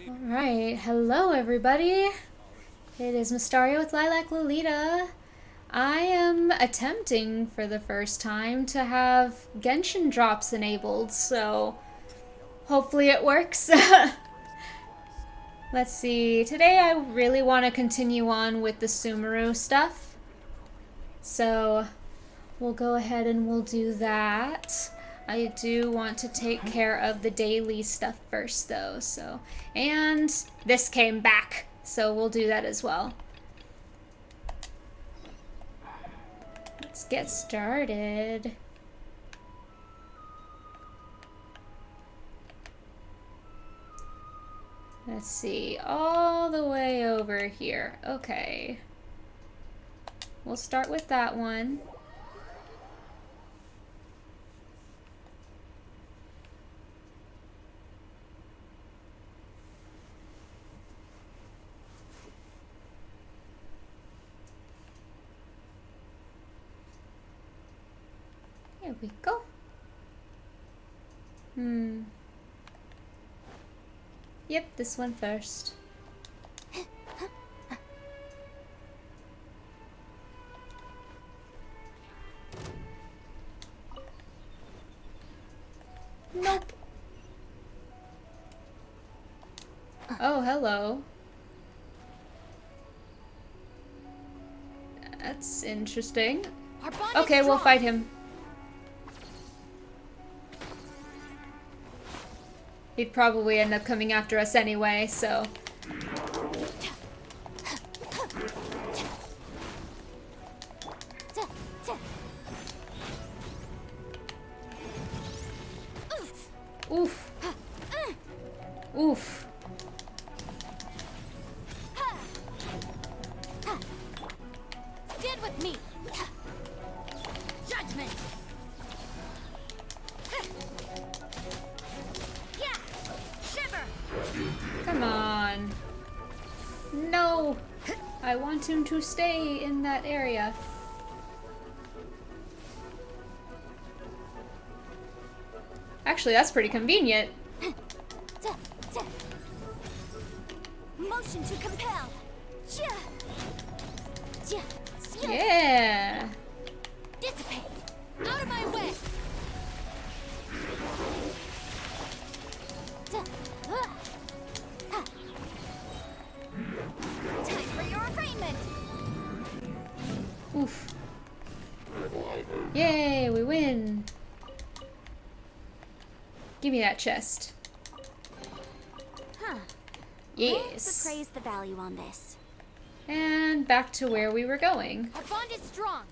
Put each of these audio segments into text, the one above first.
Alright, hello everybody. It is Mystaria with Lilac Lolita. I am attempting for the first time to have Genshin drops enabled, so hopefully it works. Let's see, today I really want to continue on with the Sumeru stuff, so we'll go ahead and we'll do that. I do want to take care of the daily stuff first though, so. And this came back, so we'll do that as well. Let's get started. Let's see, all the way over here. Okay. We'll start with that one. Here we go. Yep, this one first. Nope. Oh, hello. That's interesting. Okay, we'll fight him. He'd probably end up coming after us anyway, so. Oof. Oof. Stand with me. Judgment. Yeah. Shiver. Come on. No. I want him to stay in that area. Actually, that's pretty convenient. Motion to compel. Yeah. Dissipate. Out of my way. Time for your arraignment. Oof. Yay, we win. Give me that chest. Huh. Yes. Let's appraise the value on this. And back to where we were going. Our bond is strong.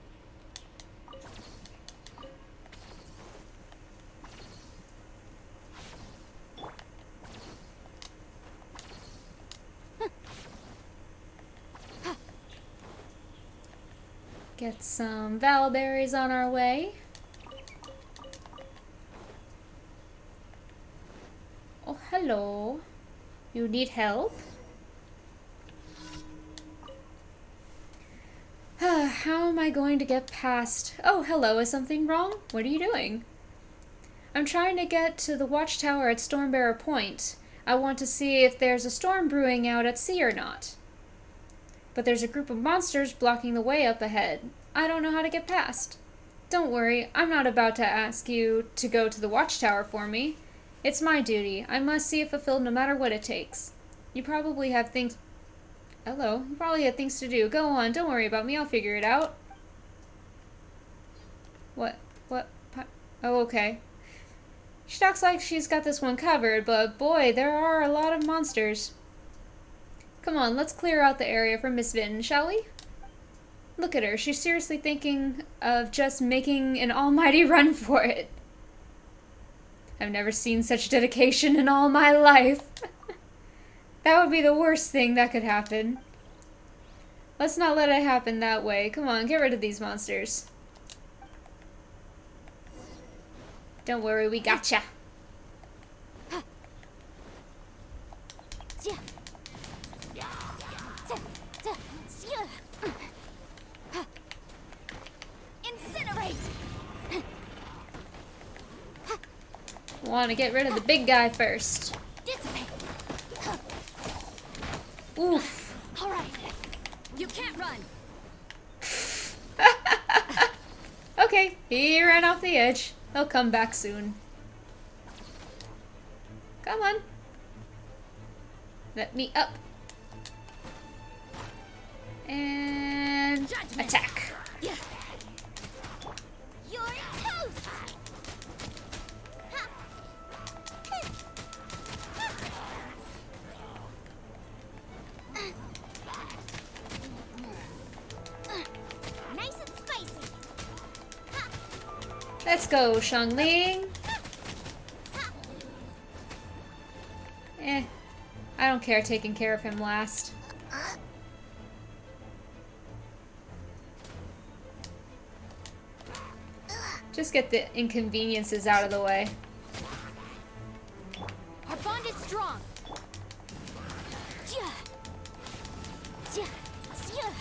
Get some valberries on our way. Oh, hello. You need help? How am I going to get past... Oh, hello, is something wrong? What are you doing? I'm trying to get to the watchtower at Stormbearer Point. I want to see if there's a storm brewing out at sea or not. But there's a group of monsters blocking the way up ahead. I don't know how to get past. Don't worry, I'm not about to ask you to go to the watchtower for me. It's my duty. I must see it fulfilled no matter what it takes. You probably have things... Hello. You probably have things to do. Go on, don't worry about me. I'll figure it out. What? Oh, okay. She talks like she's got this one covered, but boy, there are a lot of monsters. Come on, let's clear out the area for Miss Vinton, shall we? Look at her. She's seriously thinking of just making an almighty run for it. I've never seen such dedication in all my life. That would be the worst thing that could happen. Let's not let it happen that way. Come on, get rid of these monsters. Don't worry, we gotcha. Incinerate! Want to get rid of the big guy first. Dissipate. Oof. All right. You can't run. Okay, he ran off the edge. He'll come back soon. Come on. Let me up. And attack. Yeah. You're toast. Nice and spicy. Let's go, Xiangling. I don't care taking care of him last. Just get the inconveniences out of the way. Our bond is strong. Yeah. Yeah. Yeah.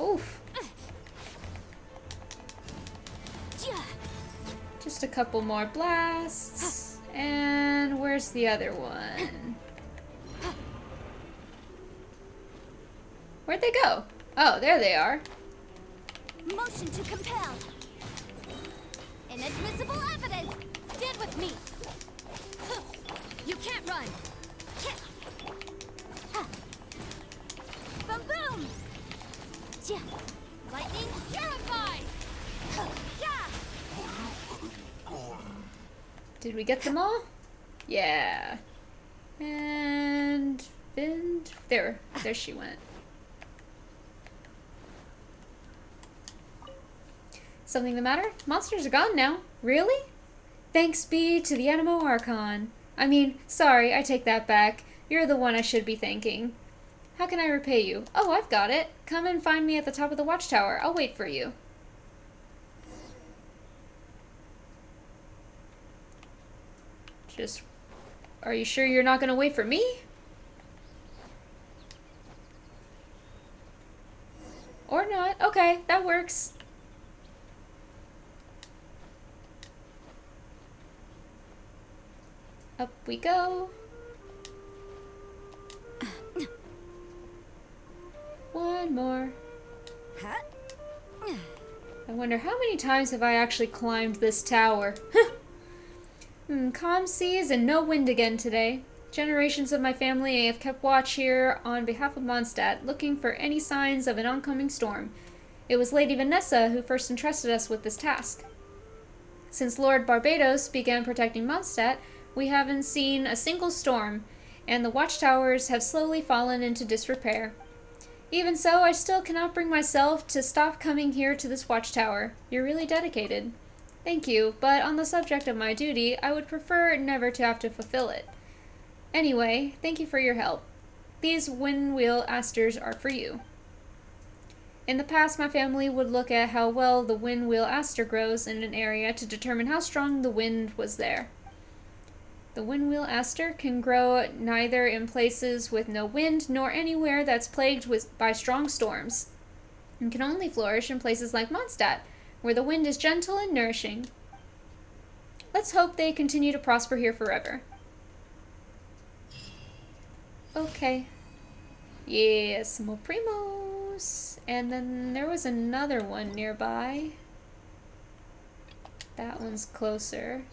Oof. Yeah. Just a couple more blasts. And where's the other one? Where'd they go? Oh, there they are. Motion to compel. Inadmissible evidence. Stand with me. You can't run. Boom boom. Yeah. Lightning purified. Yeah. Did we get them all? Yeah. And Vind. There she went. Something the matter? Monsters are gone now. Really? Thanks be to the Animo Archon. I mean, sorry, I take that back. You're the one I should be thanking. How can I repay you? Oh, I've got it. Come and find me at the top of the watchtower. I'll wait for you. Just... Are you sure you're not gonna wait for me? Or not. Okay, that works. Up we go. One more. I wonder how many times have I actually climbed this tower? Calm seas and no wind again today. Generations of my family have kept watch here on behalf of Mondstadt, looking for any signs of an oncoming storm. It was Lady Vanessa who first entrusted us with this task. Since Lord Barbados began protecting Mondstadt, we haven't seen a single storm, and the watchtowers have slowly fallen into disrepair. Even so, I still cannot bring myself to stop coming here to this watchtower. You're really dedicated. Thank you, but on the subject of my duty, I would prefer never to have to fulfill it. Anyway, thank you for your help. These windwheel asters are for you. In the past, my family would look at how well the windwheel aster grows in an area to determine how strong the wind was there. The windwheel aster can grow neither in places with no wind nor anywhere that's plagued by strong storms, and can only flourish in places like Mondstadt, where the wind is gentle and nourishing. Let's hope they continue to prosper here forever. Okay. Yes, some more primos. And then there was another one nearby. That one's closer.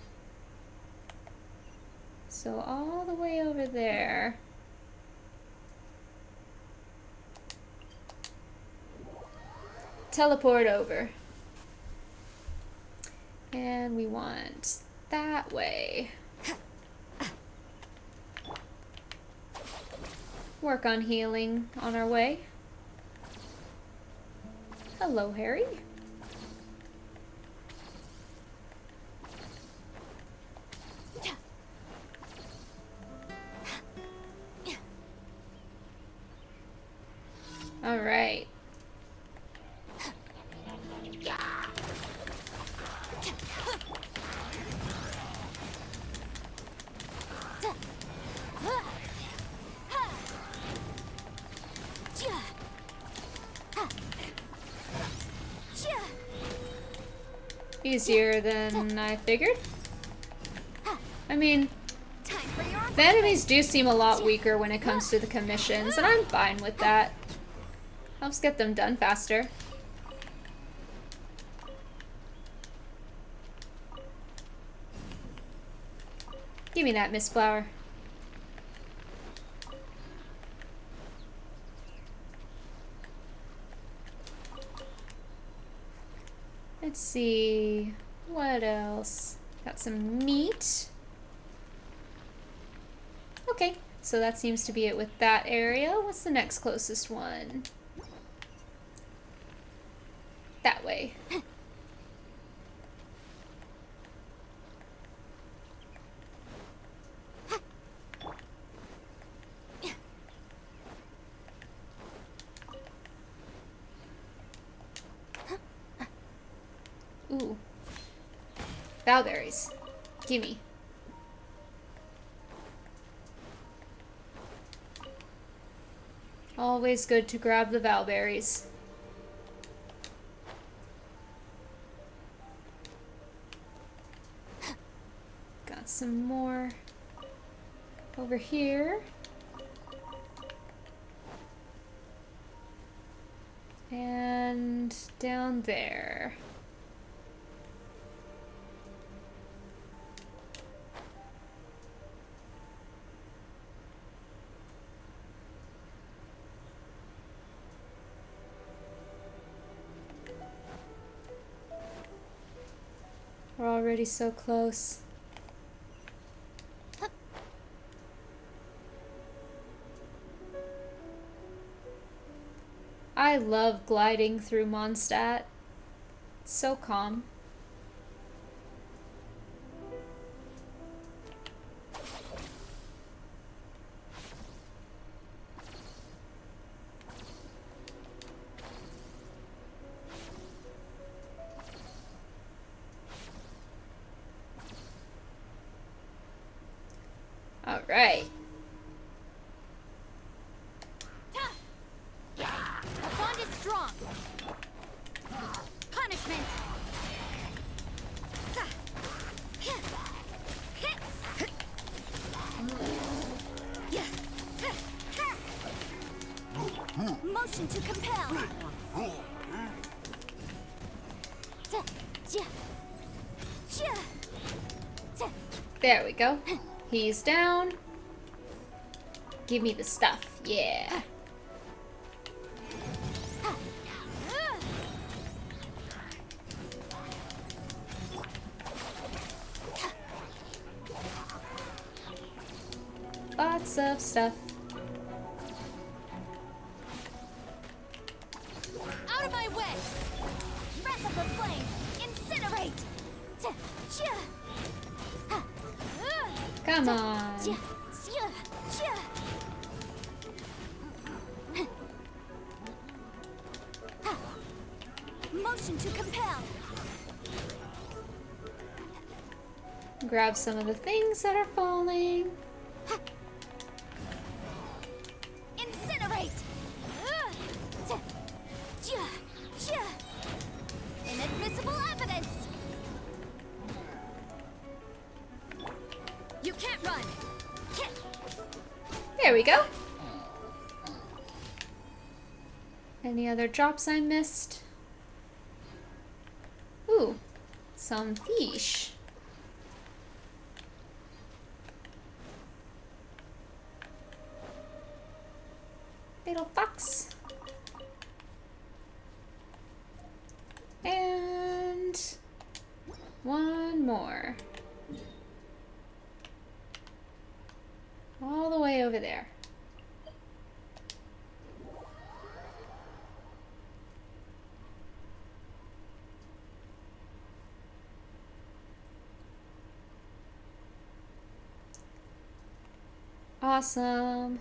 So all the way over there. Teleport over. And we want that way. Work on healing on our way. Hello, Harry. All right. easier than I figured. I mean, Time for your the enemies do seem a lot weaker when it comes to the commissions, and I'm fine with that. Helps get them done faster. Give me that, Miss Flower. Let's see. What else? Got some meat. Okay, so that seems to be it with that area. What's the next closest one? That way. Ooh. Valberries. Gimme. Always good to grab the valberries. Got some more over here. And down there. We're already so close. I love gliding through Mondstadt. It's so calm. All right. The bond is strong. Punishment. Motion to compel. There we go. He's down. Give me the stuff. Yeah. Lots of stuff. Out of my way! Wrath of the flame! Incinerate! Come on. Motion to compel! Grab some of the things that are falling. Incinerate! Inadmissible evidence! You can't run! There we go. Any other drops I missed? Ooh, some fish. Little fox. And one more. All the way over there. Awesome.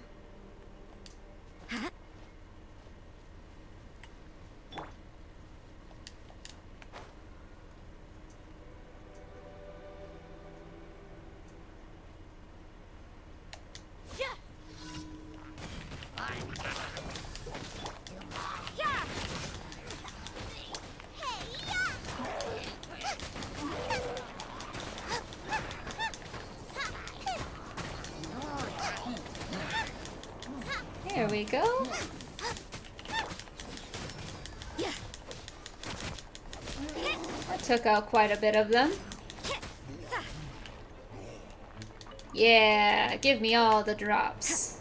There we go. That took out quite a bit of them. Yeah, give me all the drops.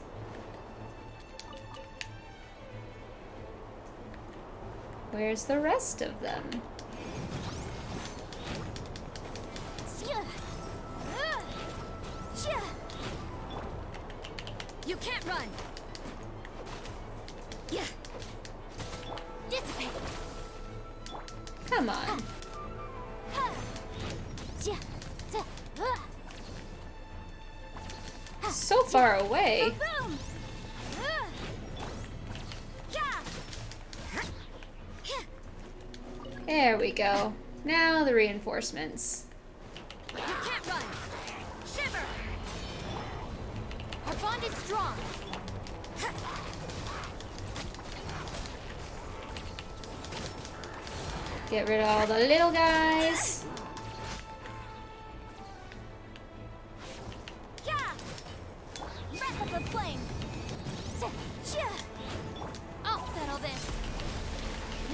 Where's the rest of them? You can't run. Dissipate. Come on. So far away. Boom. There we go. Now the reinforcements. You can't run. Shiver. Our bond is strong. Get rid of all the little guys. Breath of the flame. I'll settle this.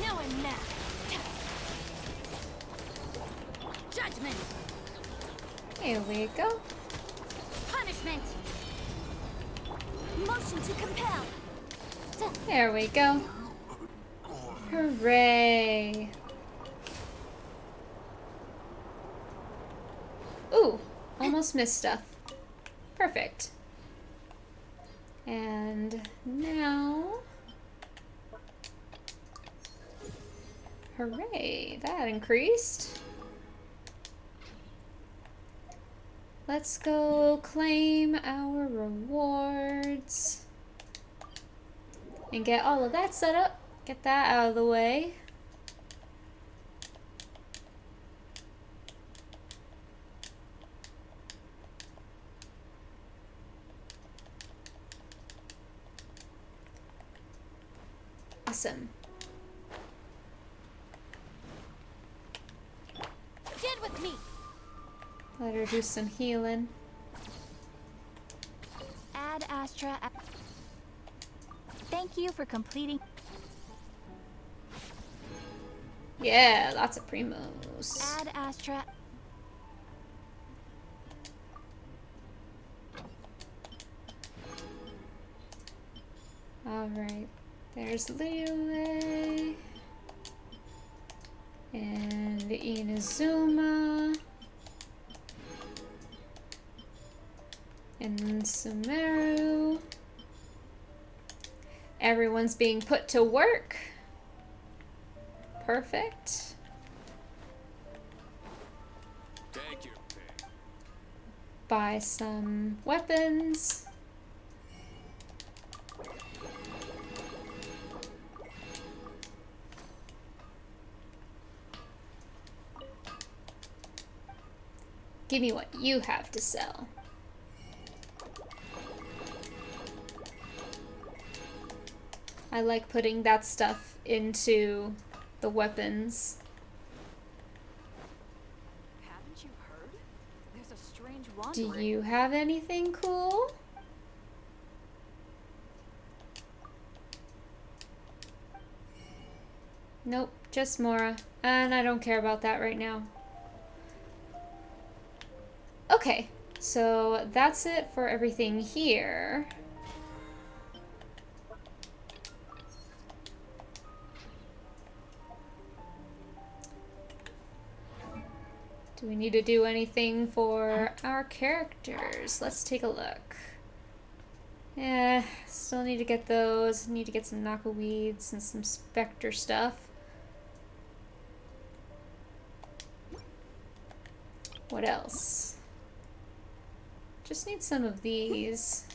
No and now. Judgment. Here we go. Punishment. Motion to compel. There we go. Hooray. Ooh, almost missed stuff. Perfect. And now... Hooray, that increased. Let's go claim our rewards. And get all of that set up. Get that out of the way. Awesome. Get with me. Let her do some healing. Ad Astra. Thank you for completing. Yeah, lots of primos. Ad Astra. Alright. There's Liyue. And Inazuma. And Sumeru. Everyone's being put to work. Perfect. Thank you. Buy some weapons. Give me what you have to sell. I like putting that stuff into the weapons. Haven't you heard? There's a strange Do wandering. you have anything cool? Nope, just Mora. And I don't care about that right now. Okay, so that's it for everything here. Do we need to do anything for our characters? Let's take a look. Yeah, still need to get those. Need to get some knockaweeds and some specter stuff. What else? Just need some of these.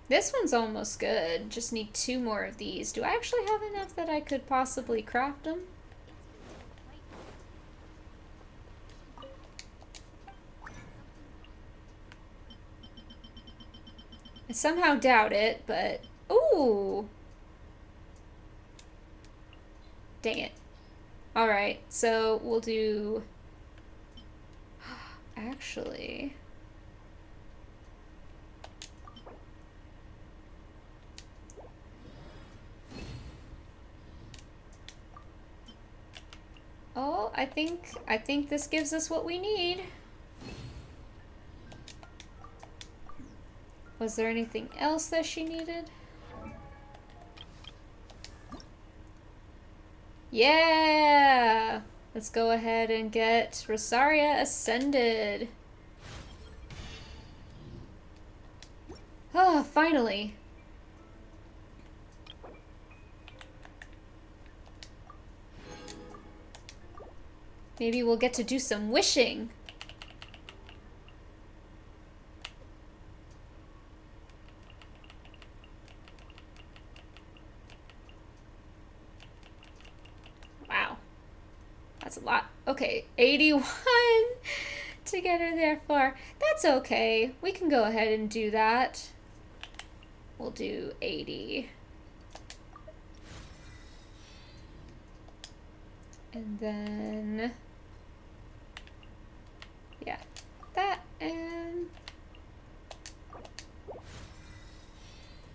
This one's almost good. Just need 2 more of these. Do I actually have enough that I could possibly craft them? I somehow doubt it, but... Ooh! Dang it. Alright, so we'll do... Actually... Oh, I think this gives us what we need. Was there anything else that she needed? Yeah! Let's go ahead and get Rosaria ascended. Oh, finally. Maybe we'll get to do some wishing. Wow. That's a lot. Okay, 81 to get her there for. That's okay. We can go ahead and do that. We'll do 80. And then... yeah, that and...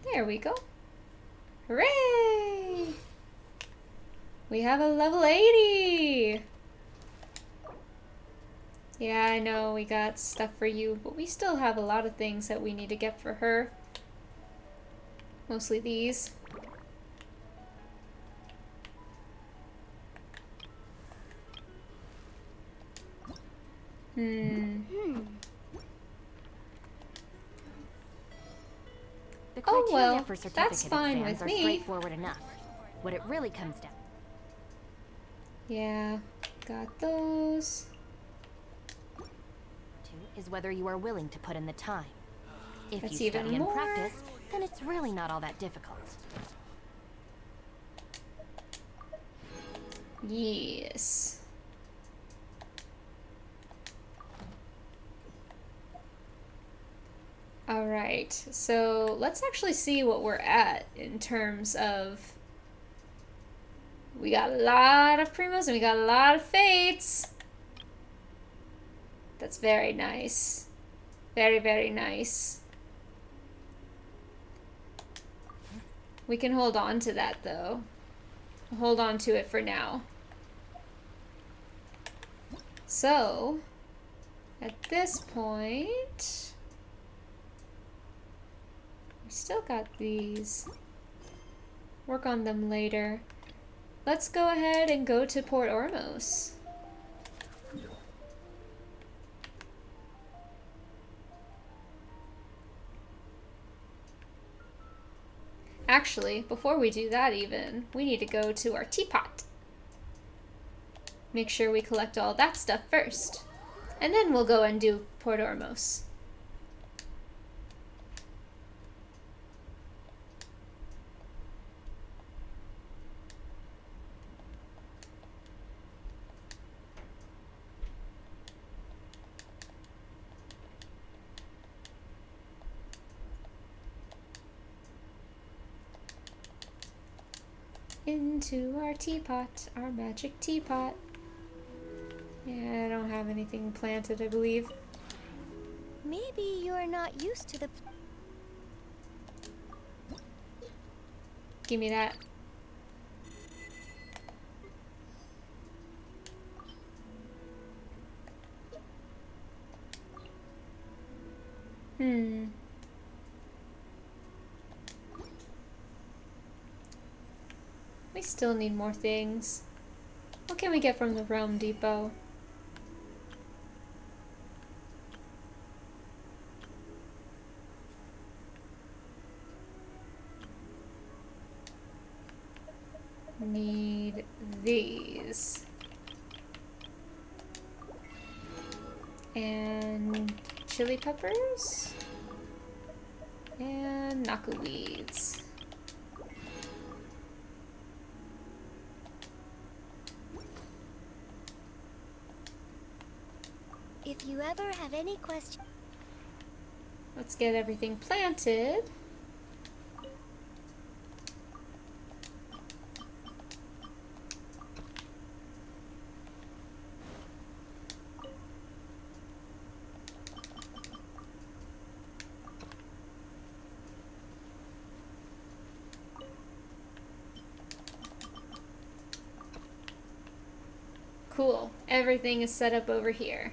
there we go. Hooray! We have a level 80! Yeah, I know we got stuff for you, but we still have a lot of things that we need to get for her. Mostly these. The Oh, criteria well, for certificate that's fine exams with are me. straightforward enough. What it really comes down. Yeah, got those. To is whether you are willing to put in the time. If That's you even study and more. practice, then it's really not all that difficult. Yes. Alright, so let's actually see what we're at in terms of... we got a lot of primos and we got a lot of fates. That's very nice. Very, very nice. We can hold on to that though. Hold on to it for now. So, at this point, we still got these. Work on them later. Let's go ahead and go to Port Ormos. Actually, before we do that even, we need to go to our teapot. Make sure we collect all that stuff first. And then we'll go and do Port Ormos. Into our teapot, our magic teapot. Yeah, I don't have anything planted, I believe. Maybe you're not used to the... Give me that. We still need more things. What can we get from the Realm Depot? Need these. And chili peppers. And knockaweeds. If you ever have any questions... Let's get everything planted. Cool. Everything is set up over here.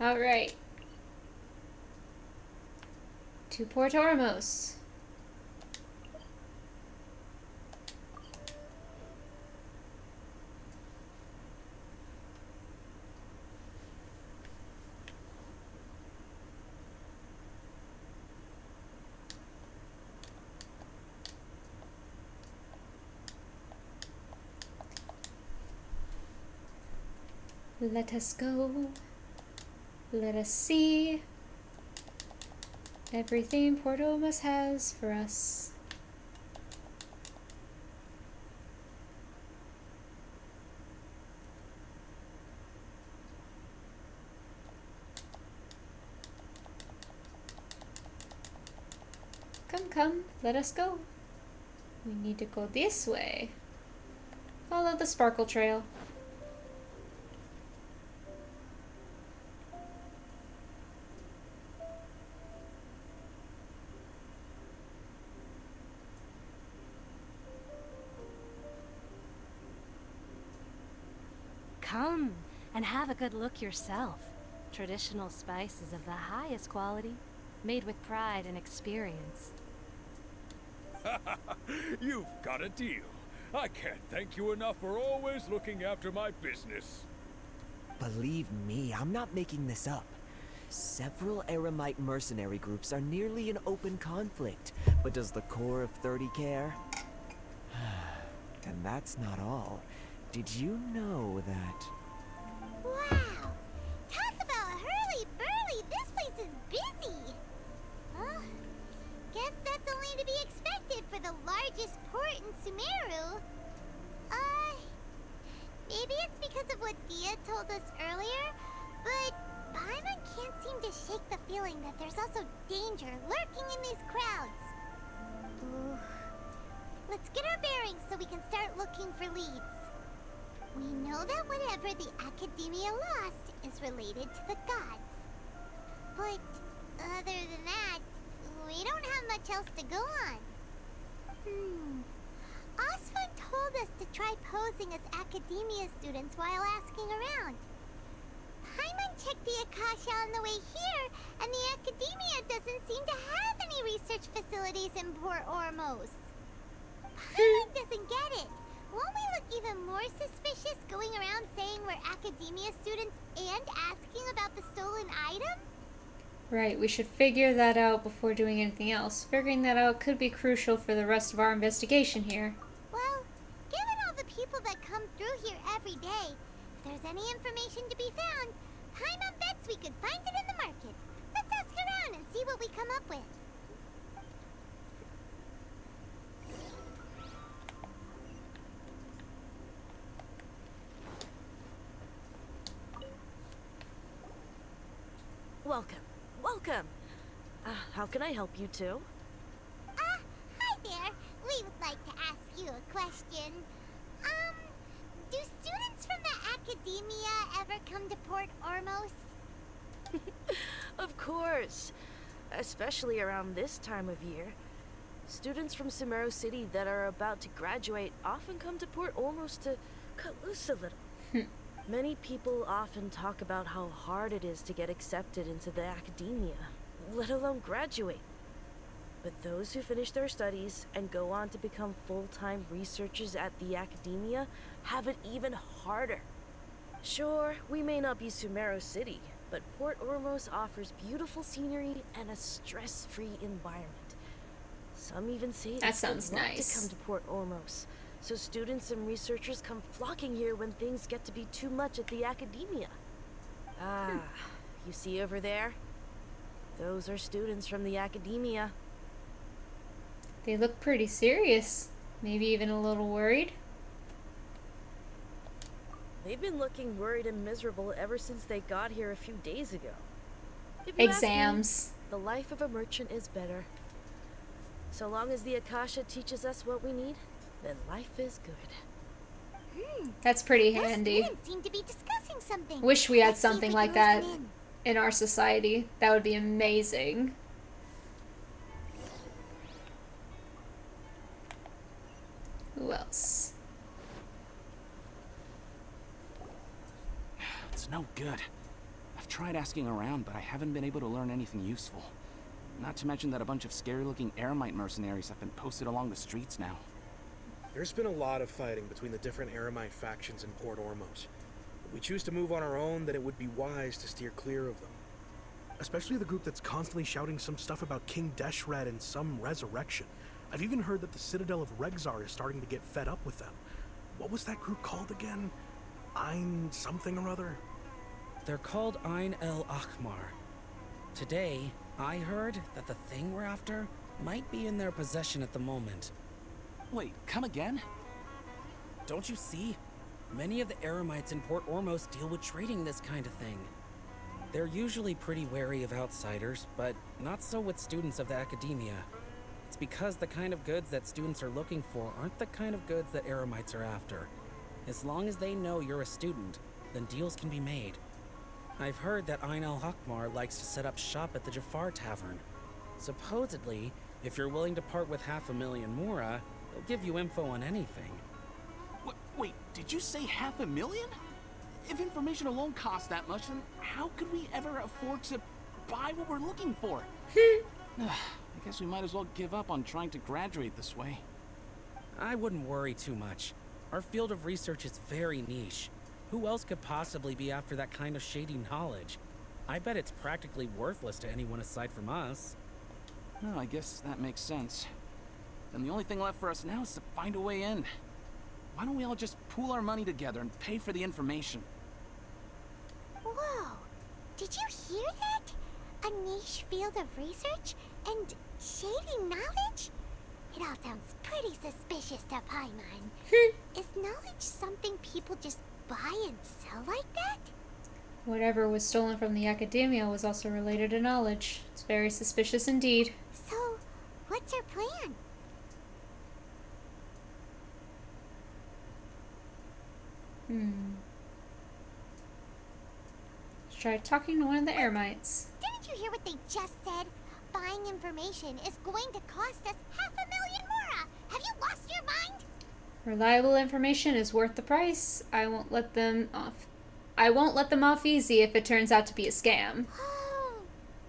Alright. To Port Ormos. Let us go. Let us see everything Port Ormos has for us. Come, come, let us go. We need to go this way. Follow the sparkle trail. Come and have a good look yourself. Traditional spices of the highest quality, made with pride and experience. You've got a deal. I can't thank you enough for always looking after my business. Believe me, I'm not making this up. Several Eremite mercenary groups are nearly in open conflict, but does the core of 30 care? And that's not all. Did you know that... Wow! Talk about hurly-burly! This place is busy! Huh? Guess that's only to be expected for the largest port in Sumeru. Maybe it's because of what Dia told us earlier, but Paimon can't seem to shake the feeling that there's also danger lurking in these crowds. Ooh. Let's get our bearings so we can start looking for leads. We know that whatever the Academia lost is related to the gods. But other than that, we don't have much else to go on. Osvan told us to try posing as Academia students while asking around. Paimon checked the Akasha on the way here, and the Academia doesn't seem to have any research facilities in Port Ormos. Paimon doesn't get it. Won't we look even more suspicious going around saying we're Academia students and asking about the stolen item? Right, we should figure that out before doing anything else. Figuring that out could be crucial for the rest of our investigation here. Well, given all the people that come through here every day, if there's any information to be found, Paimon bets we could find it in the market. Let's ask around and see what we come up with. Welcome. Welcome. How can I help you two? Hi there. We would like to ask you a question. Do students from the Academia ever come to Port Ormos? Of course. Especially around this time of year. Students from Sumeru City that are about to graduate often come to Port Ormos to cut loose a little. Many people often talk about how hard it is to get accepted into the Academia, let alone graduate. But those who finish their studies and go on to become full-time researchers at the Academia have it even harder. Sure, we may not be Sumeru City, but Port Ormos offers beautiful scenery and a stress-free environment. Some even say That sounds they want nice. to come to Port Ormos, so students and researchers come flocking here when things get to be too much at the Academia. You see over there? Those are students from the Academia. They look pretty serious. Maybe even a little worried. They've been looking worried and miserable ever since they got here a few days ago. If you ask me, Exams. the life of a merchant is better. So long as the Akasha teaches us what we need, then life is good. That's pretty Those handy. students seem to be discussing something. Wish we had Let's see if something we like can listen that. in. in our society. That would be amazing. Who else? It's no good. I've tried asking around, but I haven't been able to learn anything useful. Not to mention that a bunch of scary-looking Eremite mercenaries have been posted along the streets now. There's been a lot of fighting between the different Eremite factions in Port Ormos. If we choose to move on our own, then it would be wise to steer clear of them. Especially the group that's constantly shouting some stuff about King Deshret and some resurrection. I've even heard that the Citadel of Regzar is starting to get fed up with them. What was that group called again? Ein something or other? They're called Ein El Akhmar. Today, I heard that the thing we're after might be in their possession at the moment. Wait, come again? Don't you see? Many of the Eremites in Port Ormos deal with trading this kind of thing. They're usually pretty wary of outsiders, but not so with students of the academia. It's because the kind of goods that students are looking for aren't the kind of goods that Eremites are after. As long as they know you're a student, then deals can be made. I've heard that Ein El Hakmar likes to set up shop at the Jafar Tavern. Supposedly, if you're willing to part with 500,000 Mora, they'll give you info on anything. Wait, did you say 500,000? If information alone costs that much, then how could we ever afford to buy what we're looking for? I guess we might as well give up on trying to graduate this way. I wouldn't worry too much. Our field of research is very niche. Who else could possibly be after that kind of shady knowledge? I bet it's practically worthless to anyone aside from us. No, I guess that makes sense. Then the only thing left for us now is to find a way in. Why don't we all just pool our money together and pay for the information? Whoa! Did you hear that? A niche field of research and shady knowledge? It all sounds pretty suspicious to Paimon. Is knowledge something people just buy and sell like that? Whatever was stolen from the academia was also related to knowledge. It's very suspicious indeed. So, what's our plan? Let's try talking to one of the Eremites. Didn't you hear what they just said? Buying information is going to cost us 500,000 Mora! Have you lost your mind? Reliable information is worth the price. I won't let them off easy if it turns out to be a scam. Oh,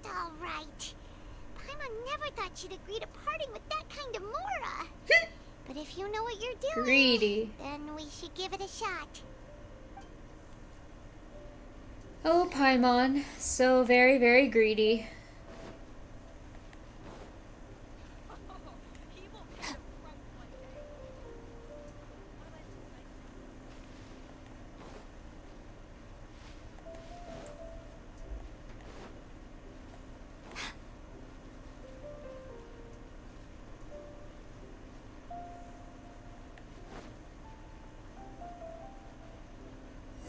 all right. Paimon never thought she'd agree to parting with that kind of Mora. But if you know what you're doing, Greedy. then we should give it a shot. Oh, Paimon. So very, very greedy.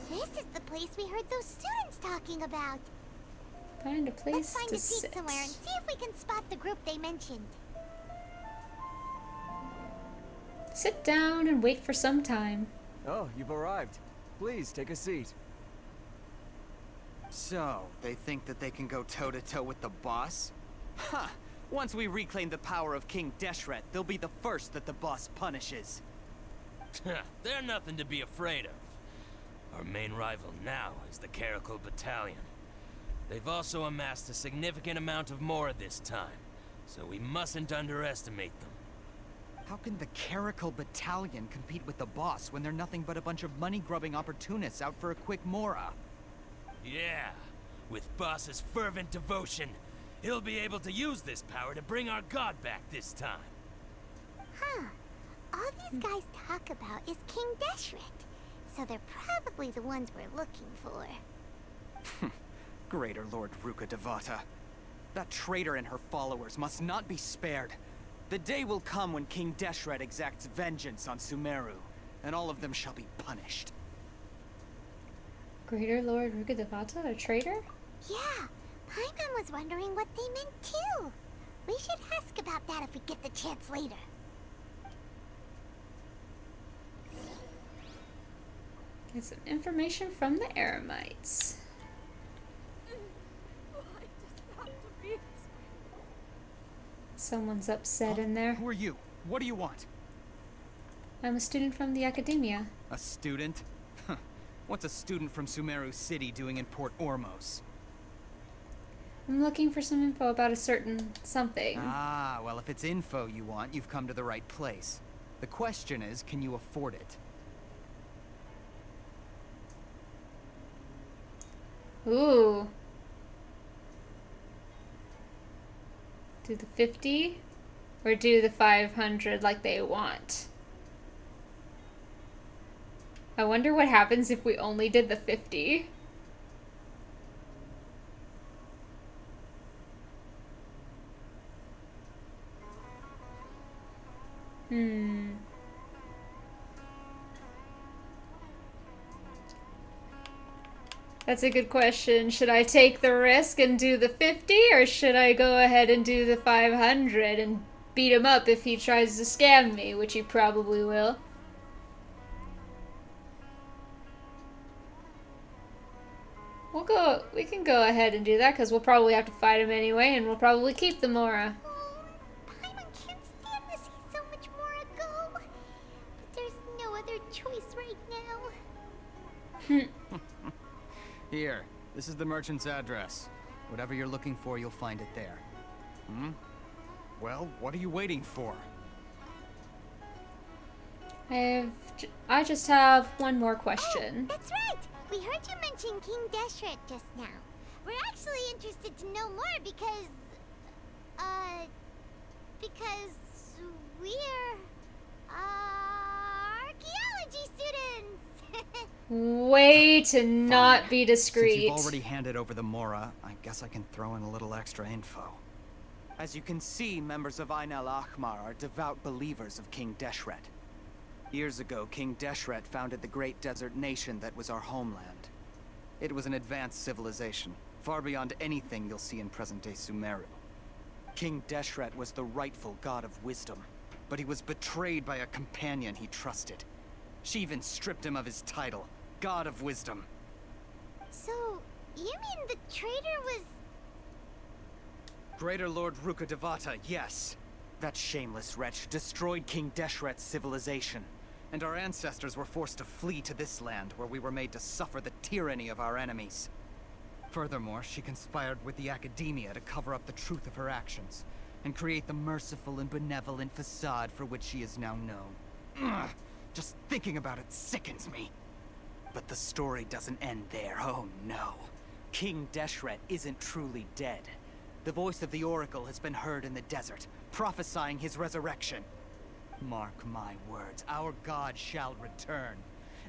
This is the place we heard those students talking about. Find a place Let's find to a seat sit. somewhere and see if we can spot the group they mentioned. Sit down and wait for some time. Oh, you've arrived. Please, take a seat. So, they think that they can go toe-to-toe with the boss? Ha! Once we reclaim the power of King Deshret, they'll be the first that the boss punishes. They're nothing to be afraid of. Our main rival now is the Caracal Battalion. They've also amassed a significant amount of Mora this time, so we mustn't underestimate them. How can the Caracal Battalion compete with the boss when they're nothing but a bunch of money-grubbing opportunists out for a quick Mora? Yeah, with Boss's fervent devotion, he'll be able to use this power to bring our god back this time. Huh. All these guys talk about is King Deshret, so they're probably the ones we're looking for. Greater Lord Ruka Devata. That traitor and her followers must not be spared. The day will come when King Deshret exacts vengeance on Sumeru, and all of them shall be punished. Greater Lord Rugadevata, a traitor? Yeah, Paimon was wondering what they meant too. We should ask about that if we get the chance later. Get some information from the Eremites. Someone's upset in there. Who are you? What do you want? I'm a student from the academia. A student? What's a student from Sumeru City doing in Port Ormos? I'm looking for some info about a certain something. Ah, well, if it's info you want, you've come to the right place. The question is, can you afford it? Ooh. Do the 50 or do the 500 like they want? I wonder what happens if we only did the 50. That's a good question. Should I take the risk and do the 50, or should I go ahead and do the 500 and beat him up if he tries to scam me, which he probably will? We can go ahead and do that, because we'll probably have to fight him anyway, and we'll probably keep the Mora. Paimon can't stand to see so much Mora go. But there's no other choice right now. Here, this is the merchant's address. Whatever you're looking for, you'll find it there. Well, what are you waiting for? I just have one more question. Oh, that's right! We heard you mention King Deshret just now. We're actually interested to know more because we're, archaeology students! Way to not be discreet. Since you've already handed over the Mora, I guess I can throw in a little extra info. As you can see, members of Ain al-Ahmar are devout believers of King Deshret. Years ago, King Deshret founded the great desert nation that was our homeland. It was an advanced civilization, far beyond anything you'll see in present-day Sumeru. King Deshret was the rightful god of wisdom, but he was betrayed by a companion he trusted. She even stripped him of his title, God of Wisdom. So, you mean the traitor was... Greater Lord Rukkhadevata, yes. That shameless wretch destroyed King Deshret's civilization, and our ancestors were forced to flee to this land where we were made to suffer the tyranny of our enemies. Furthermore, she conspired with the Academia to cover up the truth of her actions, and create the merciful and benevolent facade for which she is now known. Ugh, just thinking about it sickens me. But the story doesn't end there, oh no. King Deshret isn't truly dead. The voice of the Oracle has been heard in the desert, prophesying his resurrection. Mark my words, our god shall return.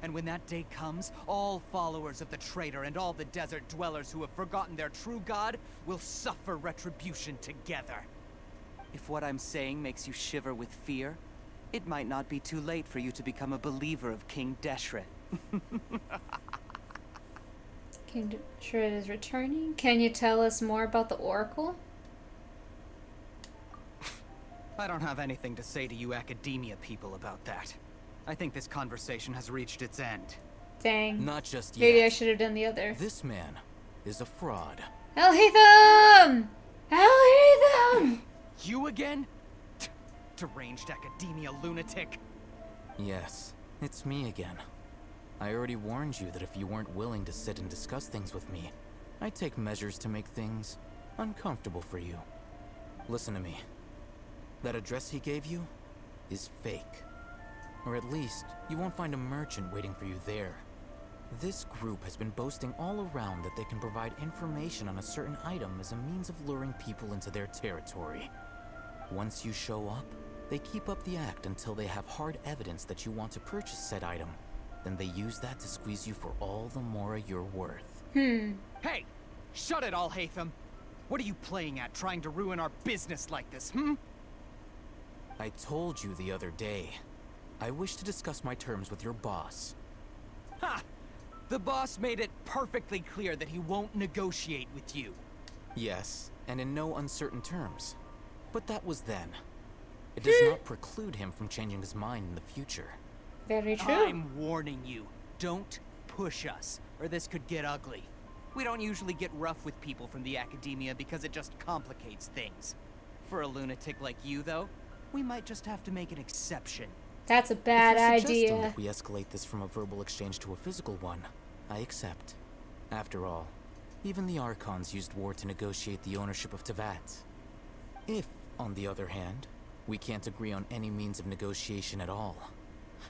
And when that day comes, all followers of the traitor and all the desert dwellers who have forgotten their true god will suffer retribution together. If what I'm saying makes you shiver with fear, it might not be too late for you to become a believer of King Deshret. King Deshret is returning. Can you tell us more about the Oracle? I don't have anything to say to you Academia people about that. I think this conversation has reached its end. Dang. Not just yet. Maybe I should have done the other. This man is a fraud. Elhatham! Elhatham! You again? Deranged Academia lunatic. Yes, it's me again. I already warned you that if you weren't willing to sit and discuss things with me, I'd take measures to make things uncomfortable for you. Listen to me. That address he gave you is fake. Or at least, you won't find a merchant waiting for you there. This group has been boasting all around that they can provide information on a certain item as a means of luring people into their territory. Once you show up, they keep up the act until they have hard evidence that you want to purchase said item. Then they use that to squeeze you for all the Mora you're worth. Hey! Shut it, Alhaitham! What are you playing at, trying to ruin our business like this, I told you the other day. I wish to discuss my terms with your boss. Ha! The boss made it perfectly clear that he won't negotiate with you. Yes, and in no uncertain terms. But that was then. It does not preclude him from changing his mind in the future. Very true. I'm warning you. Don't push us, or this could get ugly. We don't usually get rough with people from the Academia because it just complicates things. For a lunatic like you, though, we might just have to make an exception. That's a bad If you're suggesting idea. that we escalate this from a verbal exchange to a physical one, I accept. After all, even the Archons used war to negotiate the ownership of Tevat. If, on the other hand, we can't agree on any means of negotiation at all,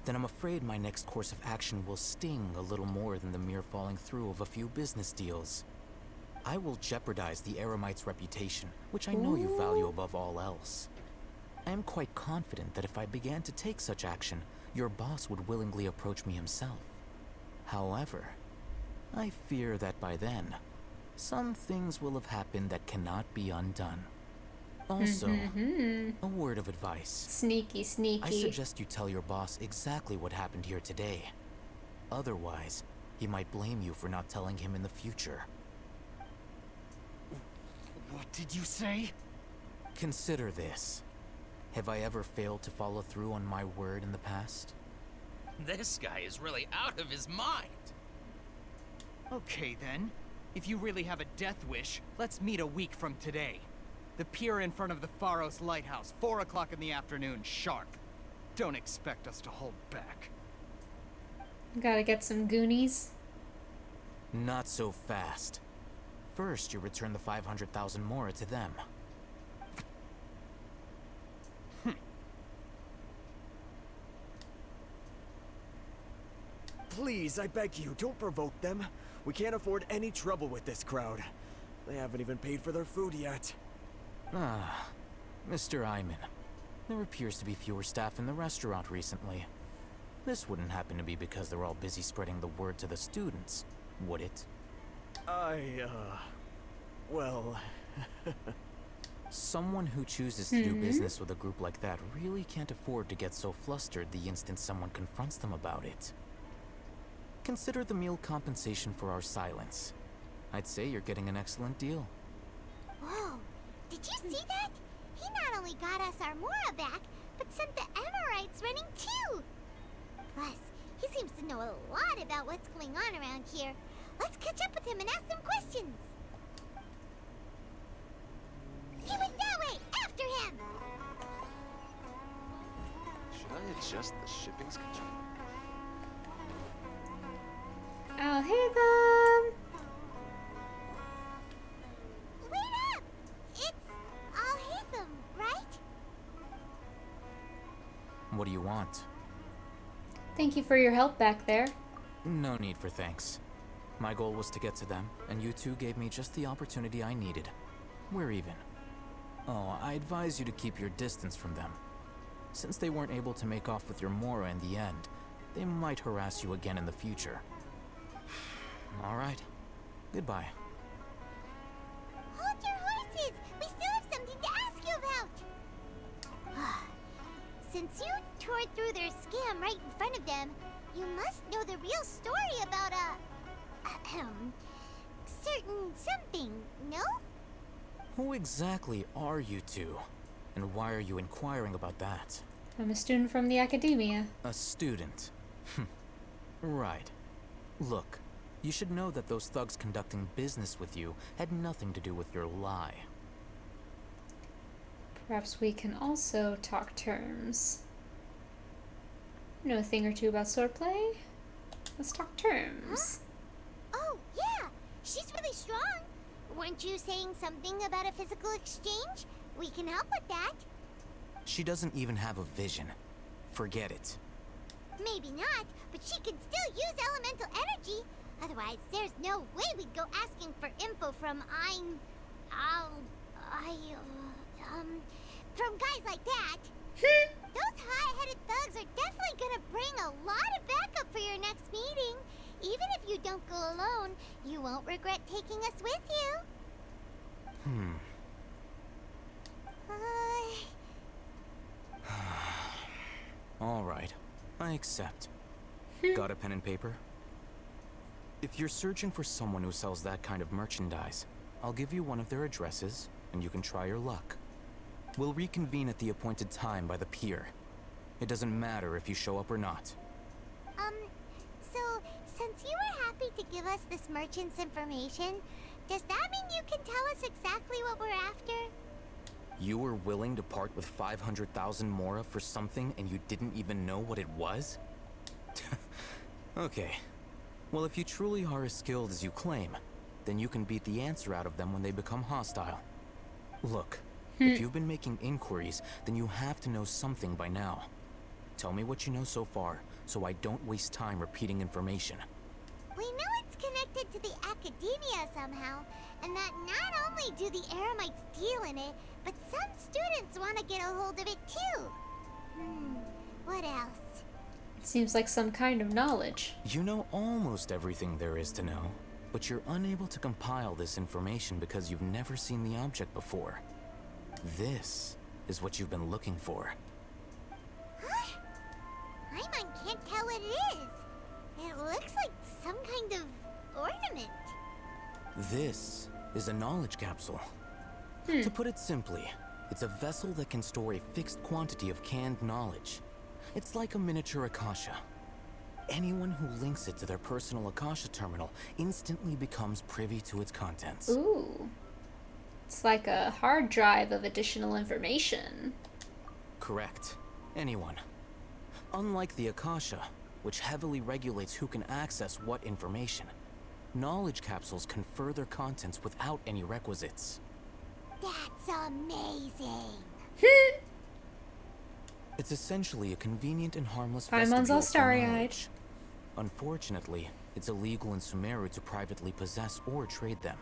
then I'm afraid my next course of action will sting a little more than the mere falling through of a few business deals. I will jeopardize the Eremites' reputation, which I know you value above all else. I am quite confident that if I began to take such action, your boss would willingly approach me himself. However, I fear that by then, some things will have happened that cannot be undone. Also, a word of advice. Sneaky, sneaky. I suggest you tell your boss exactly what happened here today. Otherwise, he might blame you for not telling him in the future. What did you say? Consider this. Have I ever failed to follow through on my word in the past? This guy is really out of his mind. Okay then. If you really have a death wish, let's meet a week from today. The pier in front of the Pharos Lighthouse, 4 o'clock in the afternoon, sharp. Don't expect us to hold back. Gotta get some Goonies. Not so fast. First, you return the 500,000 mora to them. Please, I beg you, don't provoke them. We can't afford any trouble with this crowd. They haven't even paid for their food yet. Ah, Mr. Iman. There appears to be fewer staff in the restaurant recently. This wouldn't happen to be because they're all busy spreading the word to the students, would it? Well... Someone who chooses to do business with a group like that really can't afford to get so flustered the instant someone confronts them about it. Consider the meal compensation for our silence. I'd say you're getting an excellent deal. Whoa, did you see that? He not only got us our Mora back, but sent the Amorites running too. Plus, he seems to know a lot about what's going on around here. Let's catch up with him and ask some questions. He went that way! After him! Should I adjust the shipping schedule? I'll hit them! Wait up! It's Alhaitham, right? What do you want? Thank you for your help back there. No need for thanks. My goal was to get to them, and you two gave me just the opportunity I needed. We're even. Oh, I advise you to keep your distance from them. Since they weren't able to make off with your Mora in the end, they might harass you again in the future. Alright. Goodbye. Hold your horses! We still have something to ask you about! Since you tore through their scam right in front of them, you must know the real story about certain something, no? Who exactly are you two? And why are you inquiring about that? I'm a student from the academia. A student. Right. Look, you should know that those thugs conducting business with you had nothing to do with your lie. Perhaps we can also talk terms. Know a thing or two about swordplay? Let's talk terms. Huh? Oh, yeah! She's really strong! Weren't you saying something about a physical exchange? We can help with that. She doesn't even have a vision. Forget it. Maybe not, but she can still use elemental energy. Otherwise, there's no way we'd go asking for info from from guys like that. Those hot-headed thugs are definitely gonna bring a lot of backup for your next meeting. Even if you don't go alone, you won't regret taking us with you. All right, I accept. Got a pen and paper? If you're searching for someone who sells that kind of merchandise, I'll give you one of their addresses, and you can try your luck. We'll reconvene at the appointed time by the pier. It doesn't matter if you show up or not. So, since you were happy to give us this merchant's information, does that mean you can tell us exactly what we're after? You were willing to part with 500,000 Mora for something and you didn't even know what it was? Okay. Well, if you truly are as skilled as you claim, then you can beat the answer out of them when they become hostile. Look, if you've been making inquiries, then you have to know something by now. Tell me what you know so far, so I don't waste time repeating information. We know it's connected to the academia somehow, and that not only do the Eremites deal in it, but some students want to get a hold of it too. What else? It seems like some kind of knowledge. You know almost everything there is to know, but you're unable to compile this information because you've never seen the object before. This is what you've been looking for. Huh? Paimon can't tell what it is. It looks like some kind of ornament. This is a knowledge capsule. To put it simply, it's a vessel that can store a fixed quantity of canned knowledge. It's like a miniature Akasha. Anyone who links it to their personal Akasha terminal instantly becomes privy to its contents. Ooh. It's like a hard drive of additional information. Correct. Anyone. Unlike the Akasha, which heavily regulates who can access what information, knowledge capsules confer their contents without any requisites. That's amazing. It's essentially a convenient and harmless Paimon's vestibule all for starry-eyed. knowledge. Unfortunately, it's illegal in Sumeru to privately possess or trade them.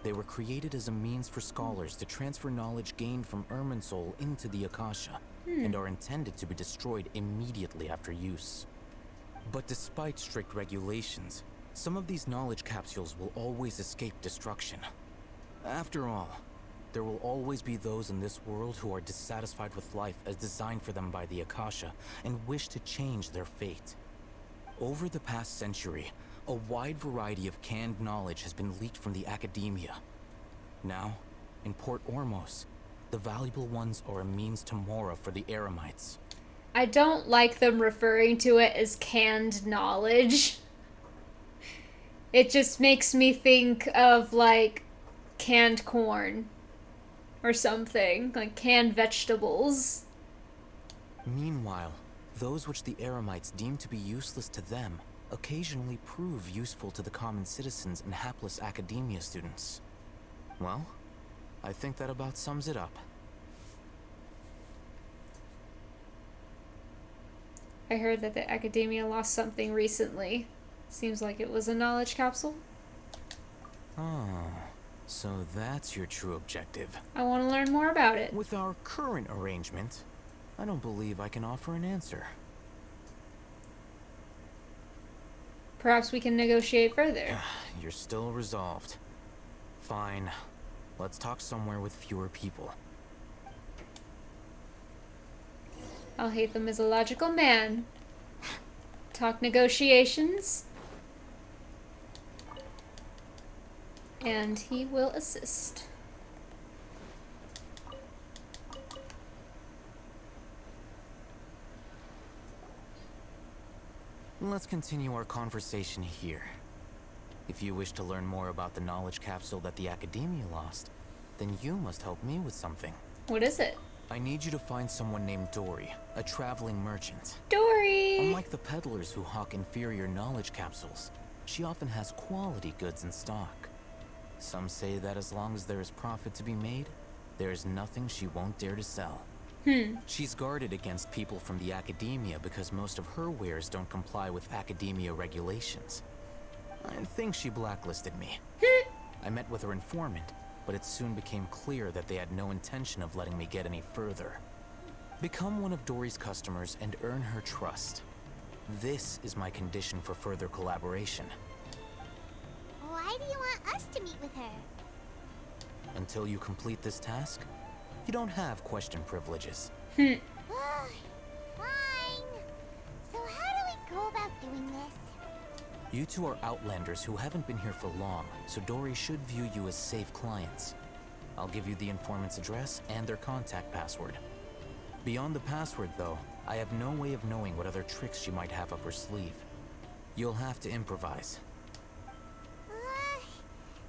They were created as a means for scholars to transfer knowledge gained from Irminsul into the Akasha, and are intended to be destroyed immediately after use. But despite strict regulations, some of these knowledge capsules will always escape destruction. After all, there will always be those in this world who are dissatisfied with life as designed for them by the Akasha and wish to change their fate. Over the past century, a wide variety of canned knowledge has been leaked from the academia. Now, in Port Ormos, the valuable ones are a means to Mora for the Eremites. I don't like them referring to it as canned knowledge. It just makes me think of, like, canned corn. Or something. Like canned vegetables. Meanwhile, those which the Eremites deem to be useless to them occasionally prove useful to the common citizens and hapless academia students. Well, I think that about sums it up. I heard that the academia lost something recently. Seems like it was a knowledge capsule. Ah, so that's your true objective. I want to learn more about it. With our current arrangement, I don't believe I can offer an answer. Perhaps we can negotiate further. You're still resolved. Fine. Let's talk somewhere with fewer people. I'll hate them as a logical man. Talk negotiations. And he will assist. Let's continue our conversation here. If you wish to learn more about the knowledge capsule that the Academia lost, then you must help me with something. What is it? I need you to find someone named Dory, a traveling merchant. Dory! Unlike the peddlers who hawk inferior knowledge capsules, she often has quality goods in stock. Some say that as long as there is profit to be made, there is nothing she won't dare to sell. She's guarded against people from the Academia because most of her wares don't comply with Academia regulations. I think she blacklisted me. I met with her informant, but it soon became clear that they had no intention of letting me get any further. Become one of Dory's customers and earn her trust. This is my condition for further collaboration. Why do you want us to meet with her? Until you complete this task, you don't have question privileges. Fine. So how do we go about doing this? You two are outlanders who haven't been here for long, so Dory should view you as safe clients. I'll give you the informant's address and their contact password. Beyond the password, though, I have no way of knowing what other tricks she might have up her sleeve. You'll have to improvise.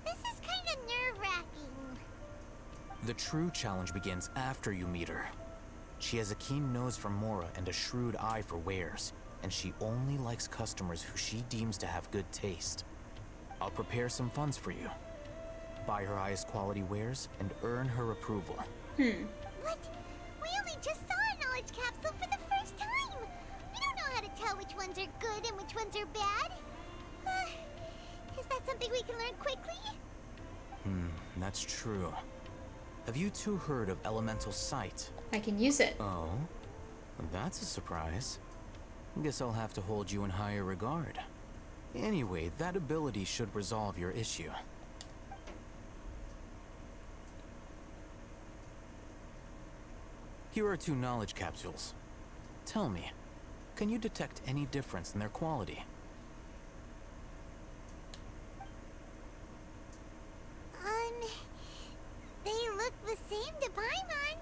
This is kind of nerve-wracking. The true challenge begins after you meet her. She has a keen nose for Mora and a shrewd eye for wares, and she only likes customers who she deems to have good taste. I'll prepare some funds for you. Buy her highest quality wares and earn her approval. What? We only just saw a knowledge capsule for the first time. We don't know how to tell which ones are good and which ones are bad. Is that something we can learn quickly? That's true. Have you two heard of elemental sight? I can use it. Oh? That's a surprise. Guess I'll have to hold you in higher regard. Anyway, that ability should resolve your issue. Here are 2 knowledge capsules. Tell me, can you detect any difference in their quality? They look the same to Paimon.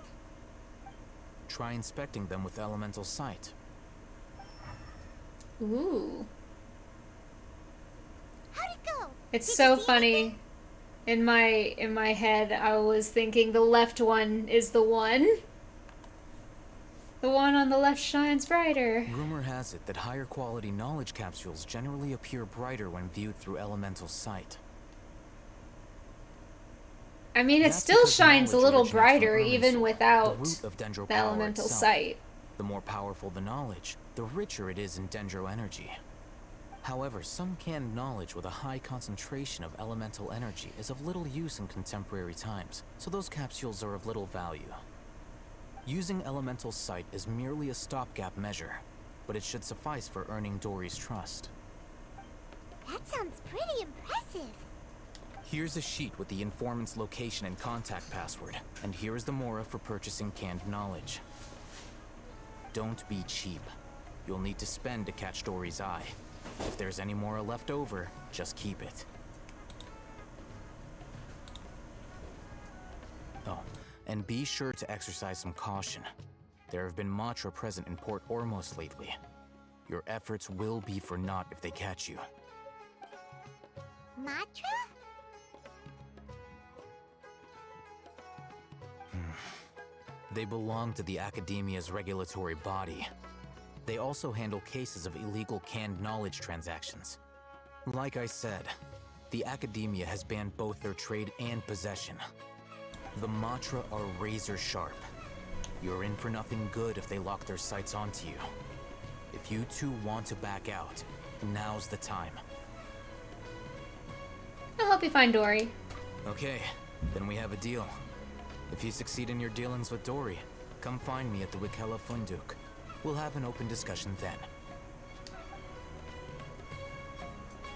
Try inspecting them with elemental sight. Ooh. How'd it go? It's Did so you see funny. anything? In my head, I was thinking the left one is the one. The one on the left shines brighter. Rumor has it that higher quality knowledge capsules generally appear brighter when viewed through elemental sight. I mean, it That's still because shines a knowledge little originates from brighter Irminsul, even without the root of Dendro the power elemental itself. sight. The more powerful the knowledge, the richer it is in Dendro energy. However, some canned knowledge with a high concentration of elemental energy is of little use in contemporary times, so those capsules are of little value. Using elemental sight is merely a stopgap measure, but it should suffice for earning Dory's trust. That sounds pretty impressive. Here's a sheet with the informant's location and contact password, and here is the Mora for purchasing canned knowledge. Don't be cheap. You'll need to spend to catch Dory's eye. If there's any Mora left over, just keep it. Oh, and be sure to exercise some caution. There have been Matra present in Port Ormos lately. Your efforts will be for naught if they catch you. Matra? They belong to the Academia's regulatory body. They also handle cases of illegal canned knowledge transactions. Like I said, the Academia has banned both their trade and possession. The Matra are razor sharp. You're in for nothing good if they lock their sights onto you. If you two want to back out, now's the time. I'll help you find Dory. Okay, then we have a deal. If you succeed in your dealings with Dory, come find me at the Wikella Funduk. We'll have an open discussion then.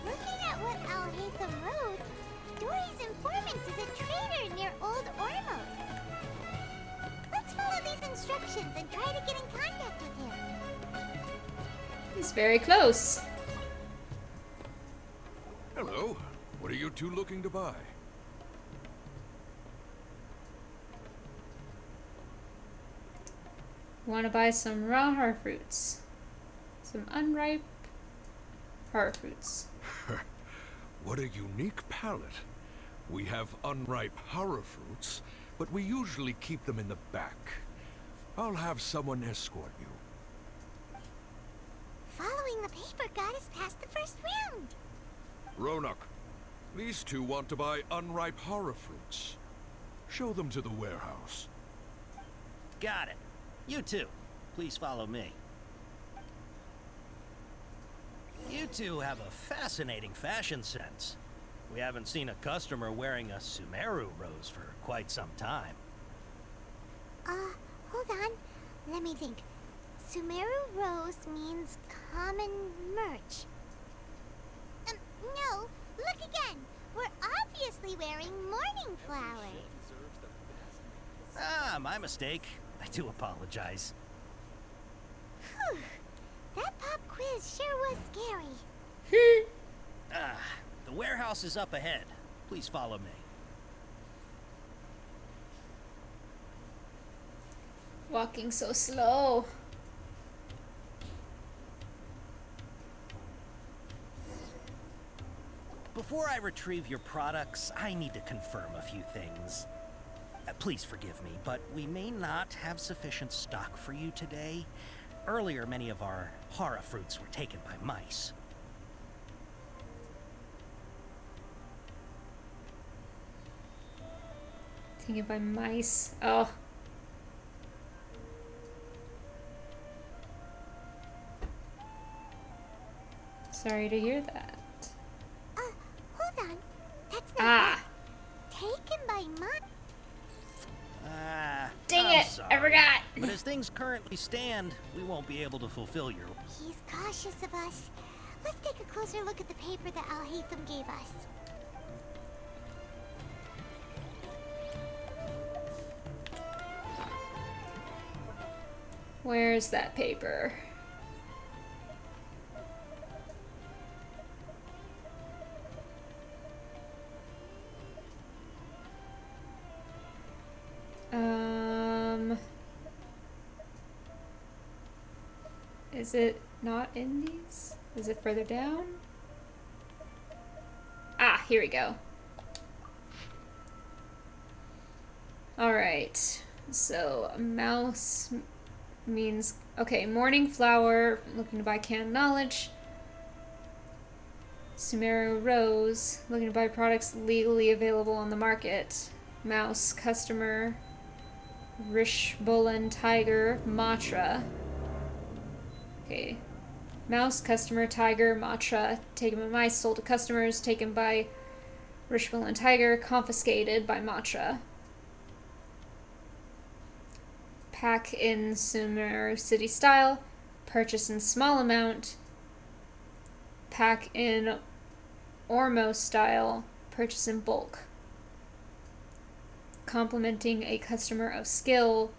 Looking at what Al Haytham wrote, Dory's informant is a traitor near Old Ormos. Let's follow these instructions and try to get in contact with him. He's very close. Hello. What are you two looking to buy? Want to buy some raw har fruits. Some unripe har fruits. What a unique palate. We have unripe horror fruits, but we usually keep them in the back. I'll have someone escort you. Following the paper got us past the first round. Ronak, these two want to buy unripe horror fruits. Show them to the warehouse. Got it. You too. Please follow me. You two have a fascinating fashion sense. We haven't seen a customer wearing a Sumeru rose for quite some time. Hold on. Let me think. Sumeru rose means common merch. No. Look again. We're obviously wearing morning flowers. Ah, my mistake. I do apologize. Whew. That pop quiz sure was scary. The warehouse is up ahead. Please follow me. Walking so slow. Before I retrieve your products, I need to confirm a few things. Please forgive me, but we may not have sufficient stock for you today. Earlier, many of our hara fruits were taken by mice. Taken by mice. Oh. Sorry to hear that. Hold on. That's not Ah. it. Taken by mice. Dang I'm it, sorry, I forgot. But as things currently stand, we won't be able to fulfill your... He's cautious of us. Let's take a closer look at the paper that Al-Haytham gave us. Where's that paper? Is it not in these? Is it further down? Ah, here we go. Alright, so a mouse means, okay, morning flower, looking to buy canned knowledge. Sumeru rose, looking to buy products legally available on the market. Mouse, customer, Rishbolan tiger, Matra. Okay. Mouse, customer, tiger, Matra, taken by mice, sold to customers, taken by Rishbolan tiger, confiscated by Matra. Pack in Sumeru city style, purchase in small amount. Pack in Ormo style, purchase in bulk. Complimenting a customer of skill.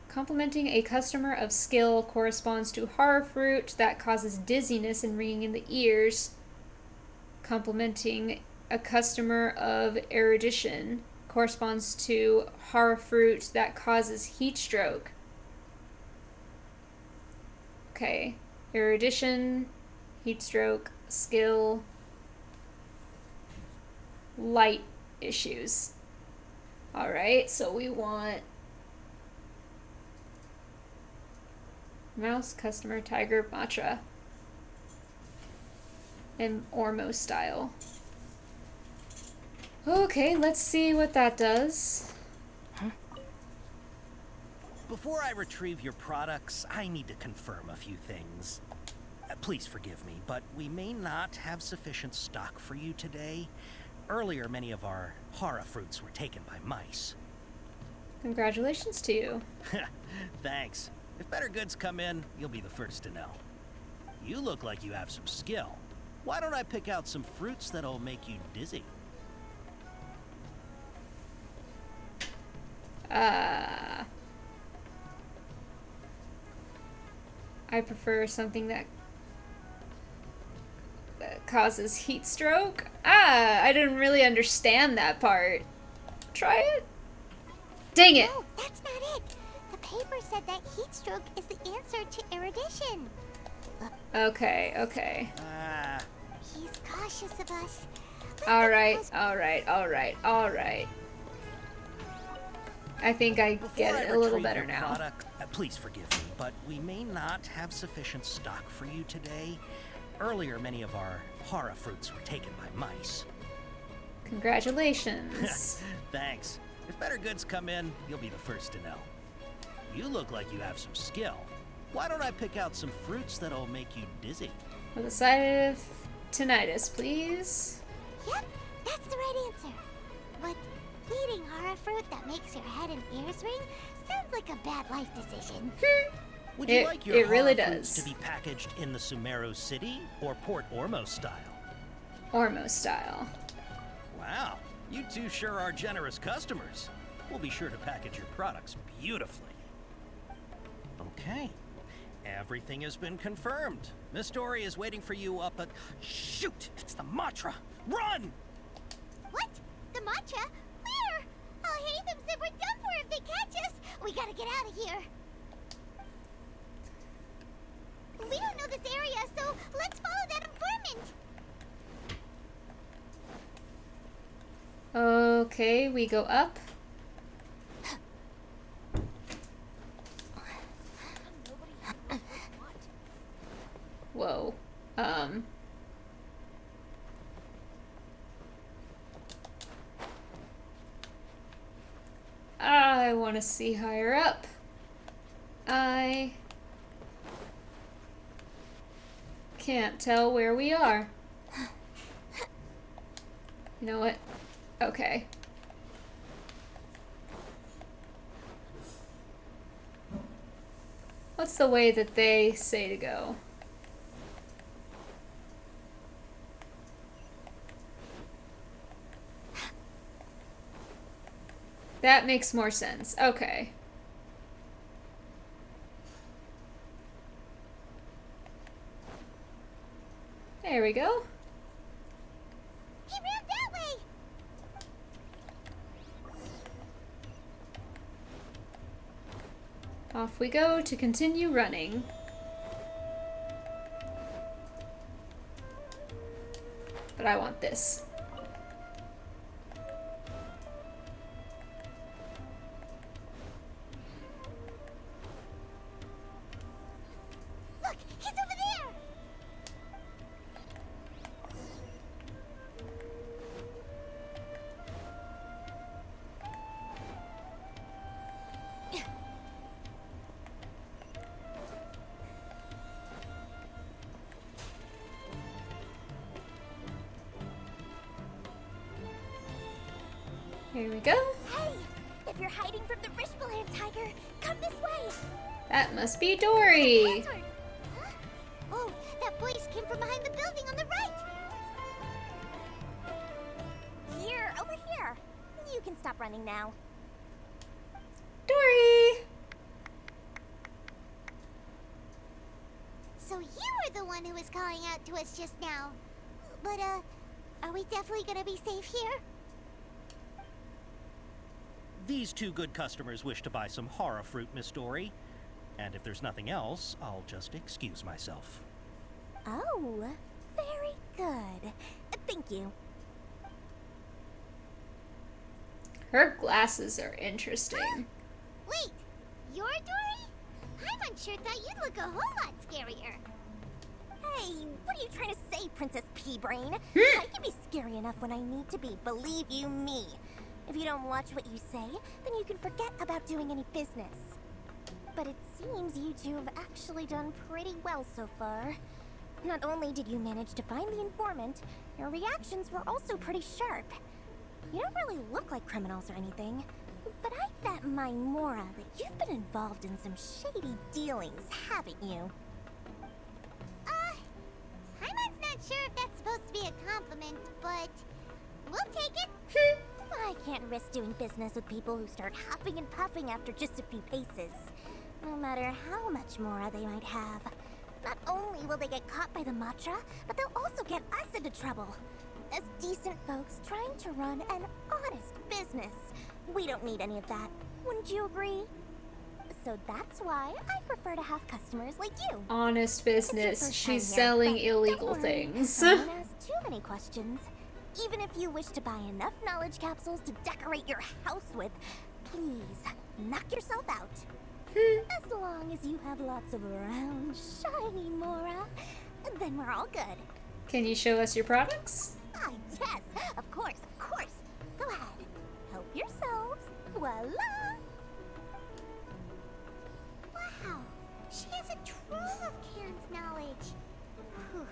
Complimenting a customer of skill corresponds to hara fruit that causes dizziness and ringing in the ears. Complimenting a customer of erudition corresponds to hara fruit that causes heat stroke. Okay, erudition, heat stroke, skill, light issues. Alright, so we want mouse, customer, tiger, Matra, and Ormo style. Okay, let's see what that does. Before I retrieve your products, I need to confirm a few things. Please forgive me, but we may not have sufficient stock for you today. Earlier, many of our hara fruits were taken by mice. Congratulations to you. Thanks. If better goods come in, you'll be the first to know. You look like you have some skill. Why don't I pick out some fruits that'll make you dizzy? I prefer something that causes heat stroke. I didn't really understand that part. Try it. Dang it! No, that's not it. The paper said that heat stroke is the answer to erudition. Okay, okay. He's cautious of us. Alright. I think I get it a little better now. Please forgive me, but we may not have sufficient stock for you today. Earlier, many of our hara fruits were taken by mice. Congratulations. Thanks. If better goods come in, you'll be the first to know. You look like you have some skill. Why don't I pick out some fruits that'll make you dizzy? With a side of tinnitus, please. Yep, that's the right answer. But eating hara fruit that makes your head and ears ring sounds like a bad life decision. Would you like your really hara fruits does. to be packaged in the Sumeru city or Port Ormo style? Ormo style. Wow, you two sure are generous customers. We'll be sure to package your products beautifully. Okay, everything has been confirmed. Miss Dory is waiting for you up at... Shoot, it's the Matra! Run! What? The Matra? Where? Al-Haytham said we're done for if they catch us. We gotta get out of here. We don't know this area, so let's follow that informant. Okay, we go up. Whoa. I want to see higher up. I can't tell where we are. You know what? Okay. What's the way that they say to go? That makes more sense. Okay. There we go. He ran that way! Off we go to continue running. But I want this. Look, he's over there! Here we go. Hey! If you're hiding from the Rishbaland tiger, come this way! That must be Dory. Password. Huh? Oh, that voice came from behind the building on the right! Here, over here. You can stop running now. Dory! So you were the one who was calling out to us just now. But, are we definitely gonna be safe here? These two good customers wish to buy some horror fruit, Miss Dory. And if there's nothing else, I'll just excuse myself. Oh, very good. Thank you. Her glasses are interesting. Wait, you're Dory? I'm unsure that you'd look a whole lot scarier. Hey, what are you trying to say, Princess Pea-Brain? I can be scary enough when I need to be, believe you me. If you don't watch what you say, then you can forget about doing any business. But it seems you two have actually done pretty well so far. Not only did you manage to find the informant, your reactions were also pretty sharp. You don't really look like criminals or anything, but I bet my Mora that you've been involved in some shady dealings, haven't you? Hyman's not sure if that's supposed to be a compliment, but we'll take it. I can't risk doing business with people who start huffing and puffing after just a few paces. No matter how much Mora they might have. Not only will they get caught by the Matra, but they'll also get us into trouble. As decent folks trying to run an honest business. We don't need any of that. Wouldn't you agree? So that's why I prefer to have customers like you. Honest business. It's She's your first time here, selling but illegal don't worry, things. I won't ask too many questions. Even if you wish to buy enough knowledge capsules to decorate your house with, please knock yourself out. As long as you have lots of round, shiny Mora, then we're all good. Can you show us your products? Ah, yes, of course, of course. Go ahead, help yourselves. Voila! Wow, she has a trove of canned knowledge. Whew.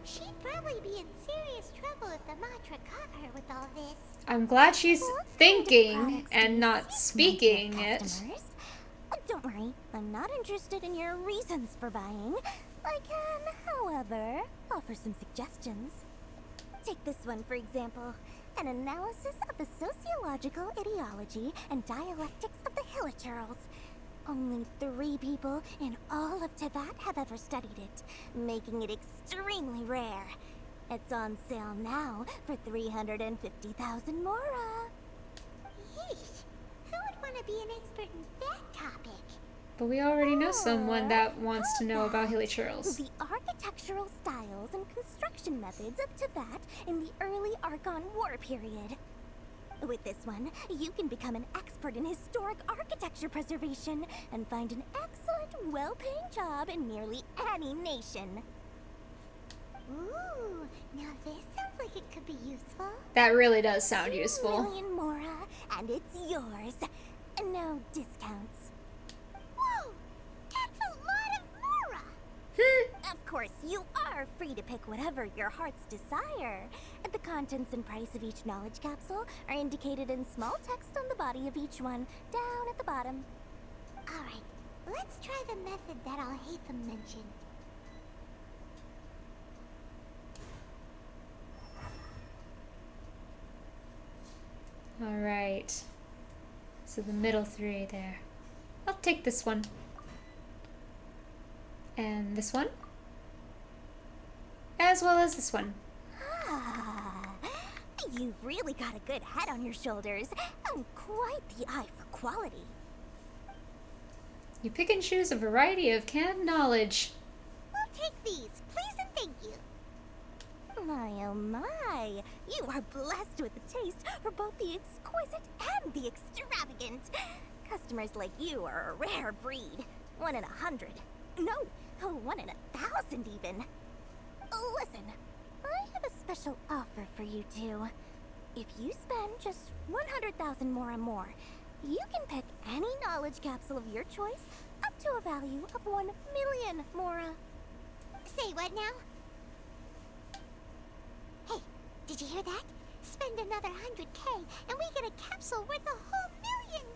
She'd probably be in serious trouble if the Matra caught her with all this. I'm glad she's thinking and not speaking it. Customers. Don't worry, I'm not interested in your reasons for buying. I can, however, offer some suggestions. Take this one, for example. An analysis of the sociological ideology and dialectics of the Hilichurls. Only 3 people in all of Tevat have ever studied it, making it extremely rare. It's on sale now for 350,000 Mora. Yeesh. Who would want to be an expert in that topic? But we already know someone that wants to know about Hilichurls. The architectural styles and construction methods of Tevat in the early Archon War period. With this one, you can become an expert in historic architecture preservation and find an excellent, well-paying job in nearly any nation. Ooh, now this sounds like it could be useful. That really does sound useful. 2 million Mora, and it's yours. No discounts. Whoa! That's a lot of Mora! Of course, you are free to pick whatever your heart's desire. The contents and price of each knowledge capsule are indicated in small text on the body of each one, down at the bottom. Alright, let's try the method that Al-Haytham mentioned. Alright. So the middle 3 there. I'll take this one. And this one. As well as this one. Ah, you've really got a good head on your shoulders, and quite the eye for quality. You pick and choose a variety of canned knowledge. We'll take these, please and thank you. My oh my, you are blessed with a taste for both the exquisite and the extravagant. Customers like you are a rare breed. 1 in 100. No, 1 in 1,000 even. Listen, I have a special offer for you two. If you spend just 100,000 Mora more, you can pick any knowledge capsule of your choice up to a value of 1 million Mora. Say what now? Hey, did you hear that? Spend another 100K and we get a capsule worth a whole million!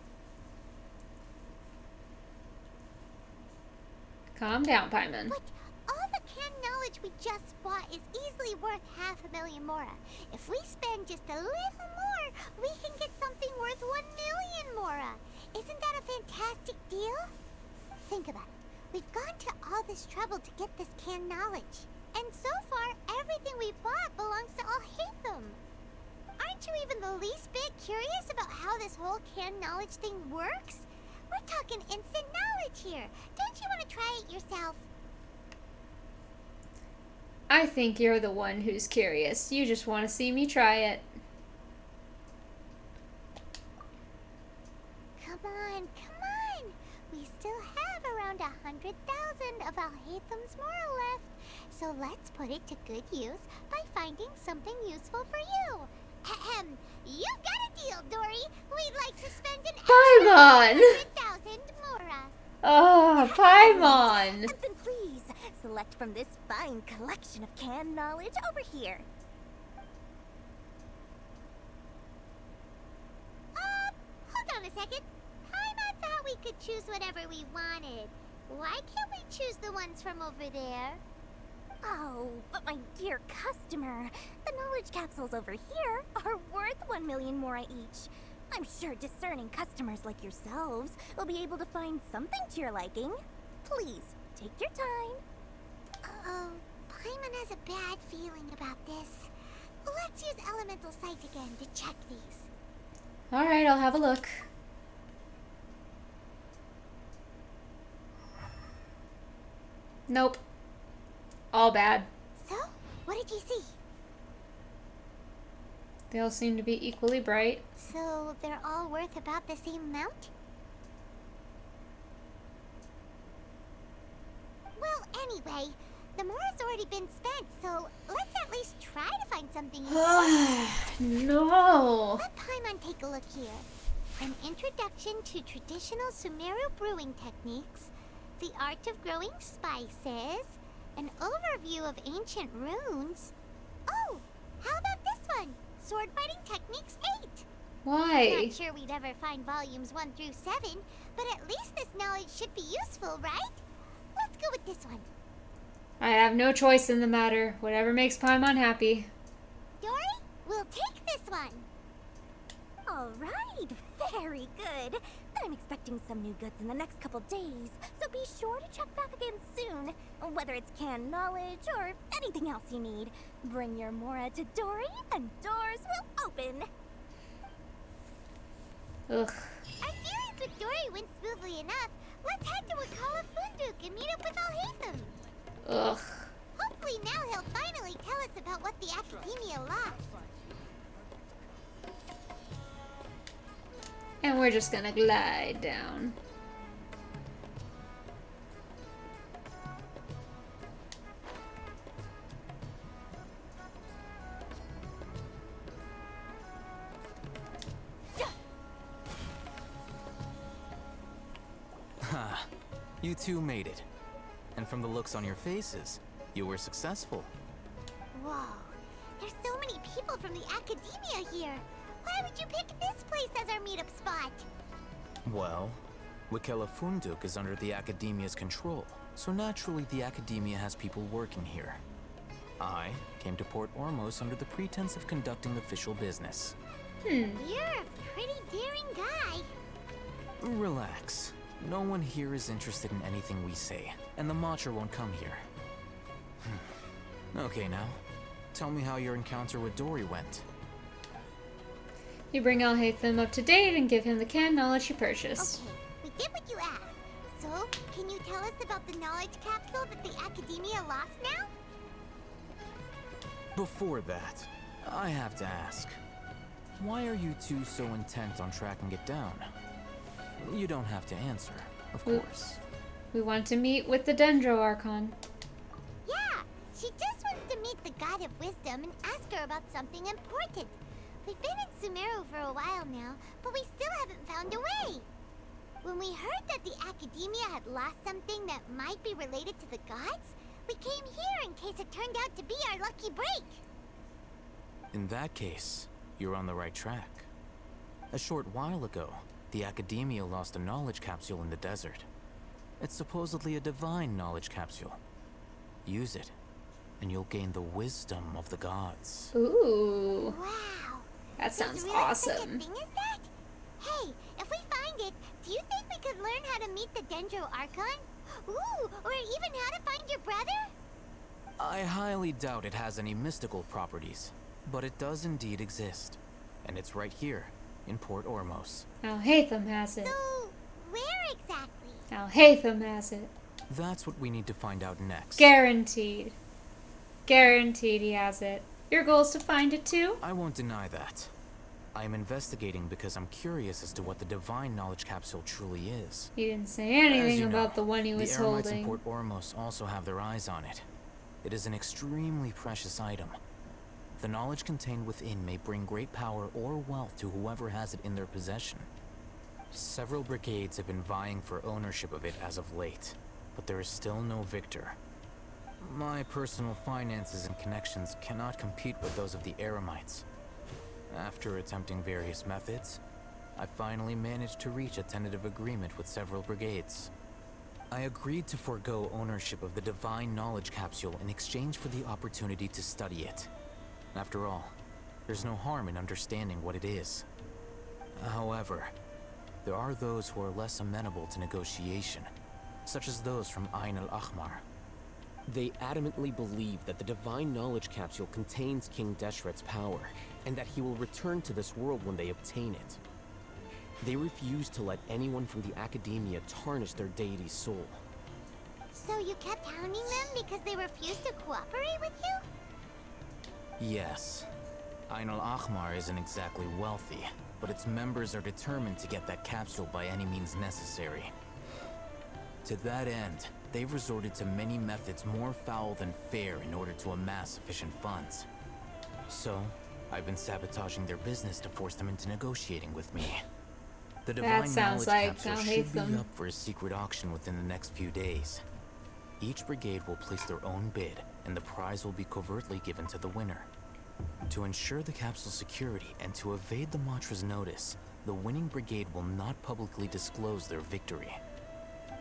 Calm down, Paimon. But all the canned knowledge we just bought is easily worth 500,000 Mora. If we spend just a little more, we can get something worth 1 million Mora. Isn't that a fantastic deal? Think about it. We've gone to all this trouble to get this canned knowledge. And so far, everything we bought belongs to Al-Haytham. Aren't you even the least bit curious about how this whole canned knowledge thing works? We're talking instant knowledge here. Don't you want to try it yourself? I think you're the one who's curious. You just want to see me try it. Come on, come on. We still have around 100,000 of Al-Haytham's Mora left. So let's put it to good use by finding something useful for you. Ahem. You've got a deal, Dory. We'd like to spend an Paimon! 100,000 Mora. Oh, Paimon! Then please, select from this fine collection of canned knowledge over here. Hold on a second. Paimon thought we could choose whatever we wanted. Why can't we choose the ones from over there? Oh, but my dear customer, the knowledge capsules over here are worth 1 million Mora each. I'm sure discerning customers like yourselves will be able to find something to your liking. Please, take your time. Uh-oh, Paimon has a bad feeling about this. Let's use Elemental Sight again to check these. Alright, I'll have a look. Nope. All bad. So, what did you see? They all seem to be equally bright. So, they're all worth about the same amount? Well, anyway, the Mora's already been spent, so let's at least try to find something useful. No! Let Paimon take a look here. An introduction to traditional Sumeru brewing techniques, the art of growing spices, an overview of ancient runes. Oh, how about this one? Sword fighting techniques 8. Why? Not sure we'd ever find volumes 1 through 7, but at least this knowledge should be useful, right? Let's go with this one. I have no choice in the matter. Whatever makes Paimon happy. Dory, we'll take this one. All right, very good. I'm expecting some new goods in the next couple days, so be sure to check back again soon. Whether it's canned knowledge or anything else you need, bring your Mora to Dory and doors will open. Ugh. Our dealings with Dory went smoothly enough. Let's head to Wakala Funduk and meet up with Al-Haytham. Ugh. Hopefully now he'll finally tell us about what the Academia lost. And we're just gonna glide down. Ha! You two made it. And from the looks on your faces, you were successful. Whoa, there's so many people from the academia here. Why would you pick this place as our meetup spot? Well, Wikela Funduk is under the Academia's control, so naturally the Academia has people working here. I came to Port Ormos under the pretense of conducting official business. You're a pretty daring guy. Relax. No one here is interested in anything we say, and the Matcha won't come here. Okay now, tell me how your encounter with Dory went. You bring Alhaitham up to date and give him the canned knowledge you purchased. Okay, we did what you asked. So, can you tell us about the knowledge capsule that the academia lost now? Before that, I have to ask, why are you two so intent on tracking it down? You don't have to answer, of course. We want to meet with the Dendro Archon. Yeah, she just wants to meet the God of Wisdom and ask her about something important. We've been in Sumeru for a while now, but we still haven't found a way. When we heard that the Academia had lost something that might be related to the gods, we came here in case it turned out to be our lucky break. In that case, you're on the right track. A short while ago, the Academia lost a knowledge capsule in the desert. It's supposedly a divine knowledge capsule. Use it, and you'll gain the wisdom of the gods. Ooh. Wow. That sounds really awesome. Such a thing as that? Hey, if we find it, do you think we could learn how to meet the Dendro Archon? Ooh, or even how to find your brother? I highly doubt it has any mystical properties, but it does indeed exist. And it's right here, in Port Ormos. Alhaitham has it. So, where exactly? Alhaitham has it. That's what we need to find out next. Guaranteed. Guaranteed he has it. Your goal is to find it too? I won't deny that. I am investigating because I'm curious as to what the divine knowledge capsule truly is. He didn't say anything As you about know, the one he was the Eremites holding. in Port Ormos also have their eyes on it. It is an extremely precious item. The knowledge contained within may bring great power or wealth to whoever has it in their possession. Several brigades have been vying for ownership of it as of late, but there is still no victor. My personal finances and connections cannot compete with those of the Eremites. After attempting various methods, I finally managed to reach a tentative agreement with several brigades. I agreed to forego ownership of the divine knowledge capsule in exchange for the opportunity to study it. After all, there's no harm in understanding what it is. However, there are those who are less amenable to negotiation, such as those from Ain al-Ahmar. They adamantly believe that the divine knowledge capsule contains King Deshret's power, and that he will return to this world when they obtain it. They refuse to let anyone from the Academia tarnish their deity's soul. So you kept hounding them because they refused to cooperate with you? Yes. Ain al-Ahmar isn't exactly wealthy, but its members are determined to get that capsule by any means necessary. To that end, they've resorted to many methods more foul than fair in order to amass sufficient funds. So, I've been sabotaging their business to force them into negotiating with me. The divine sounds knowledge like capsule should be Alhaitham. up for a secret auction within the next few days. Each brigade will place their own bid, and the prize will be covertly given to the winner. To ensure the capsule's security and to evade the Matra's notice, the winning brigade will not publicly disclose their victory.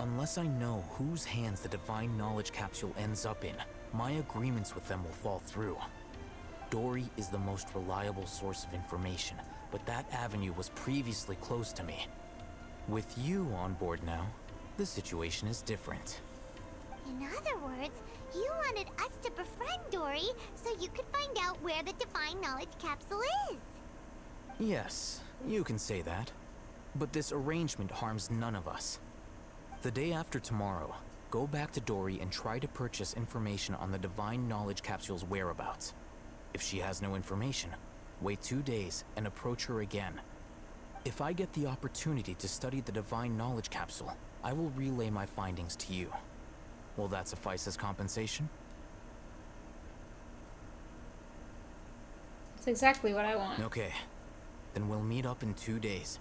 Unless I know whose hands the divine knowledge capsule ends up in, my agreements with them will fall through. Dory is the most reliable source of information, but that avenue was previously closed to me. With you on board now, the situation is different. In other words, you wanted us to befriend Dory so you could find out where the divine knowledge capsule is. Yes, you can say that. But this arrangement harms none of us. The day after tomorrow, go back to Dory and try to purchase information on the divine knowledge capsule's whereabouts. If she has no information, wait 2 days and approach her again. If I get the opportunity to study the Divine Knowledge Capsule, I will relay my findings to you. Will that suffice as compensation? That's exactly what I want. Okay. Then we'll meet up in 2 days.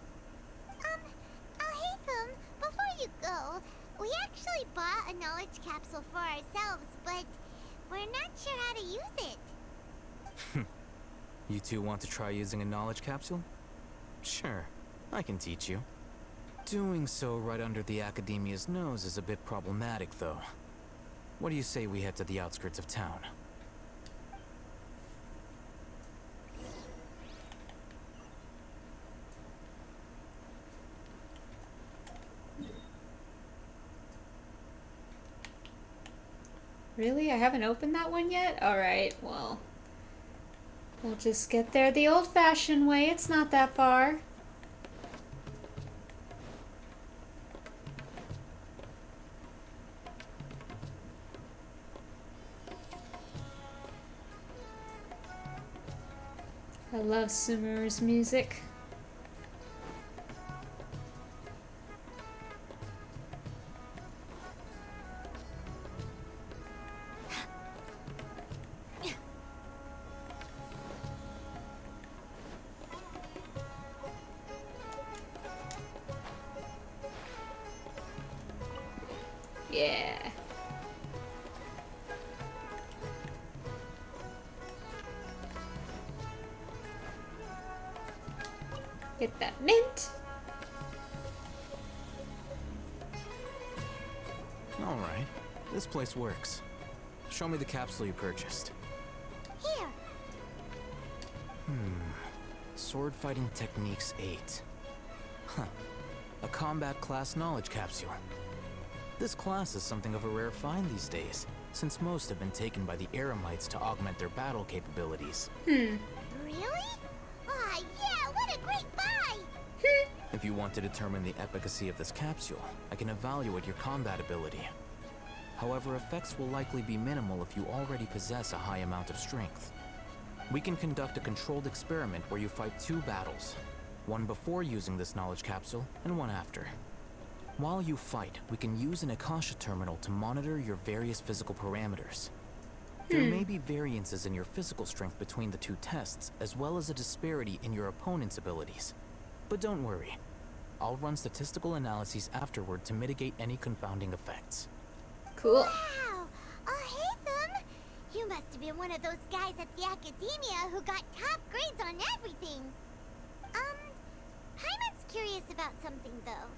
Haytham, before you go, we actually bought a knowledge capsule for ourselves, but we're not sure how to use it. You two want to try using a knowledge capsule? Sure, I can teach you. Doing so right under the Academia's nose is a bit problematic, though. What do you say we head to the outskirts of town? Really? I haven't opened that one yet? Alright, well. We'll just get there the old-fashioned way. It's not that far. I love Sumeru's music. Yeah. Get that mint. All right, this place works. Show me the capsule you purchased. Here. Sword Fighting Techniques 8. Huh. A combat class knowledge capsule. This class is something of a rare find these days, since most have been taken by the Eremites to augment their battle capabilities. Really? Ah, yeah, what a great buy! If you want to determine the efficacy of this capsule, I can evaluate your combat ability. However, effects will likely be minimal if you already possess a high amount of strength. We can conduct a controlled experiment where you fight 2 battles, one before using this knowledge capsule and one after. While you fight, we can use an Akasha terminal to monitor your various physical parameters. There may be variances in your physical strength between the 2 tests, as well as a disparity in your opponent's abilities. But don't worry, I'll run statistical analyses afterward to mitigate any confounding effects. Cool. Wow! Haytham! You must have been one of those guys at the Academia who got top grades on everything. Hyman's curious about something, though.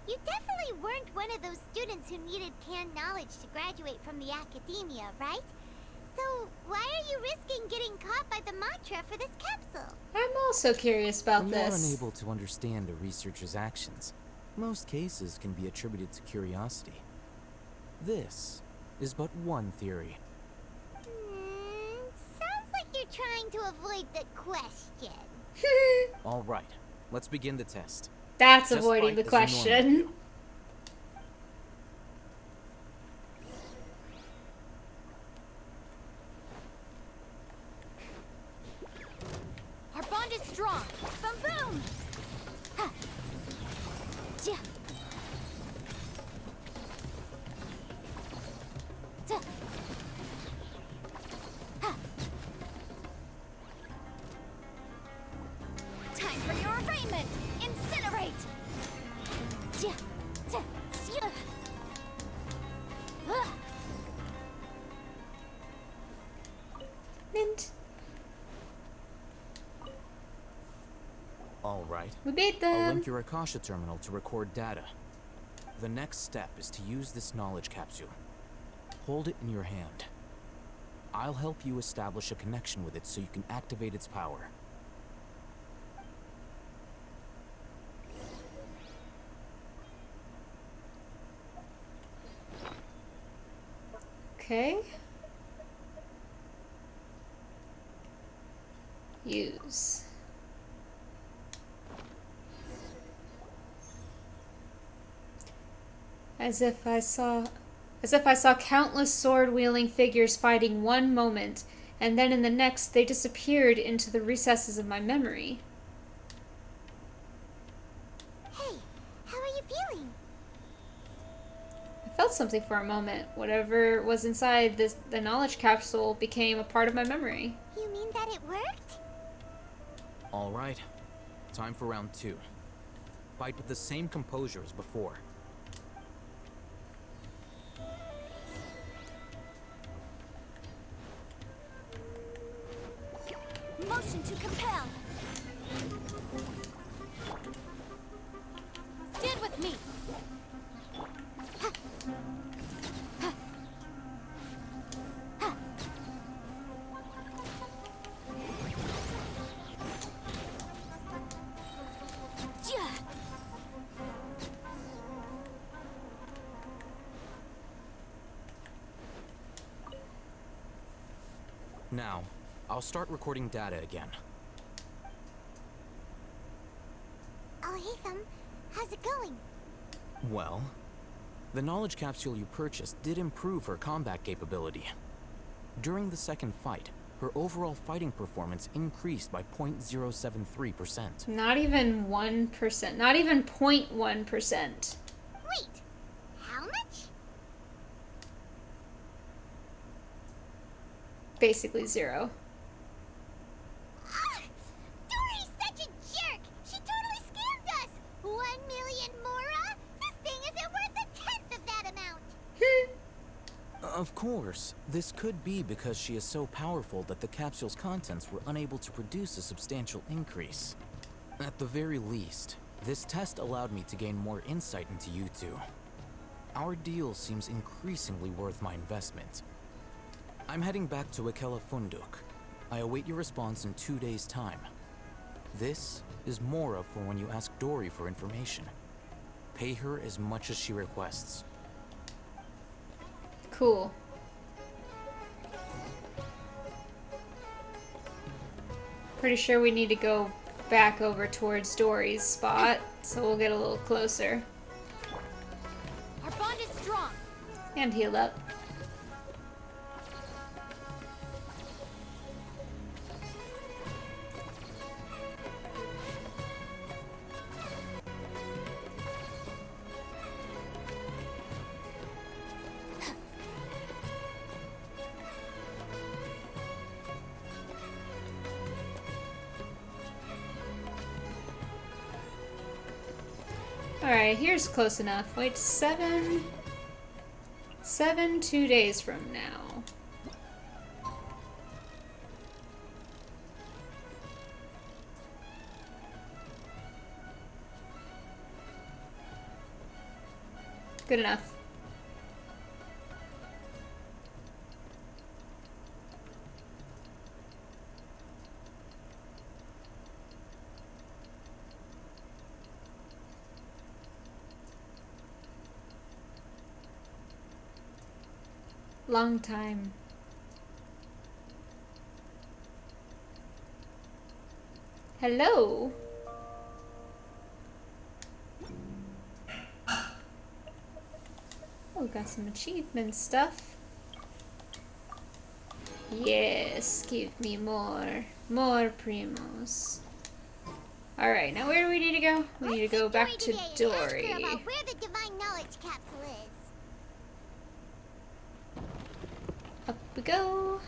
You definitely weren't one of those students who needed canned knowledge to graduate from the Academia, right? So, why are you risking getting caught by the Matra for this capsule? I'm also curious about When this. you're unable to understand a researcher's actions, most cases can be attributed to curiosity. This is but one theory. Sounds like you're trying to avoid the question. All right, let's begin the test. That's Just avoiding fight the as you normally question. do. Our bond is strong. Boom, boom! Ha. Ja. Ja. Ha. Time for your arraignment! Incinerate! Ja. Ja. Ja. Ah. Mint. All right. We beat I'll them. link your Akasha terminal to record data. The next step is to use this knowledge capsule. Hold it in your hand. I'll help you establish a connection with it so you can activate its power. Okay. Use. As if I saw countless sword-wielding figures fighting one moment, and then in the next they disappeared into the recesses of my memory. feeling? I felt something for a moment. Whatever was inside the knowledge capsule became a part of my memory. You mean that it worked? All right. Time for round 2. Fight with the same composure as before. Motion to compel. Stand with me. Now, I'll start recording data again. Oh, Hatham, how's it going? Well, the knowledge capsule you purchased did improve her combat capability. During the second fight, her overall fighting performance increased by 0.073%. Not even 1%. Not even 0.1%. Wait, how much? Basically 0. Dory's such a jerk! She totally scammed us! 1 million Mora? This thing isn't worth a tenth of that amount! Of course, this could be because she is so powerful that the capsule's contents were unable to produce a substantial increase. At the very least, this test allowed me to gain more insight into you two. Our deal seems increasingly worth my investment. I'm heading back to Ikela Funduk. I await your response in 2 days' time. This is Mora for when you ask Dory for information. Pay her as much as she requests. Cool. Pretty sure we need to go back over towards Dory's spot, so we'll get a little closer. Our bond is strong. And heal up. Alright, here's close enough. Wait, 2 days from now. Good enough. Long time. Hello. Oh, got some achievement stuff. Yes, give me more. More primos. Alright, now where do we need to go? We need to go back to Dory. Ask her about where the divine knowledge capsule is. Up we go.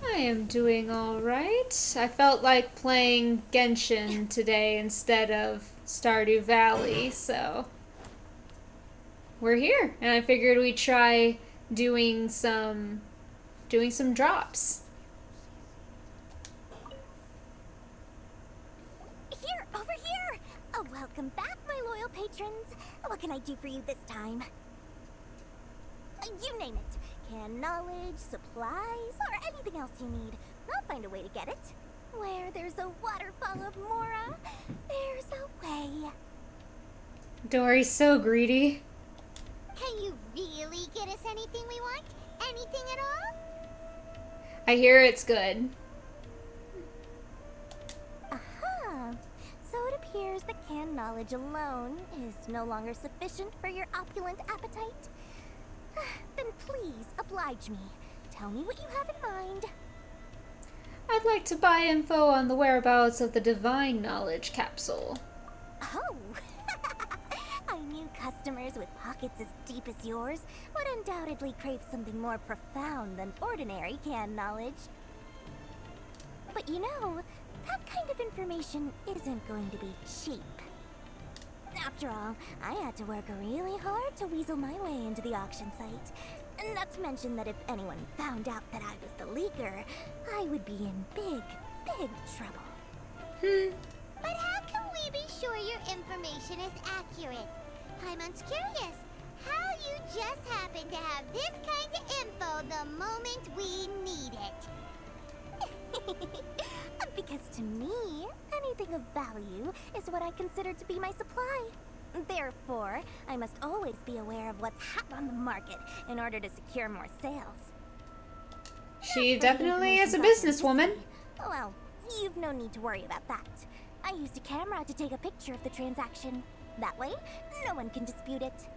I am doing alright. I felt like playing Genshin today instead of Stardew Valley, so we're here. And I figured we'd try doing some drops. Here, over here! Oh, welcome back, my loyal patrons. What can I do for you this time? You name it. Canned knowledge, supplies, or anything else you need. I'll find a way to get it. Where there's a waterfall of Mora, there's a way. Dory's so greedy. Can you really get us anything we want? Anything at all? I hear it's good. Aha! So it appears that canned knowledge alone is no longer sufficient for your opulent appetite. Then please oblige me. Tell me what you have in mind. I'd like to buy info on the whereabouts of the Divine Knowledge Capsule. Oh! I knew customers with pockets as deep as yours would undoubtedly crave something more profound than ordinary canned knowledge. But you know, that kind of information isn't going to be cheap. After all, I had to work really hard to weasel my way into the auction site. Not to mention that if anyone found out that I was the leaker, I would be in big, big trouble. But how can we be sure your information is accurate? Paimon's curious how you just happen to have this kind of info the moment we need it. Because to me, anything of value is what I consider to be my supply. Therefore, I must always be aware of what's hot on the market in order to secure more sales. She definitely is a businesswoman. Well, you've no need to worry about that. I used a camera to take a picture of the transaction. That way, no one can dispute it.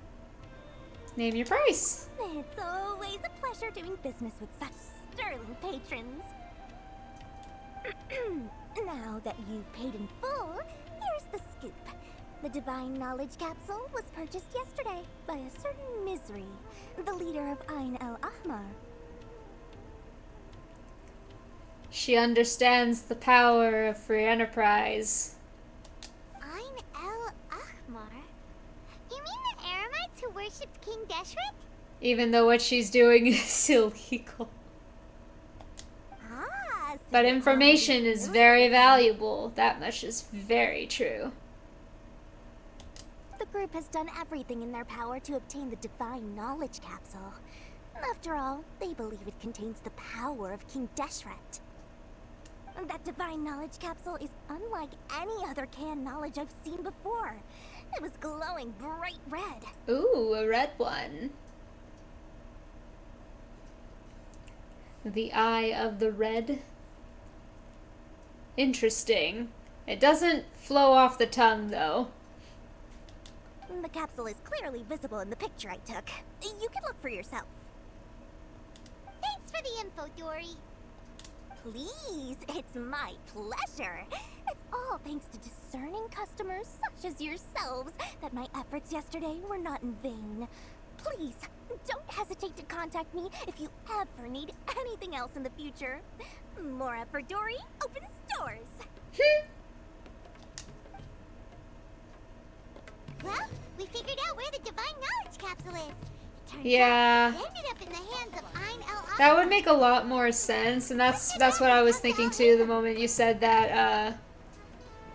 Name your price. It's always a pleasure doing business with such sterling patrons. Now that you've paid in full, here's the scoop. The Divine Knowledge Capsule was purchased yesterday by a certain Misery, the leader of Ain el-Ahmar. She understands the power of free enterprise. Ain el-Ahmar? You mean the Aramites who worshipped King Deshret? Even though what she's doing is illegal. But information is very valuable. That much is very true. The group has done everything in their power to obtain the Divine Knowledge Capsule. After all, they believe it contains the power of King Deshret. That Divine Knowledge Capsule is unlike any other canned knowledge I've seen before. It was glowing bright red. Ooh, a red one. The Eye of the Red. Interesting. It doesn't flow off the tongue, though. The capsule is clearly visible in the picture I took. You can look for yourself. Thanks for the info, Dory. Please, it's my pleasure. It's all thanks to discerning customers such as yourselves that my efforts yesterday were not in vain. Please, don't hesitate to contact me if you ever need anything else in the future. More effort, Dory, opens doors. Well, we figured out where the Divine Knowledge Capsule is. It turns Yeah. out it ended up in the hands of Ain el-Ahmar. That would make a lot more sense, and that's what I was thinking too the moment you said that,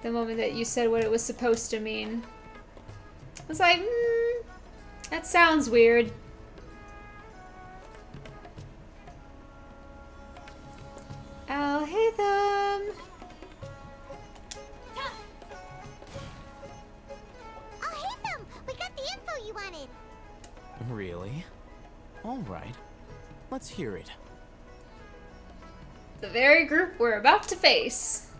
the moment that you said what it was supposed to mean. I was like, that sounds weird. Al-Haytham! Al-Haytham, we got the info you wanted. Really? All right. Let's hear it. The very group we're about to face.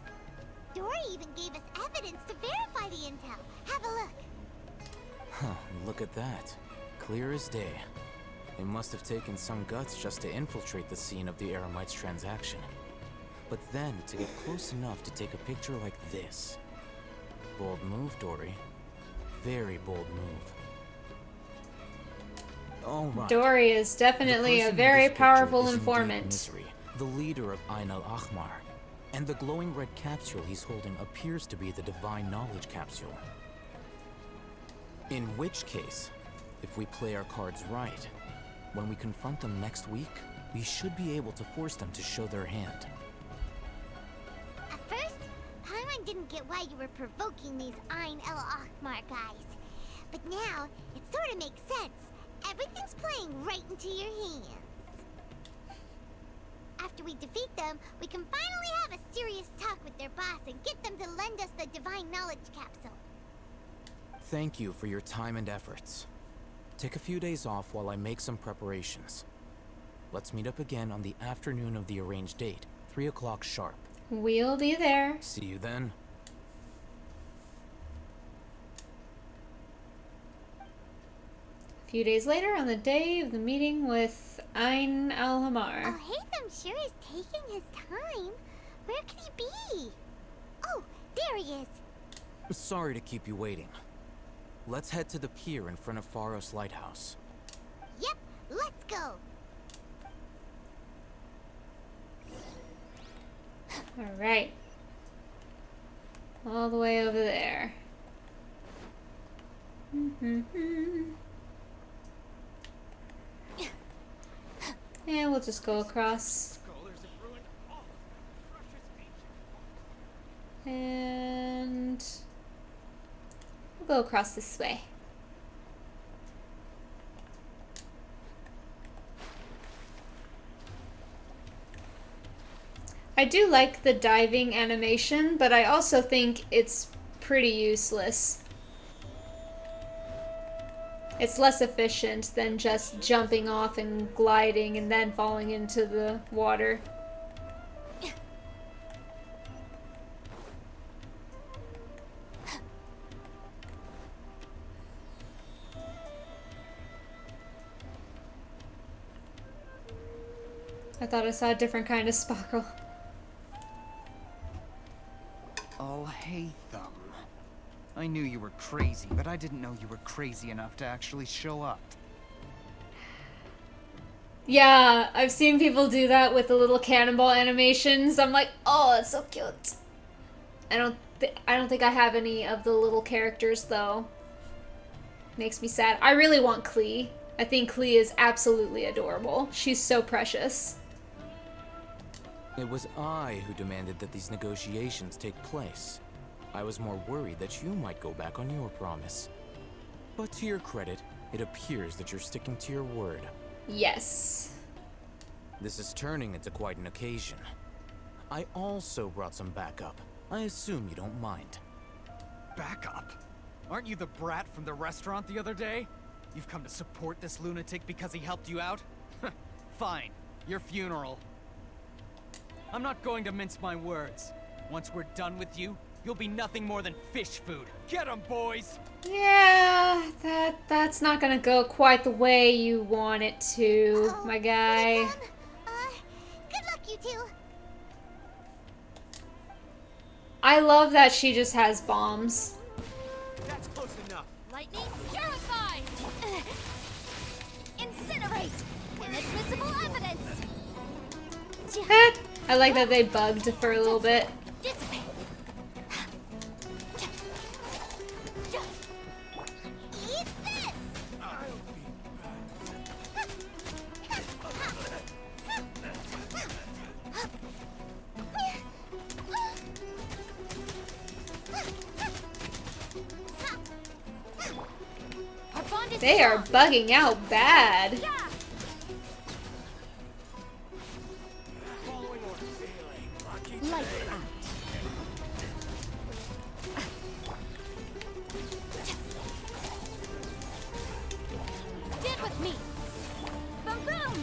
Dory even gave us evidence to verify the intel. Have a look. Huh, look at that. Clear as day. It must have taken some guts just to infiltrate the scene of the Eremites' transaction. But then, to get close enough to take a picture like this. Bold move, Dory. Very bold move. All right. Dory is definitely a The person in very this picture powerful is indeed informant. Misery, the leader of Ain el-Ahmar. And the glowing red capsule he's holding appears to be the Divine Knowledge Capsule. In which case, if we play our cards right, when we confront them next week, we should be able to force them to show their hand. At first, Paimon didn't get why you were provoking these Ain el-Ahmar guys. But now, it sort of makes sense. Everything's playing right into your hands. After we defeat them, we can finally have a serious talk with their boss and get them to lend us the Divine Knowledge Capsule. Thank you for your time and efforts. Take a few days off while I make some preparations. Let's meet up again on the afternoon of the arranged date, 3 o'clock sharp. We'll be there. See you then. A few days later, on the day of the meeting with Ain el-Ahmar. Al-Haytham sure is taking his time. he is. Sorry to keep you waiting. Let's head to the pier in front of Faros Lighthouse. Yep, let's go. Alright. All the way over there. And we'll just go across. And we'll go across this way. I do like the diving animation, but I also think it's pretty useless. It's less efficient than just jumping off and gliding and then falling into the water. I thought I saw a different kind of sparkle. Oh, hey, Thumb. I knew you were crazy, but I didn't know you were crazy enough to actually show up. Yeah, I've seen people do that with the little cannonball animations. I'm like, oh, that's so cute. I don't think I have any of the little characters though. Makes me sad. I really want Klee. I think Klee is absolutely adorable. She's so precious. It was I who demanded that these negotiations take place. I was more worried that you might go back on your promise. But to your credit, it appears that you're sticking to your word. Yes. This is turning into quite an occasion. I also brought some backup. I assume you don't mind. Backup? Aren't you the brat from the restaurant the other day? You've come to support this lunatic because he helped you out? Fine. Your funeral. I'm not going to mince my words. Once we're done with you, you'll be nothing more than fish food. Get 'em, boys! Yeah, that's not gonna go quite the way you want it to, my guy. Good luck, you two. I love that she just has bombs. That's close enough. Lightning, purify! Incinerate! Inadmissible evidence! I like that they bugged for a little bit. Dissipate! Eat this! They are bugging out bad. Lights out. Stand with me. Boom boom.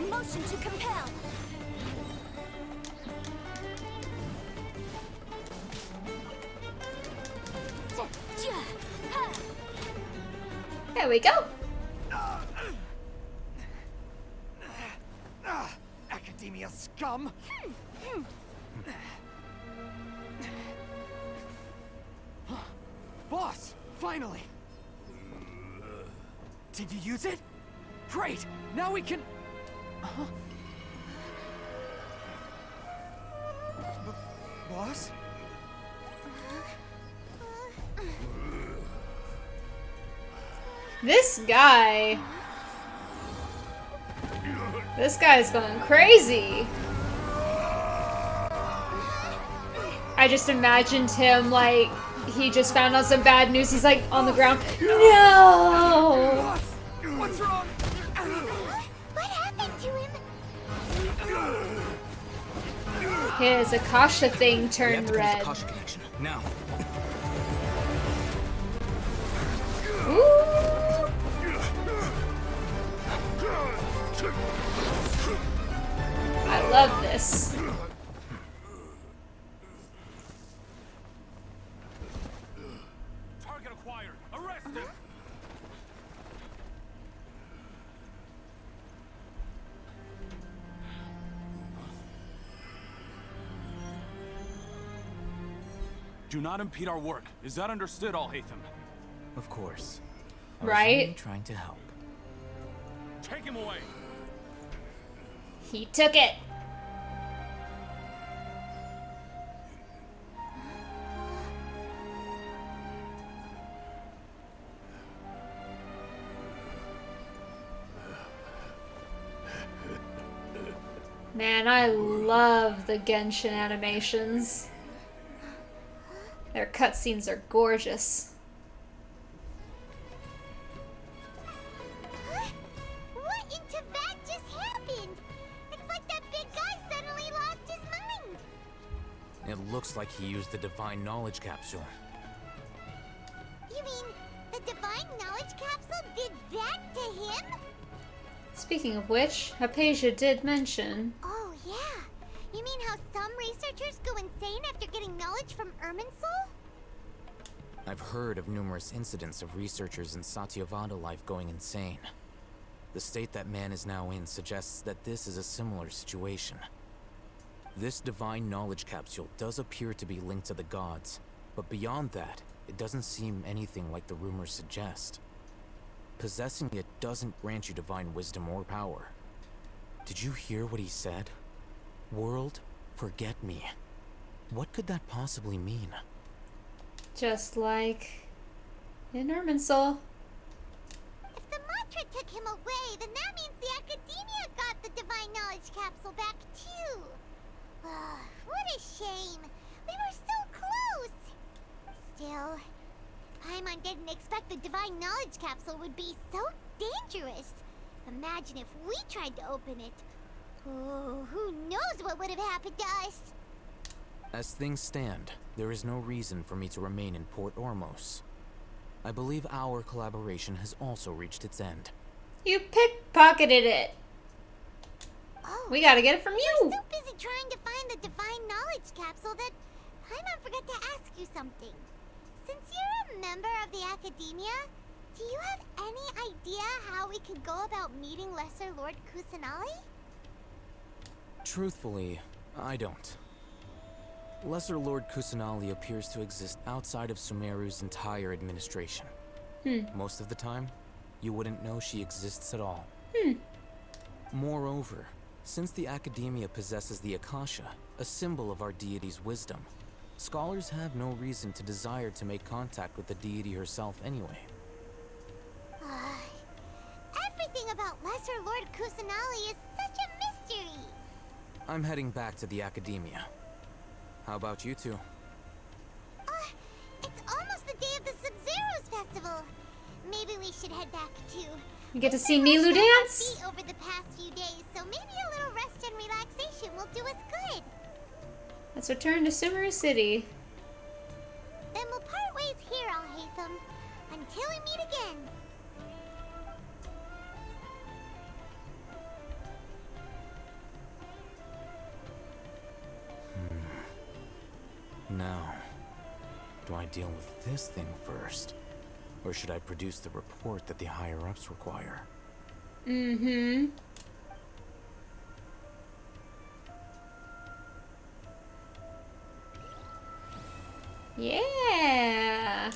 Motion to compel. There we go. Academia scum! Boss! Finally! Did you use it? Great! Now we can... Boss? This guy's going crazy. I just imagined him like he just found out some bad news. He's like on the ground. No! What's wrong? What happened to him? His Akasha thing turned red. Akasha connection. Now. Ooh. I love this. Target acquired. Arrest him. Do not impede our work. Is that understood, Alhaitham? Of course. Right? I was trying to help. Take him away! He took it! Man, I love the Genshin animations. Their cutscenes are gorgeous. What in Tibet just happened? It's like that big guy suddenly lost his mind. It looks like he used the Divine Knowledge Capsule. You mean the Divine Knowledge Capsule did that to him? Speaking of which, Hypatia did mention... Oh, yeah. You mean how some researchers go insane after getting knowledge from Irminsul? I've heard of numerous incidents of researchers in Satyavada life going insane. The state that man is now in suggests that this is a similar situation. This Divine Knowledge Capsule does appear to be linked to the gods, but beyond that, it doesn't seem anything like the rumors suggest. Possessing it doesn't grant you divine wisdom or power. Did you hear what he said? World, forget me. What could that possibly mean? Just like in Irminsul. If the mantra took him away, then that means the Academia got the Divine Knowledge Capsule back too. What a shame. We were so close. Still, Paimon didn't expect the Divine Knowledge Capsule would be so dangerous. Imagine if we tried to open it. Oh, who knows what would have happened to us? As things stand, there is no reason for me to remain in Port Ormos. I believe our collaboration has also reached its end. You pickpocketed it. Oh, we gotta get it from you. You were so busy trying to find the Divine Knowledge Capsule that Paimon forgot to ask you something. Since you're a member of the Academia, do you have any idea how we could go about meeting Lesser Lord Kusanali? Truthfully, I don't. Lesser Lord Kusanali appears to exist outside of Sumeru's entire administration. Most of the time, you wouldn't know she exists at all. Moreover, since the Academia possesses the Akasha, a symbol of our deity's wisdom, scholars have no reason to desire to make contact with the deity herself anyway. Everything about Lesser Lord Kusanali is such a mystery! I'm heading back to the Academia. How about you two? It's almost the day of the Sub-Zero's festival. Maybe we should head back too. You get to see Milu dance? Over the past few days, so maybe a little rest and relaxation will do us good. Let's return to Sumeru City. Then we'll part ways here, Alhaitham, until we meet again. Now, do I deal with this thing first? Or should I produce the report that the higher-ups require? Yeah.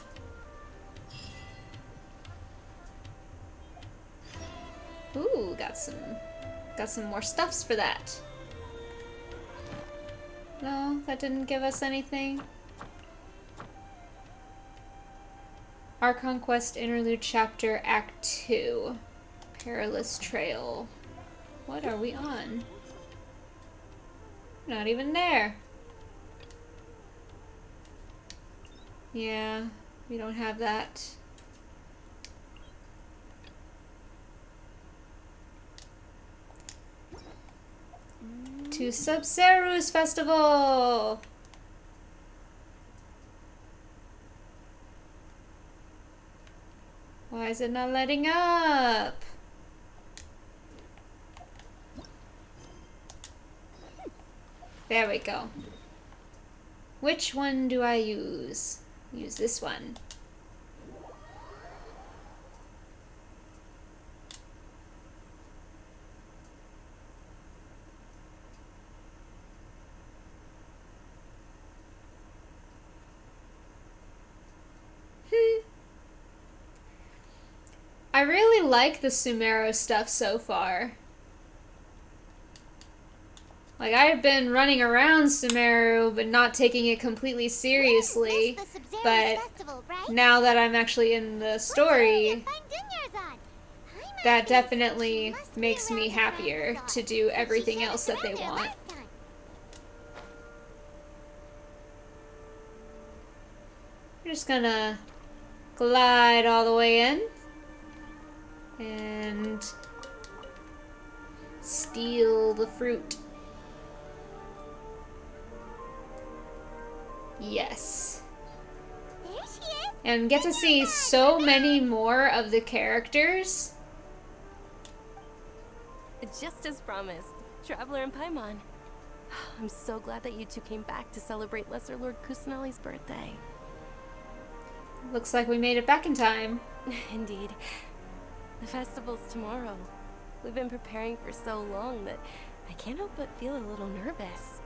Ooh, got some more stuffs for that. No, that didn't give us anything. Our Conquest Interlude Chapter Act 2. Perilous Trail. What are we on? Not even there. Yeah, we don't have that. To Sub-Zero's festival! Why is it not letting up? There we go. Which one do I use? Use this one. I really like the Sumeru stuff so far. Like, I've been running around Sumeru, but not taking it completely seriously. But now that I'm actually in the story, that definitely makes me happier to do everything else that they want. We're just gonna glide all the way in and steal the fruit. Yes. And get to see so many more of the characters. Just as promised, Traveler and Paimon. I'm so glad that you two came back to celebrate Lesser Lord Kusanali's birthday. Looks like we made it back in time. Indeed. The festival's tomorrow. We've been preparing for so long that I can't help but feel a little nervous.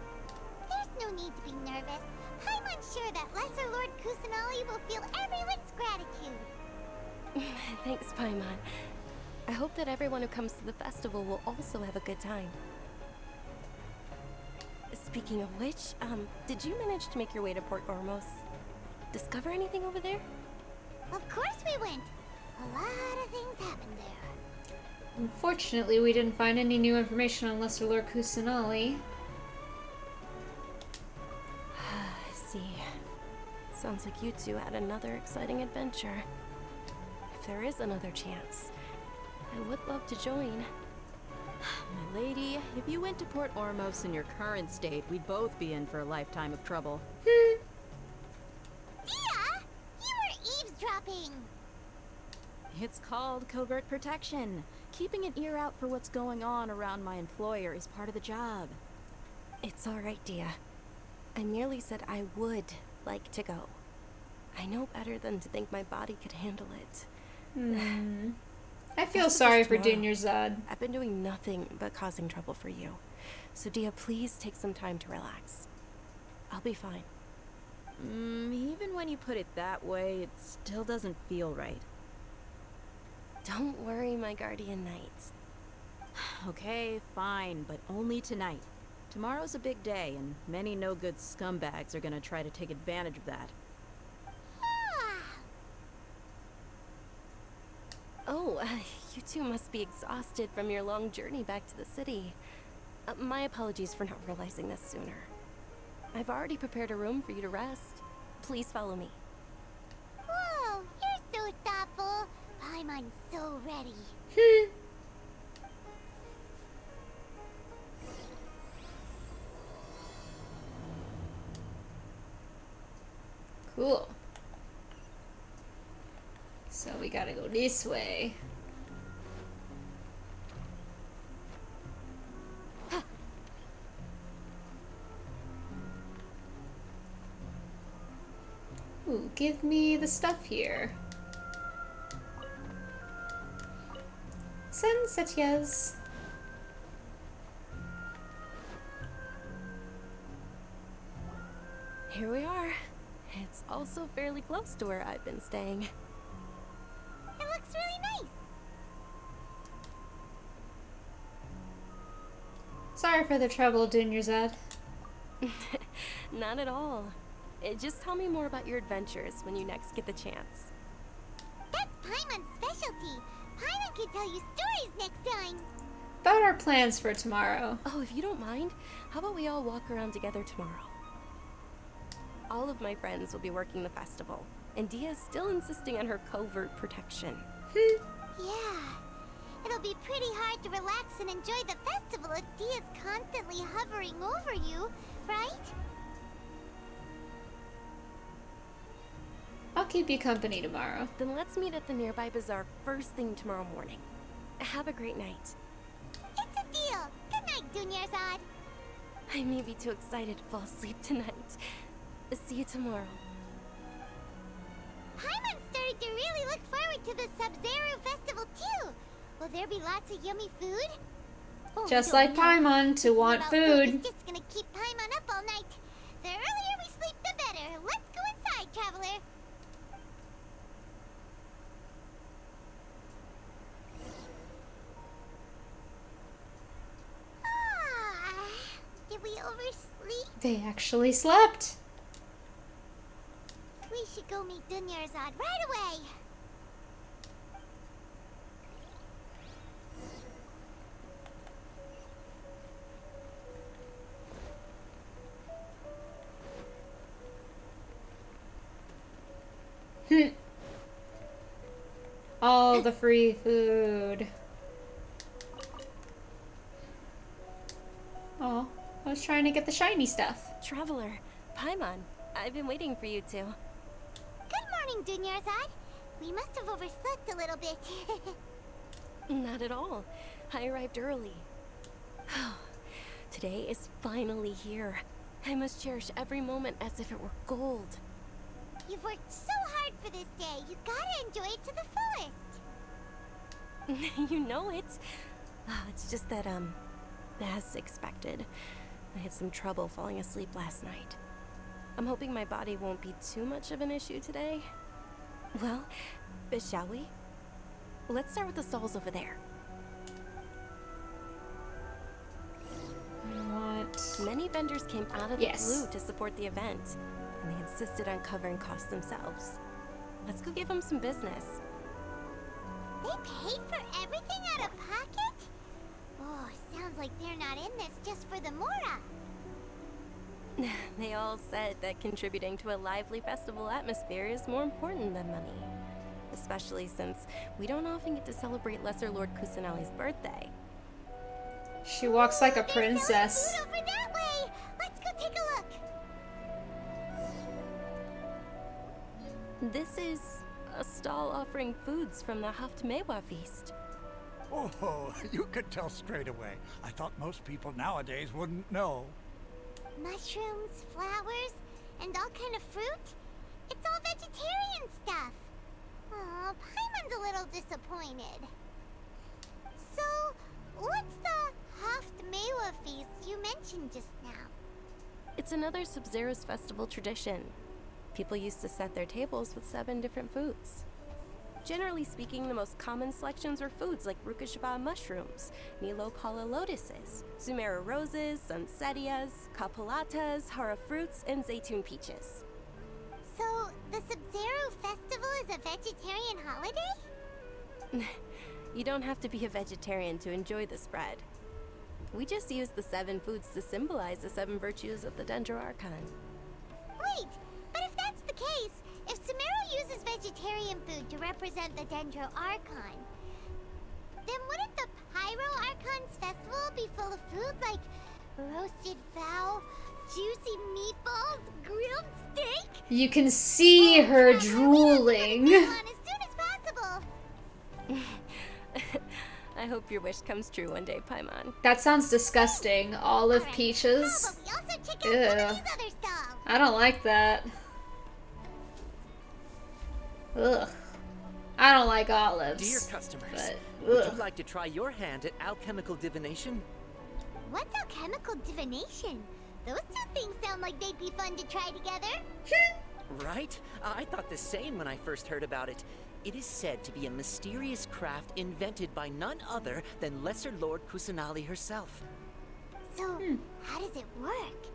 There's no need to be nervous. Paimon's sure that Lesser Lord Kusanali will feel everyone's gratitude. Thanks, Paimon. I hope that everyone who comes to the festival will also have a good time. Speaking of which, did you manage to make your way to Port Ormos? Discover anything over there? Of course we went. A lot of things happened there. Unfortunately, we didn't find any new information on Lesser Lord Kusanali. I see. Sounds like you two had another exciting adventure. If there is another chance, I would love to join. My lady, if you went to Port Ormos in your current state, we'd both be in for a lifetime of trouble. Dia! You were eavesdropping! It's called covert protection. Keeping an ear out for what's going on around my employer is part of the job. It's alright, Dia. I merely said I would like to go. I know better than to think my body could handle it. I feel sorry for Dunyarzad. I've been doing nothing but causing trouble for you. So Dia, please take some time to relax. I'll be fine. Even when you put it that way, it still doesn't feel right. Don't worry, my guardian knight. Okay, fine, but only tonight. Tomorrow's a big day, and many no-good scumbags are gonna try to take advantage of that. Oh, you two must be exhausted from your long journey back to the city. My apologies for not realizing this sooner. I've already prepared a room for you to rest. Please follow me. Whoa, you're so thoughtful. Paimon's so ready. Cool. So we gotta go this way. Ooh, give me the stuff here. Sensetyas. Here we are. It's also fairly close to where I've been staying. It looks really nice. Sorry for the trouble, Dunyarzad. Not at all. Just tell me more about your adventures when you next get the chance. That's Paimon's specialty. Paimon can tell you stories next time. About our plans for tomorrow. Oh, if you don't mind, how about we all walk around together tomorrow? All of my friends will be working the festival, and Dia's still insisting on her covert protection. Yeah. It'll be pretty hard to relax and enjoy the festival if Dia's constantly hovering over you, right? I'll keep you company tomorrow. Then let's meet at the nearby bazaar first thing tomorrow morning. Have a great night. It's a deal. Good night, Dunyarzad. I may be too excited to fall asleep tonight. See you tomorrow. Paimon started to really look forward to the Sub-Zero festival too. Will there be lots of yummy food? Oh, Just like Paimon, to want food. It's just gonna keep Paimon up all night. The earlier we sleep, the better. Let's go inside, traveler. oversleep? They actually slept. We should go meet Dunyarzad right away. All the free food. Oh, I was trying to get the shiny stuff. Traveler, Paimon, I've been waiting for you two. Good morning, Dunyarzad. We must have overslept a little bit. Not at all. I arrived early. Today is finally here. I must cherish every moment as if it were gold. You've worked so hard for this day. You gotta enjoy it to the fullest. You know it. It's just that, as expected, I had some trouble falling asleep last night. I'm hoping my body won't be too much of an issue today. Well, shall we? Let's start with the stalls over there. What? Many vendors came out of the blue to support the event, and they insisted on covering costs themselves. Let's go give them some business. They paid for everything out of pocket? Oh, sounds like they're not in this just for the Mora. They all said that contributing to a lively festival atmosphere is more important than money. Especially since we don't often get to celebrate Lesser Lord Kusanali's birthday. She walks like a princess. Food over that way. Let's go take a look. This is a stall offering foods from the Haftmewa feast. Oh, you could tell straight away. I thought most people nowadays wouldn't know. Mushrooms, flowers, and all kind of fruit? It's all vegetarian stuff. Aw, Paimon's a little disappointed. So, what's the Haftmewa feast you mentioned just now? It's another Sub-Zero's festival tradition. People used to set their tables with 7 different foods. Generally speaking, the most common selections were foods like Rukashva mushrooms, Nilopala lotuses, Sumeru roses, Sunsetias, Kapalatas, Hara fruits, and Zaytun peaches. So, the Sub-Zero festival is a vegetarian holiday? You don't have to be a vegetarian to enjoy the spread. We just use the 7 foods to symbolize the 7 virtues of the Dendro Archon. Wait, but if that's the case, if Sumeru uses vegetarian food to represent the Dendro Archon, then wouldn't the Pyro Archon's festival be full of food like roasted fowl, juicy meatballs, grilled steak? You can see her drooling. As soon as possible. I hope your wish comes true one day, Paimon. That sounds disgusting. Olive peaches. Ew. I don't like that. Ugh. I don't like olives. Dear customers, but, would you like to try your hand at alchemical divination? What's alchemical divination? Those two things sound like they'd be fun to try together. Right? I thought the same when I first heard about it. It is said to be a mysterious craft invented by none other than Lesser Lord Kusanali herself. So, how does it work?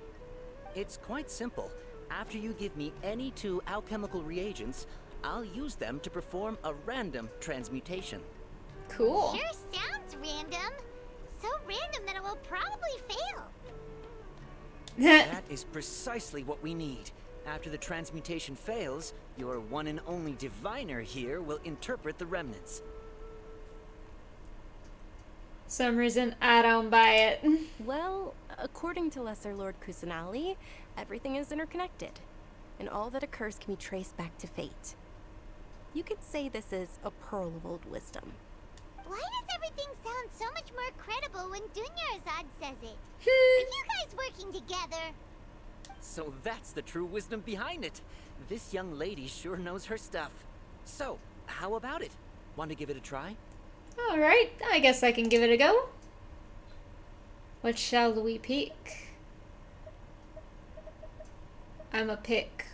It's quite simple. After you give me any 2 alchemical reagents, I'll use them to perform a random transmutation. Cool. Sure sounds random. So random that it will probably fail. That is precisely what we need. After the transmutation fails, your one and only diviner here will interpret the remnants. Some reason I don't buy it. Well, according to Lesser Lord Kusanali, everything is interconnected, and all that occurs can be traced back to fate. You could say this is a pearl of old wisdom. Why does everything sound so much more credible when Dunyarzad says it? Are you guys working together? So that's the true wisdom behind it. This young lady sure knows her stuff. So, how about it? Want to give it a try? Alright, I guess I can give it a go. What shall we pick? I'ma pick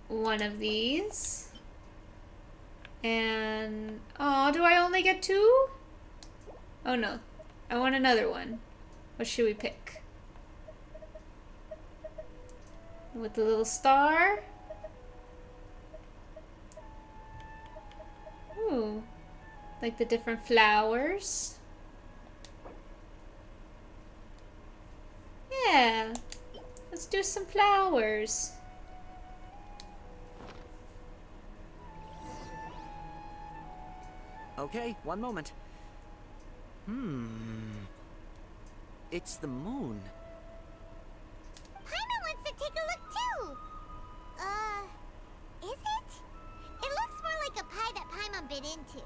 one of these. And... oh, do I only get 2? Oh no. I want another one. What should we pick? with the little star. Ooh, like the different flowers. Yeah, let's do some flowers. Okay, one moment. It's the moon. Paimon wants to take a look too. Is it? It looks more like a pie that Paimon bit into.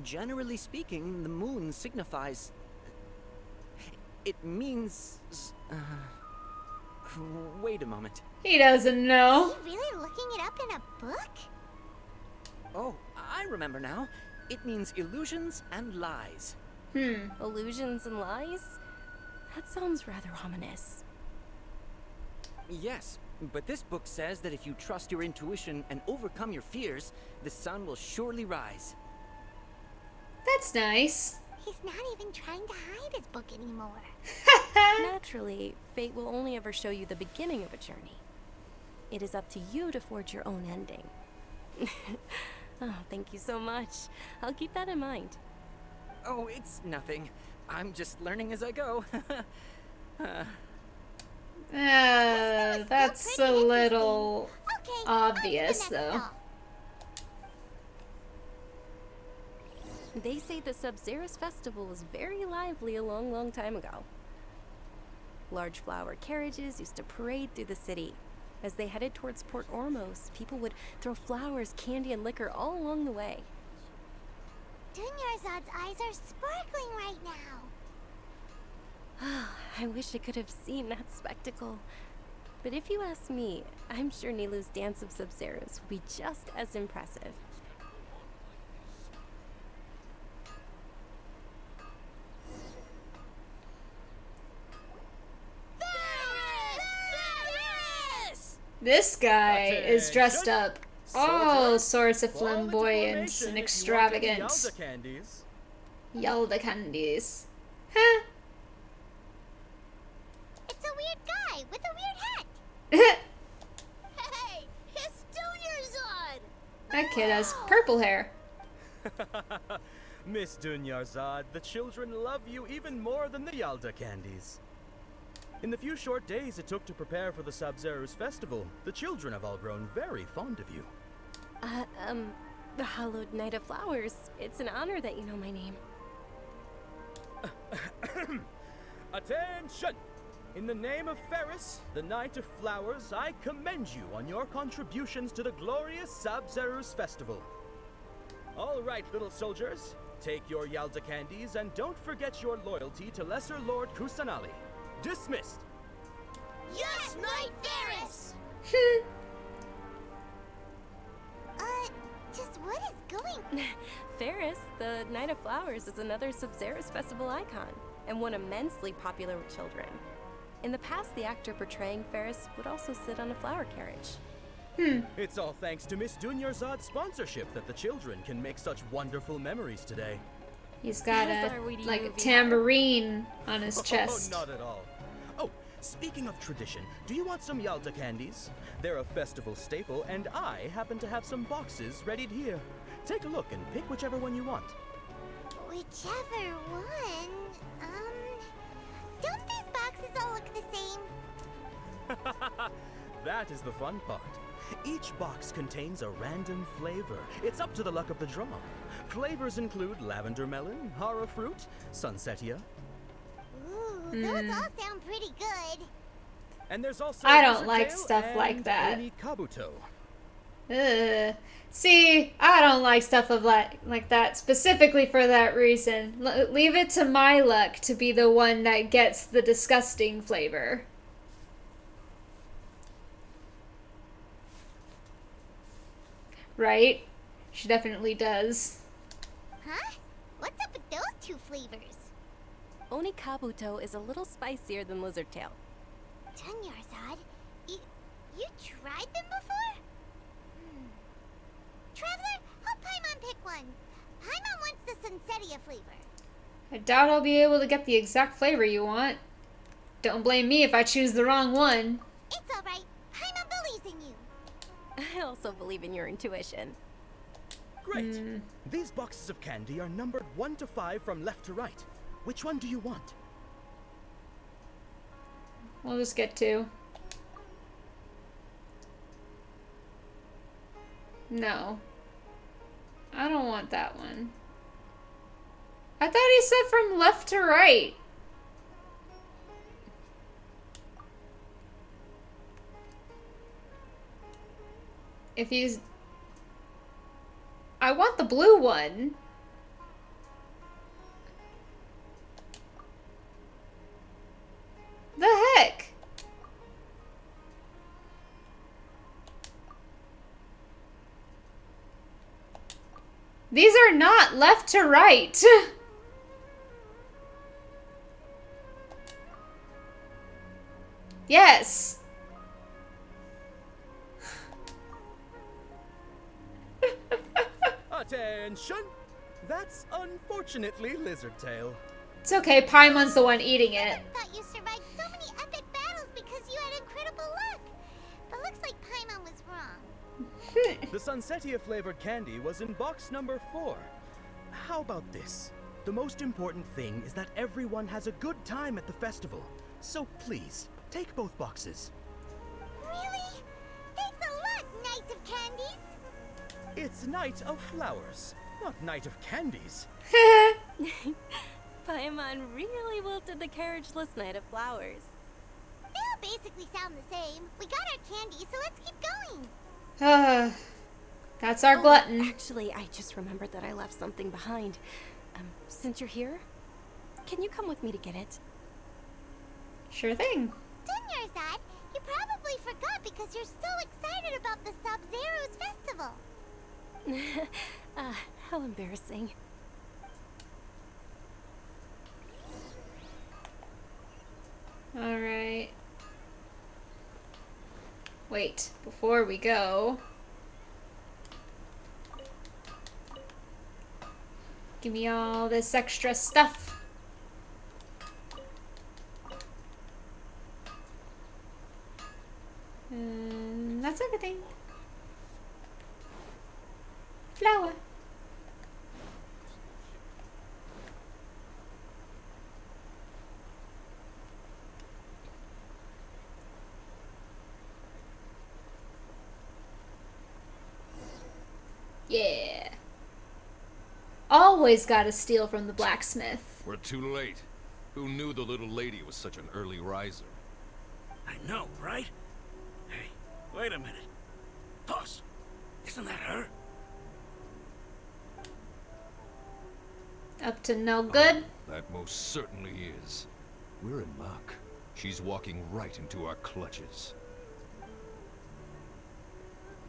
Generally speaking, the moon signifies... It means... Wait a moment. He doesn't know. Is he really looking it up in a book? Oh, I remember now. It means illusions and lies. Illusions and lies? That sounds rather ominous. Yes, but this book says that if you trust your intuition and overcome your fears, the sun will surely rise. That's nice. He's not even trying to hide his book anymore. Naturally, fate will only ever show you the beginning of a journey. It is up to you to forge your own ending. Oh, thank you so much. I'll keep that in mind. Oh, it's nothing. I'm just learning as I go. That's a little obvious, though. They say the Sub-Zerus festival was very lively a long time ago. Large flower carriages used to parade through the city. As they headed towards Port Ormos, people would throw flowers, candy, and liquor all along the way. Dunyarzad's eyes are sparkling right now. I wish I could have seen that spectacle. But if you ask me, I'm sure Nilu's Dance of Sub-Zerus will be just as impressive. This guy is dressed up all sorts of flamboyant and extravagant. Yalda candies. Huh? It's a weird guy with a weird hat. Hey, it's Dunyarzad! That kid has purple hair. Miss Dunyarzad, the children love you even more than the Yalda candies. In the few short days it took to prepare for the Sub-Zerus festival, the children have all grown very fond of you. The Hallowed Knight of Flowers. It's an honor that you know my name. Attention! In the name of Ferris, the Knight of Flowers, I commend you on your contributions to the glorious Sub-Zerus festival. All right, little soldiers, take your Yalda candies and don't forget your loyalty to Lesser Lord Kusanali. Dismissed! Yes, Knight Ferris! Just what is going... Ferris, the Knight of Flowers, is another Sub-Zerus festival icon, and one immensely popular with children. In the past, the actor portraying Ferris would also sit on a flower carriage. It's all thanks to Miss Dunyarzad's sponsorship that the children can make such wonderful memories today. He's got a tambourine on his chest. Oh, not at all. Oh, speaking of tradition, do you want some Yalda candies? They're a festival staple, and I happen to have some boxes readied here. Take a look and pick whichever one you want. Whichever one? Don't these boxes all look the same? That is the fun part. Each box contains a random flavor. It's up to the luck of the draw. Flavors include lavender melon, hara fruit, sunsetia. Ooh, those all sound pretty good. And there's also I don't like stuff like that. Kabuto. Ugh. See, I don't like stuff of like that specifically for that reason. Leave it to my luck to be the one that gets the disgusting flavor. Right? She definitely does. Huh? What's up with those two flavors? Onikabuto is a little spicier than Lizardtail. Dunyarzad, you tried them before? Traveler, help Paimon pick one. Paimon wants the Sunsetia flavor. I doubt I'll be able to get the exact flavor you want. Don't blame me if I choose the wrong one. It's alright. Paimon believes in you. I also believe in your intuition. Great. These boxes of candy are numbered 1 to 5 from left to right. Which one do you want? We'll just get 2. No. I don't want that one. I thought he said from left to right. If he's... I want the blue one. The heck? These are not left to right. Yes. Attention! That's unfortunately Lizardtail. It's okay, Paimon's the one eating it. I thought you survived so many epic battles because you had incredible luck. But looks like Paimon was wrong. The Sunsetia flavored candy was in box number 4. How about this? The most important thing is that everyone has a good time at the festival. So please, take both boxes. Really? Thanks a lot, Knight of Candies. It's Night of Flowers, not Night of Candies. Paimon really wilted the carriageless Knight of Flowers. They all basically sound the same. We got our candy, so let's keep going. That's our glutton. Actually, I just remembered that I left something behind. Since you're here, can you come with me to get it? Sure thing. Dunyarzad, you probably forgot because you're so excited about the Sub-Zero's festival. How embarrassing. Alright. Wait, before we go... Give me all this extra stuff. And that's everything. Flower. Yeah. Always gotta steal from the blacksmith. We're too late. Who knew the little lady was such an early riser? I know, right? Hey, wait a minute. Boss, isn't that her? Up to no good? That most certainly is. We're in luck. She's walking right into our clutches.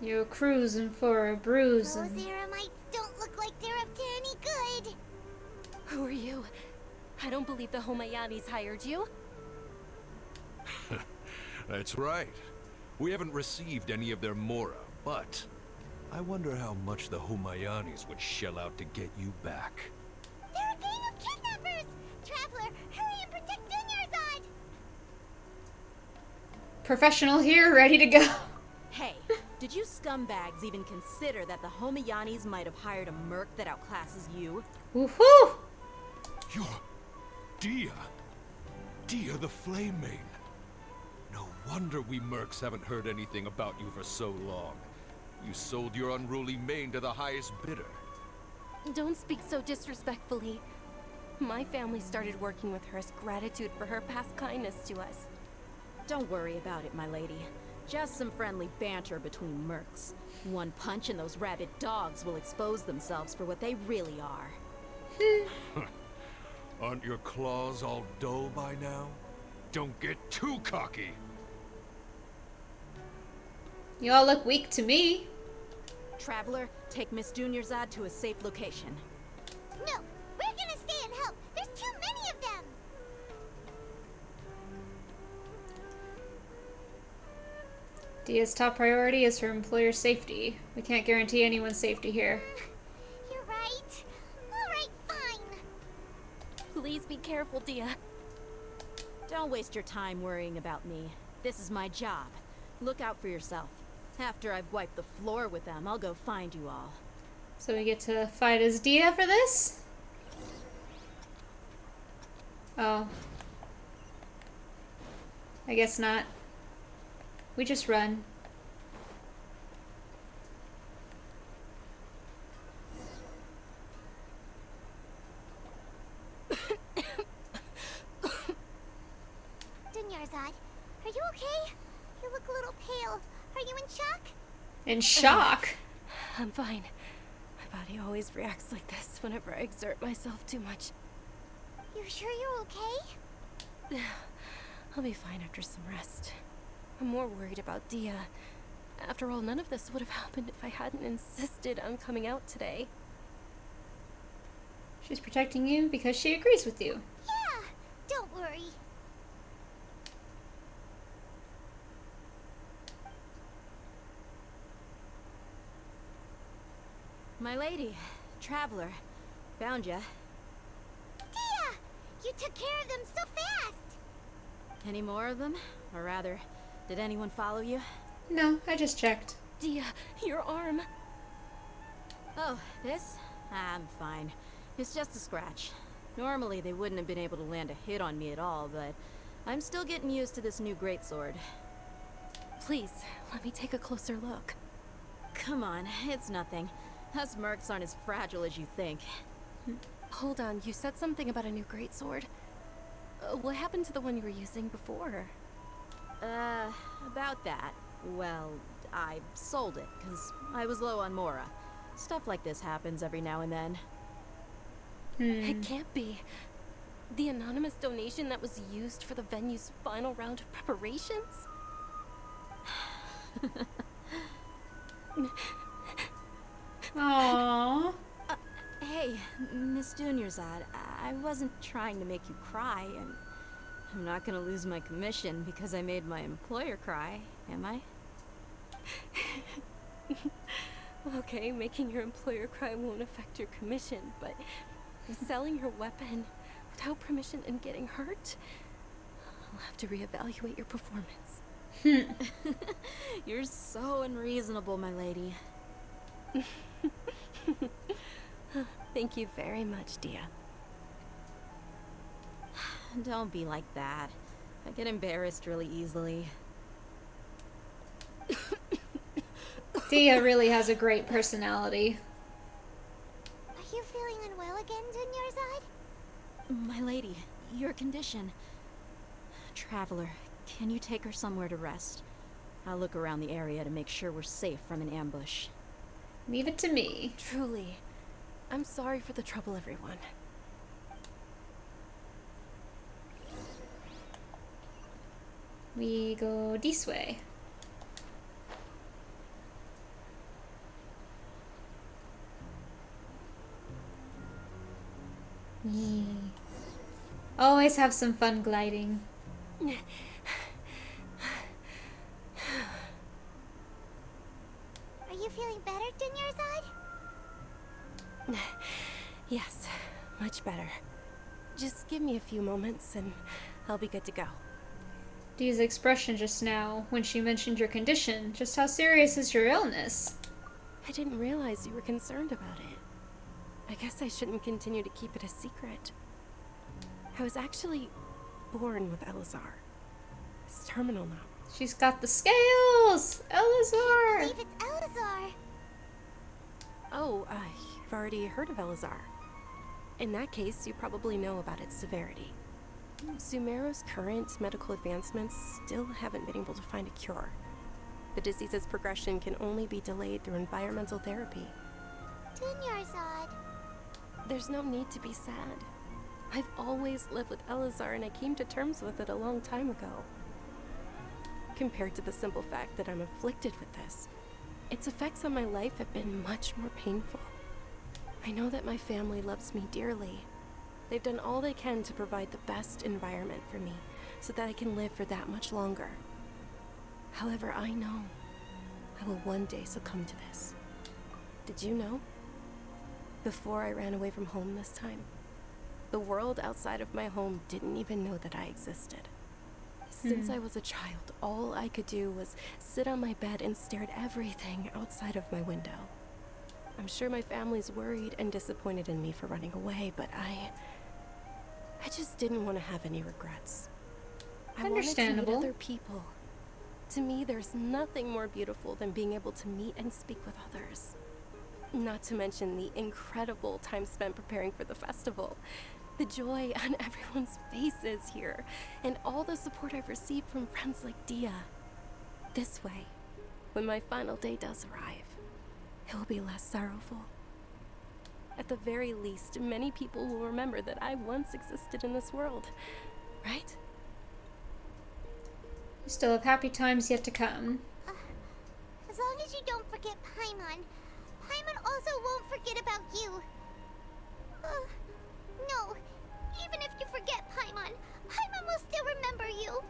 You're cruising for a bruise. Those Eremites don't look like they're up to any good. Who are you? I don't believe the Homayanis hired you. That's right. We haven't received any of their mora, but I wonder how much the Homayanis would shell out to get you back. They're a gang of kidnappers! Traveler, hurry and protect Dunyarzad! Professional here, ready to go. Hey, did you scumbags even consider that the Homayanis might have hired a merc that outclasses you? Woohoo! You're Dia. Dia the Flame Main. No wonder we mercs haven't heard anything about you for so long. You sold your unruly mane to the highest bidder. Don't speak so disrespectfully. My family started working with her as gratitude for her past kindness to us. Don't worry about it, my lady. Just some friendly banter between mercs. One punch and those rabid dogs will expose themselves for what they really are. Aren't your claws all dull by now? Don't get too cocky. You all look weak to me. Traveler, take Miss Dunyarzad to a safe location. No, we're gonna stay and help. There's too many of them. Dia's top priority is her employer's safety. We can't guarantee anyone's safety here. You're right. All right, fine. Please be careful, Dia. Don't waste your time worrying about me. This is my job. Look out for yourself. After I've wiped the floor with them, I'll go find you all. So we get to fight as Dia for this? Oh. I guess not. We just run. Dunyarzad, are you okay? You look a little pale. Are you in shock? In shock? I'm fine. My body always reacts like this whenever I exert myself too much. You sure you're okay? I'll be fine after some rest. I'm more worried about Dia. After all, none of this would have happened if I hadn't insisted on coming out today. She's protecting you because she agrees with you. Yeah, don't worry. My lady, traveler, found ya. Dia! You took care of them so fast! Any more of them? Or rather, did anyone follow you? No, I just checked. Dia, your arm. Oh, this? I'm fine. It's just a scratch. Normally they wouldn't have been able to land a hit on me at all, but I'm still getting used to this new greatsword. Please, let me take a closer look. Come on, it's nothing. Us mercs aren't as fragile as you think. Hold on, you said something about a new greatsword. What happened to the one you were using before? About that. Well, I sold it, because I was low on Mora. Stuff like this happens every now and then. It can't be. The anonymous donation that was used for the venue's final round of preparations? Aww. Hey, Miss Dunyarzad, I wasn't trying to make you cry, and I'm not gonna lose my commission because I made my employer cry, am I? Okay, making your employer cry won't affect your commission, but selling your weapon without permission and getting hurt? I'll have to reevaluate your performance. You're so unreasonable, my lady. Thank you very much, Dia. Don't be like that. I get embarrassed really easily. Dia really has a great personality. Are you feeling unwell again, Dunyarzad? My lady, your condition. Traveler, can you take her somewhere to rest? I'll look around the area to make sure we're safe from an ambush. Leave it to me. Truly. I'm sorry for the trouble, everyone. We go this way. Yee. Always have some fun gliding. Are you feeling better, Dunyarzad? Yes, much better. Just give me a few moments and I'll be good to go. Dia's expression just now, when she mentioned your condition, just how serious is your illness? I didn't realize you were concerned about it. I guess I shouldn't continue to keep it a secret. I was actually born with Elazar. It's terminal now. She's got the scales! Elazar! I believe it's Elazar. Oh, you've already heard of Elazar. In that case, you probably know about its severity. Sumeru's current medical advancements still haven't been able to find a cure. The disease's progression can only be delayed through environmental therapy. Dunyarzad. There's no need to be sad. I've always lived with Elazar and I came to terms with it a long time ago. Compared to the simple fact that I'm afflicted with this, its effects on my life have been much more painful. I know that my family loves me dearly. They've done all they can to provide the best environment for me so that I can live for that much longer. However, I know I will one day succumb to this. Did you know? Before I ran away from home this time, the world outside of my home didn't even know that I existed. Since I was a child, all I could do was sit on my bed and stare at everything outside of my window. I'm sure my family's worried and disappointed in me for running away, but I just didn't want to have any regrets. I wanted to meet Understandable. other people. To me, there's nothing more beautiful than being able to meet and speak with others. Not to mention the incredible time spent preparing for the festival. The joy on everyone's faces here, and all the support I've received from friends like Dia. This way, when my final day does arrive, it will be less sorrowful. At the very least, many people will remember that I once existed in this world, right? You still have happy times yet to come. As long as you don't forget Paimon. Paimon also won't forget about you. No. Even if you forget Paimon, Paimon will still remember you.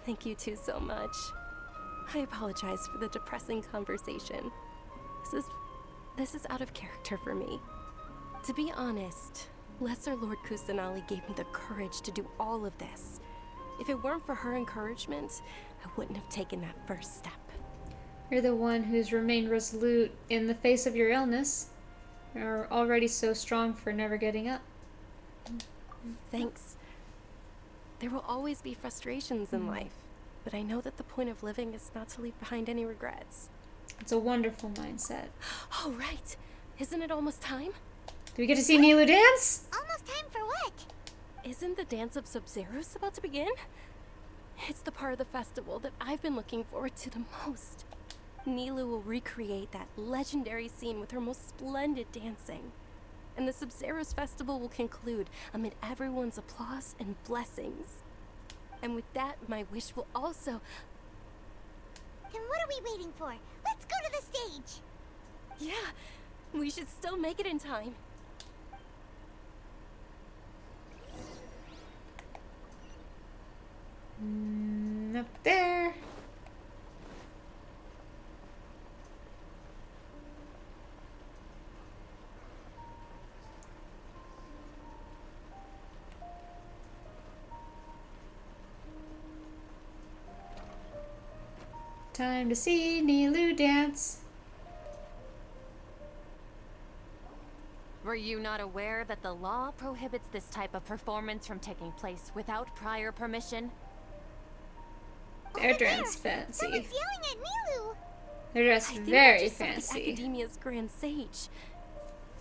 Thank you two so much. I apologize for the depressing conversation. This is out of character for me. To be honest, Lesser Lord Kusanali gave me the courage to do all of this. If it weren't for her encouragement, I wouldn't have taken that first step. You're the one who's remained resolute in the face of your illness. You're already so strong for never getting up. Thanks. There will always be frustrations in life, but I know that the point of living is not to leave behind any regrets. It's a wonderful mindset. Oh, right. Isn't it almost time? Do we get to see Nilou dance? Almost time for what? Isn't the dance of Sub-Zeros about to begin? It's the part of the festival that I've been looking forward to the most. Nilou will recreate that legendary scene with her most splendid dancing. And the Sub-Zeros festival will conclude amid everyone's applause and blessings. And with that, my wish will also... Then what are we waiting for? Let's go to the stage! Yeah, we should still make it in time. Up there. Time to see Nilou dance. Were you not aware that the law prohibits this type of performance from taking place without prior permission? They're dressed fancy. Someone's yelling at Nilou! They're dressed I think very I just saw fancy. the Academia's Grand Sage.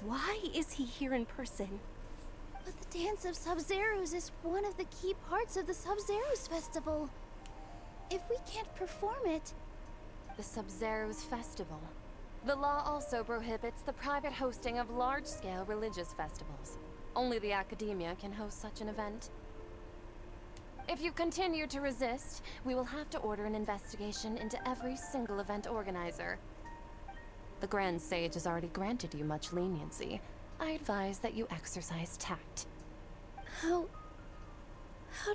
Why is he here in person? But the Dance of Sub-Zeros is one of the key parts of the Sub-Zeros Festival. If we can't perform it... The Sub-Zeros Festival. The law also prohibits the private hosting of large-scale religious festivals. Only the Academia can host such an event. If you continue to resist, we will have to order an investigation into every single event organizer. The Grand Sage has already granted you much leniency. I advise that you exercise tact. How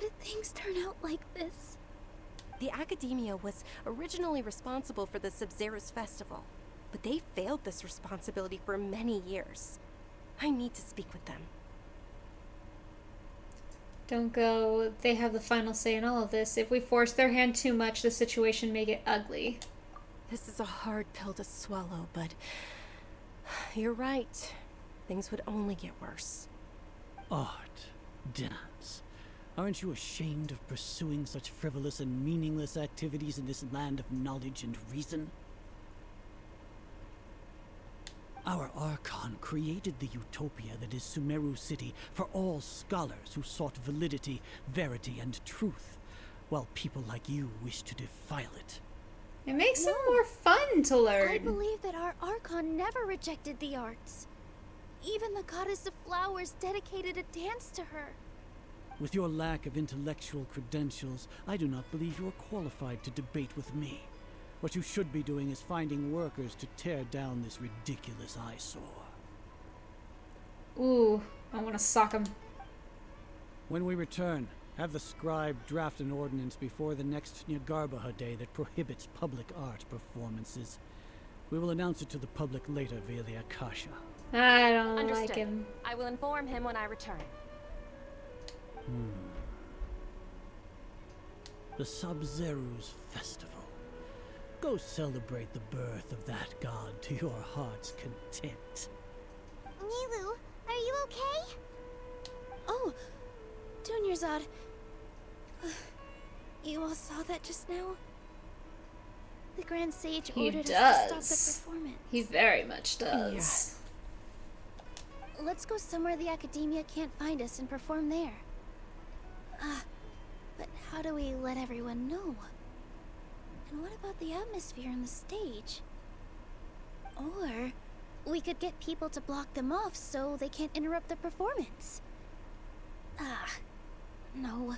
did things turn out like this? The Academia was originally responsible for the Sub-Zeros Festival, but they failed this responsibility for many years. I need to speak with them. Don't go. They have the final say in all of this. If we force their hand too much, the situation may get ugly. This is a hard pill to swallow, but you're right. Things would only get worse. Art, dance. Aren't you ashamed of pursuing such frivolous and meaningless activities in this land of knowledge and reason? Our Archon created the utopia that is Sumeru City for all scholars who sought validity, verity, and truth, while people like you wish to defile it. It makes it more fun to learn. I believe that our Archon never rejected the arts. Even the goddess of flowers dedicated a dance to her. With your lack of intellectual credentials, I do not believe you are qualified to debate with me. What you should be doing is finding workers to tear down this ridiculous eyesore. Ooh, I want to sock him. When we return, have the scribe draft an ordinance before the next Nyargarbaha Day that prohibits public art performances. We will announce it to the public later via the Akasha. I don't Understood. like him. I will inform him when I return. The Sub-Zeru's festival. Go celebrate the birth of that god to your heart's content. Nilu, are you okay? Oh, Dunyarzad. You all saw that just now? The Grand Sage He ordered us to stop the does. performance. He very much does. Let's go somewhere the academia can't find us and perform there. But how do we let everyone know? And what about the atmosphere on the stage? Or we could get people to block them off so they can't interrupt the performance. No.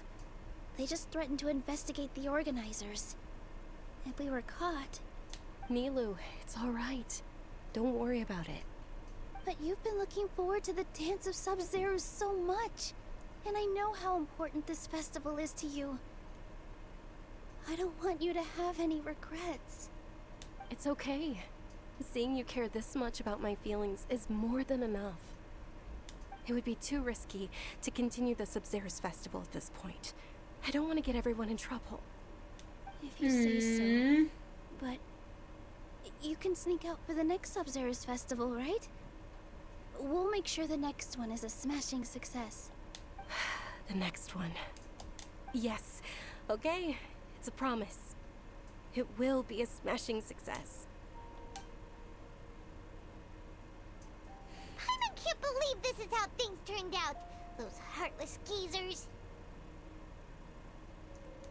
They just threatened to investigate the organizers. If we were caught... Nilu, it's alright. Don't worry about it. But you've been looking forward to the Dance of Sub-Zero so much. And I know how important this festival is to you. I don't want you to have any regrets. It's okay. Seeing you care this much about my feelings is more than enough. It would be too risky to continue the Sub-Zero's festival at this point. I don't want to get everyone in trouble. If you say so. But you can sneak out for the next Sub-Zero's festival, right? We'll make sure the next one is a smashing success. The next one. Yes. Okay. It's a promise. It will be a smashing success. I can't believe this is how things turned out. Those heartless geezers.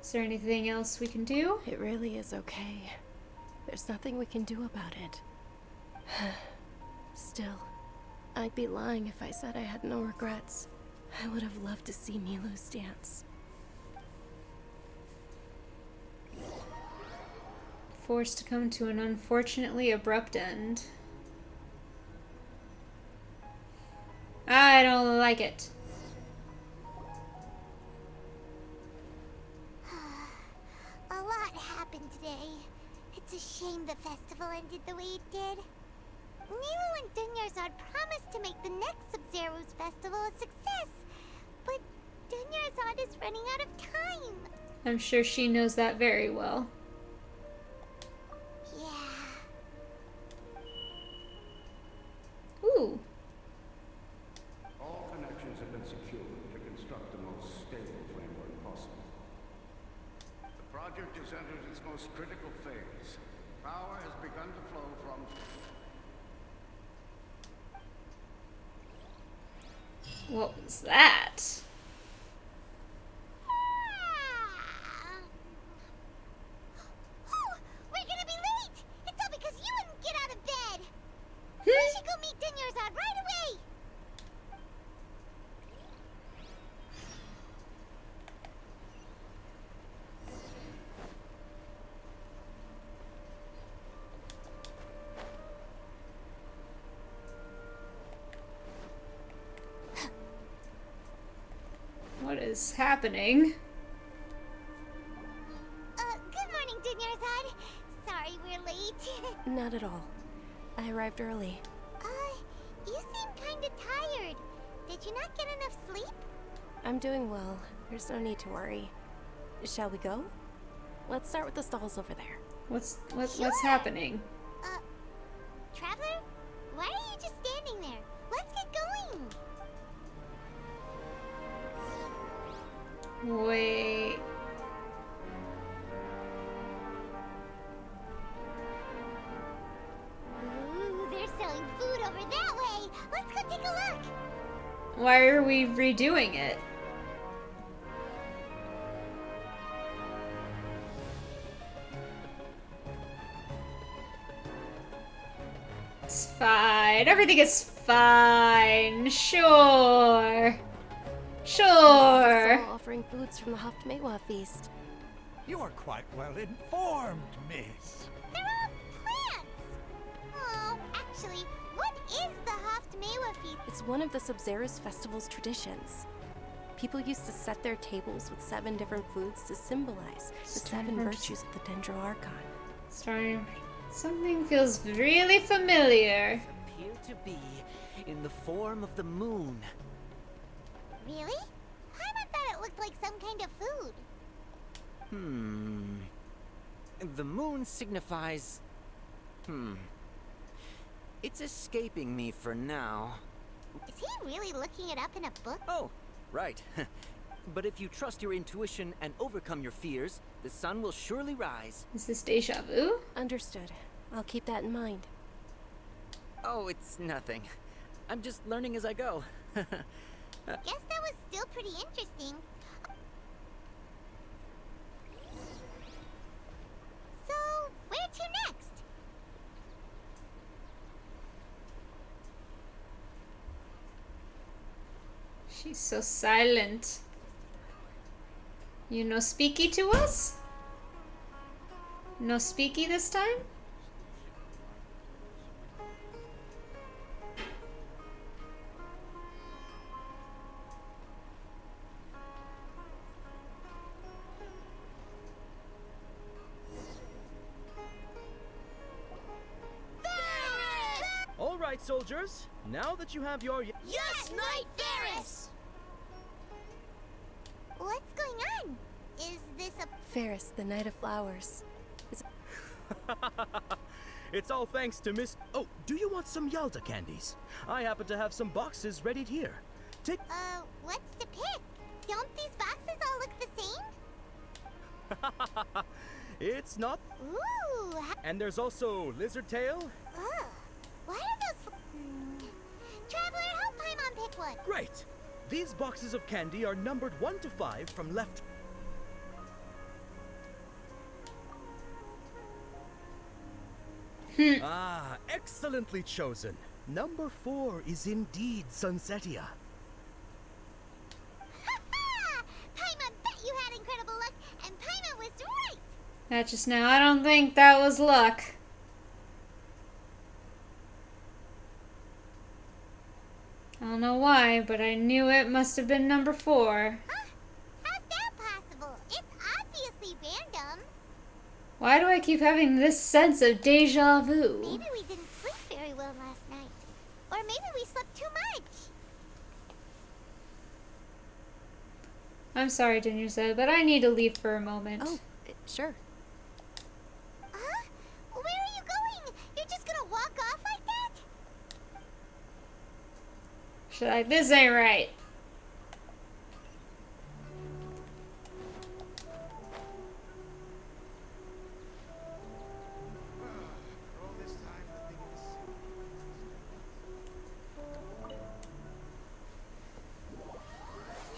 Is there anything else we can do? It really is okay. There's nothing we can do about it. Still, I'd be lying if I said I had no regrets. I would have loved to see Milu's dance. Forced to come to an unfortunately abrupt end. I don't like it. A lot happened today. It's a shame the festival ended the way it did. Nilu and Dunyarzad promised to make the next Sub-Zero's festival a success, but Dunyarzad is running out of time. I'm sure she knows that very well. Yeah. Ooh. All connections have been secured to construct the most stable framework possible. The project has entered its most critical phase. Power has begun to flow from... What was that? Oh, we're gonna be late! It's all because you wouldn't get out of bed! We should go meet Dunyarzad right away! What is happening? Good morning, Dunyarzad. Sorry we're late. Not at all. I arrived early. You seem kinda tired. Did you not get enough sleep? I'm doing well. There's no need to worry. Shall we go? Let's start with the stalls over there. What's happening? Traveler? Why are you just standing there? Let's get going! Wait. Ooh, they're selling food over that way! Let's go take a look! Why are we redoing it? It's fine. Everything is fine. Sure. Sure. This is offering foods from the Haftmewa feast. You are quite well informed, miss. They're all plants! Oh, actually, what is the Haftmewa feast? It's one of the Sub-Zero's festival's traditions. People used to set their tables with 7 different foods to symbolize the 7 virtues of the Dendro Archon. Starting. Something feels really familiar. Appear to be in the form of the moon. Really? Paimon thought it looked like some kind of food. The moon signifies... It's escaping me for now. Is he really looking it up in a book? Oh, right. But if you trust your intuition and overcome your fears, the sun will surely rise. Is this deja vu? Understood. I'll keep that in mind. Oh, it's nothing. I'm just learning as I go. Guess that was still pretty interesting. So, where to next? She's so silent. You no speaky to us? No speaky this time? All right, soldiers. Now that you have your... Yes, Knight Ferris! What's going on? Is this a... Ferris, the Knight of Flowers. It's all thanks to Miss... Oh, do you want some Yalda candies? I happen to have some boxes ready here. Take... what's to pick? Don't these boxes all look the same? It's not... Ooh! And there's also Lizard Tail. Ugh. Why are those... Traveler, help Paimon pick one. Great! These boxes of candy are numbered 1 to 5 from left... Ah, excellently chosen. Number 4 is indeed Sunsetia. Paimon bet you had incredible luck, and Paimon was right! That just now, I don't think that was luck. I don't know why, but I knew it must have been number 4. Huh? How's that possible? It's obviously random. Why do I keep having this sense of deja vu? Maybe we didn't sleep very well last night. Or maybe we slept too much. I'm sorry, Dinnersa, but I need to leave for a moment. Oh, sure. Huh? Where are you going? You're just gonna walk off like that? Should I? This ain't right.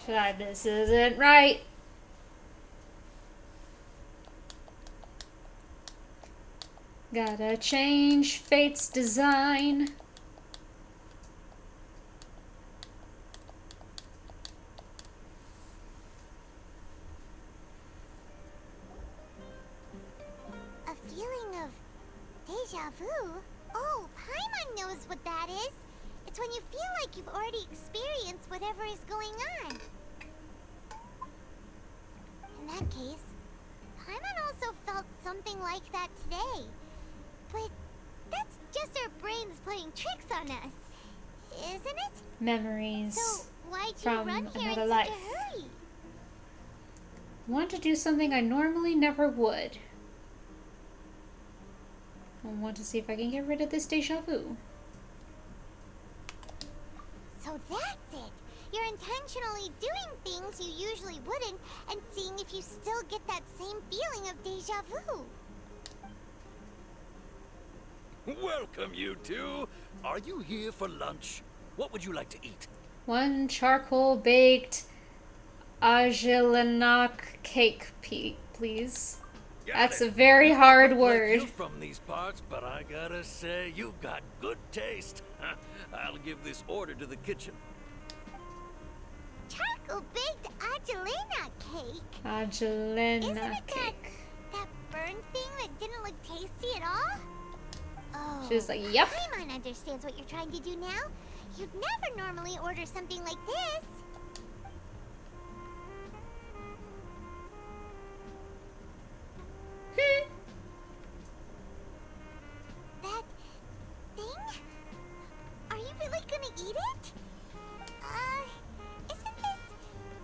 Should I? This isn't right. Gotta change fate's design. A feeling of deja vu? Oh, Paimon knows what that is. It's when you feel like you've already experienced whatever is going on. In that case, Paimon also felt something like that today. But that's just our brains playing tricks on us, isn't it? Memories So why'd you from run here in another such life. a hurry? Want to do something I normally never would. I want to see if I can get rid of this deja vu. So that's it. You're intentionally doing things you usually wouldn't and seeing if you still get that same feeling of deja vu. Welcome, you two. Are you here for lunch? What would you like to eat? 1 charcoal baked Agilanac cake, please. That's a very hard Like word. you from these parts, but I gotta say, you got good taste. I'll give this order to the kitchen. Charcoal baked Angelina cake. Angelina cake. That burned thing that didn't look tasty at all? Oh. She was like, yep. Paimon understands what you're trying to do now. You'd never normally order something like this. That thing? Are you really gonna eat it? Isn't this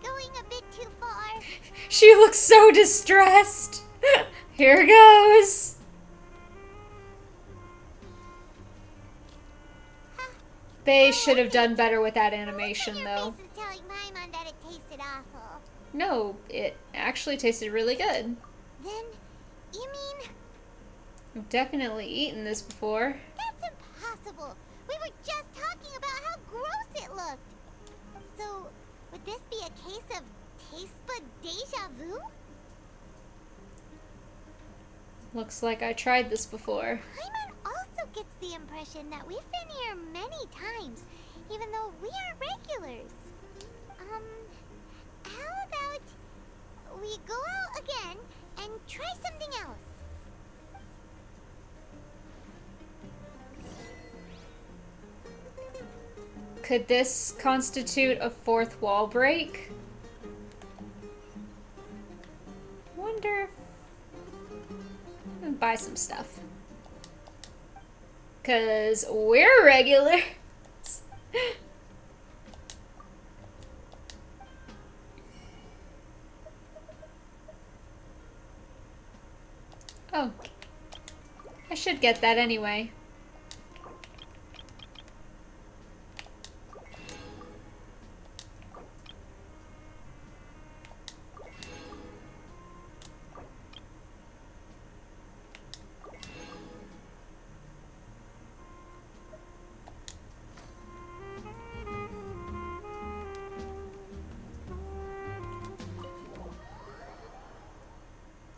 going going a bit too far. She looks so distressed. Here goes. They should have done better with that animation, though. Face is telling Paimon that it tasted awful. No, it actually tasted really good. Then, you mean... I've definitely eaten this before. That's impossible. We were just talking about how gross it looked. So, would this be a case of taste bud deja vu? Looks like I tried this before. Paimon also gets the impression that we've been here many times, even though we aren't regulars. How about we go out again and try something else? Could this constitute a fourth wall break? Wonder. Buy some stuff. 'Cause we're regulars. Oh. I should get that anyway.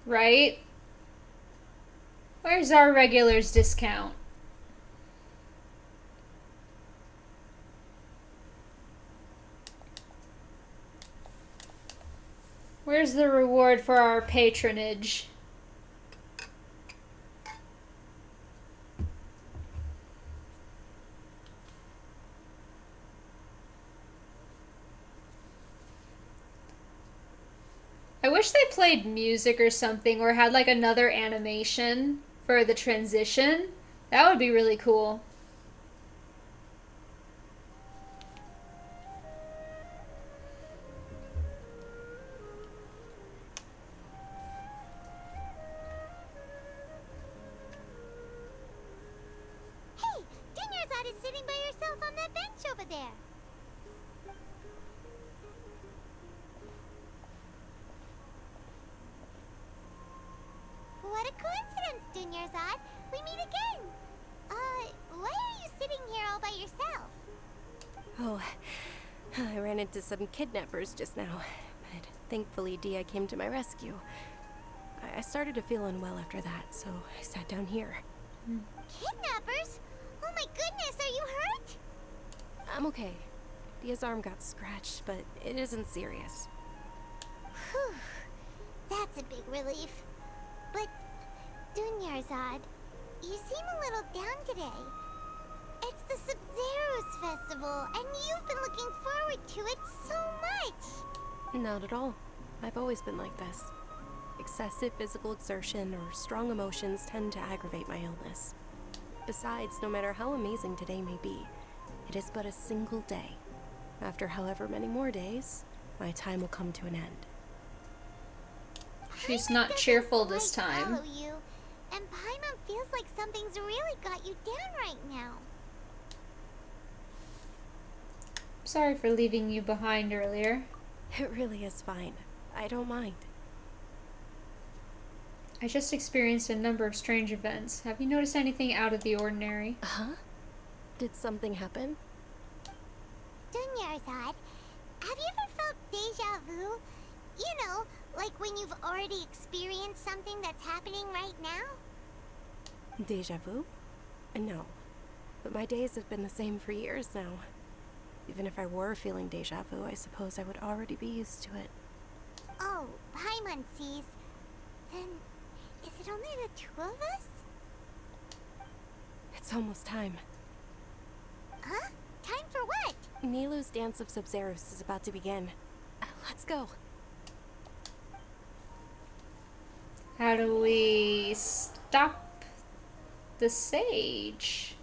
Right? Where's our regulars discount? Where's the reward for our patronage? I wish they played music or something, or had like another animation for the transition. That would be really cool. Hey, Dinyarzad is sitting by herself on that bench over there. What a coincidence, Dinyarzad. We meet again. Why are you sitting here all by yourself? Oh, I ran into some kidnappers just now, but thankfully Dia came to my rescue. I started to feel unwell after that, so I sat down here. Kidnappers? Oh my goodness, are you hurt? I'm okay. Dia's arm got scratched, but it isn't serious. Whew. That's a big relief. But, Dunyarzad, you seem a little down today. It's the Sub-Zero's festival, and you've been looking forward to it so much. Not at all. I've always been like this. Excessive physical exertion or strong emotions tend to aggravate my illness. Besides, no matter how amazing today may be, it is but a single day. After however many more days, my time will come to an end. She's not cheerful this time. Follow you, and Paimon feels like something's really got you down right now. Sorry for leaving you behind earlier. It really is fine. I don't mind. I just experienced a number of strange events. Have you noticed anything out of the ordinary? Huh? Did something happen? Dunyarzad, have you ever felt deja vu? You know, like when you've already experienced something that's happening right now? Deja vu? No. But my days have been the same for years now. Even if I were feeling deja vu, I suppose I would already be used to it. Oh, Paimon sees. Then, is it only the two of us? It's almost time. Huh? Time for what? Nilou's Dance of Sub-Zeros is about to begin. Let's go. How do we stop the sage?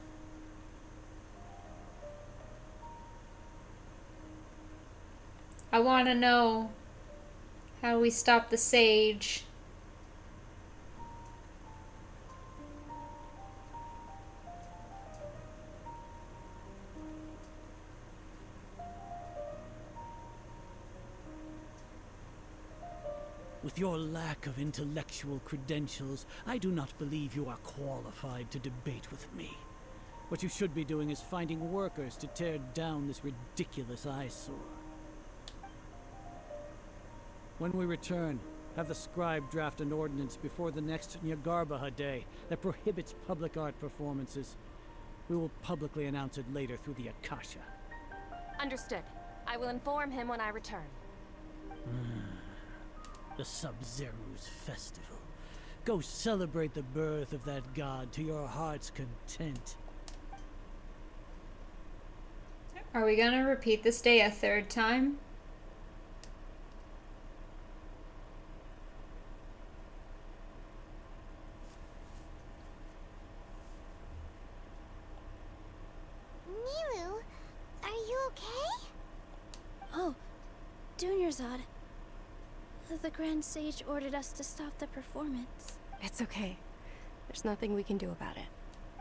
I want to know how we stop the sage. With your lack of intellectual credentials, I do not believe you are qualified to debate with me. What you should be doing is finding workers to tear down this ridiculous eyesore. When we return, have the scribe draft an ordinance before the next Nyargarbaha Day that prohibits public art performances. We will publicly announce it later through the Akasha. Understood. I will inform him when I return. The Sub-Zeru's festival. Go celebrate the birth of that god to your heart's content. Are we gonna repeat this day a third time? Milu, are you okay? Oh, Dunyarzad. The Grand Sage ordered us to stop the performance. It's okay. There's nothing we can do about it.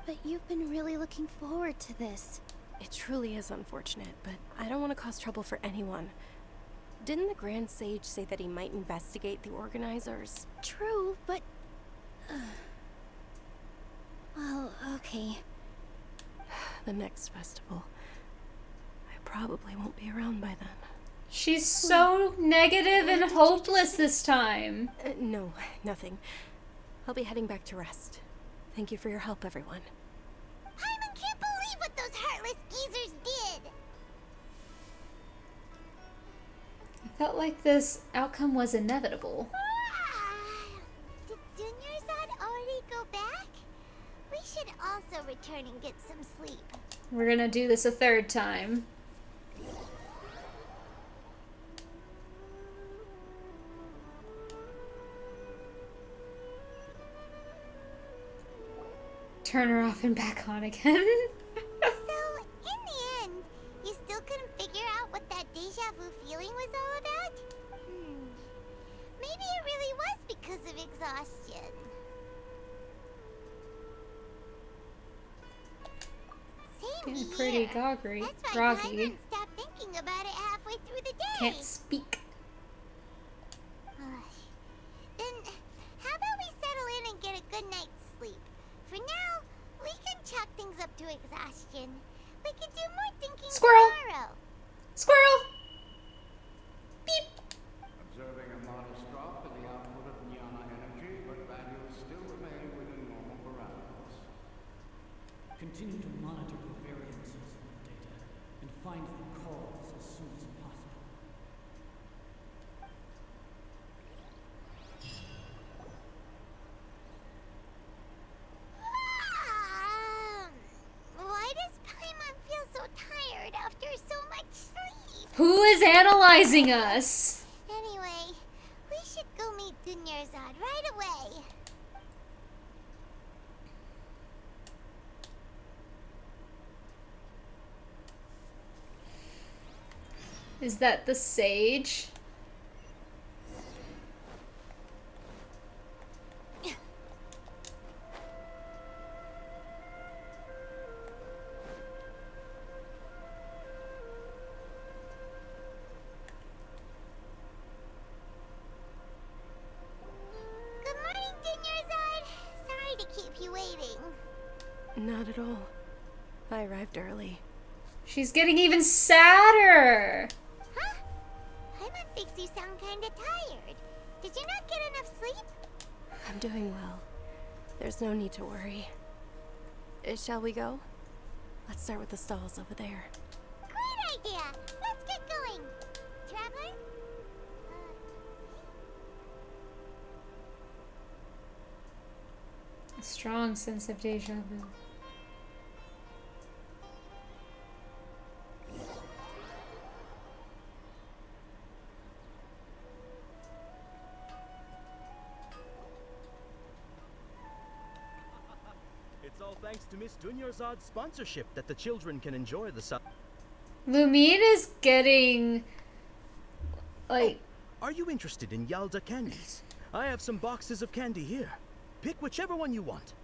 But you've been really looking forward to this. It truly is unfortunate, but I don't want to cause trouble for anyone. Didn't the Grand Sage say that he might investigate the organizers? True, but... well, okay. The next festival. I probably won't be around by then. She's so negative and hopeless this time. No, nothing. I'll be heading back to rest. Thank you for your help, everyone. Paimon can't believe what those heartless geezers did! I felt like this outcome was inevitable. Did Dunyarzad already go back? We should also return and get some sleep. We're gonna do this a third time. Turn her off and back on again. So, in the end, you still couldn't figure out what that deja vu feeling was all about? Maybe it really was because of exhaustion. Same Getting here. pretty groggy. That's why Paimon stopped thinking about it halfway through the day. Can't speak. Then, how about we settle in and get a good night's sleep? For now, we can chalk things up to exhaustion. We can do more thinking tomorrow. Squirrel! Beep! Observing a modest drop in the output of Jnana energy, but values still remain within normal parameters. Continue to monitor the variances in the data and find the cause as soon as possible. Why does Paimon feel so tired after so much sleep? Who is analyzing us? Anyway, we should go meet Dunyarzad right away. Is that the sage? Good morning, Dunyarzad. Sorry to keep you waiting. Not at all. I arrived early. She's getting even sadder. Huh? Paimon thinks you sound kinda tired. Did you not get enough sleep? I'm doing well. There's no need to worry. Shall we go? Let's start with the stalls over there. Great idea! Let's get going! Traveler? A strong sense of deja vu. It's all thanks to Miss Dunyarzad's sponsorship that the children can enjoy the sun. Lumine is getting Like... Are you interested in Yalda candies? I have some boxes of candy here. Pick whichever one you want.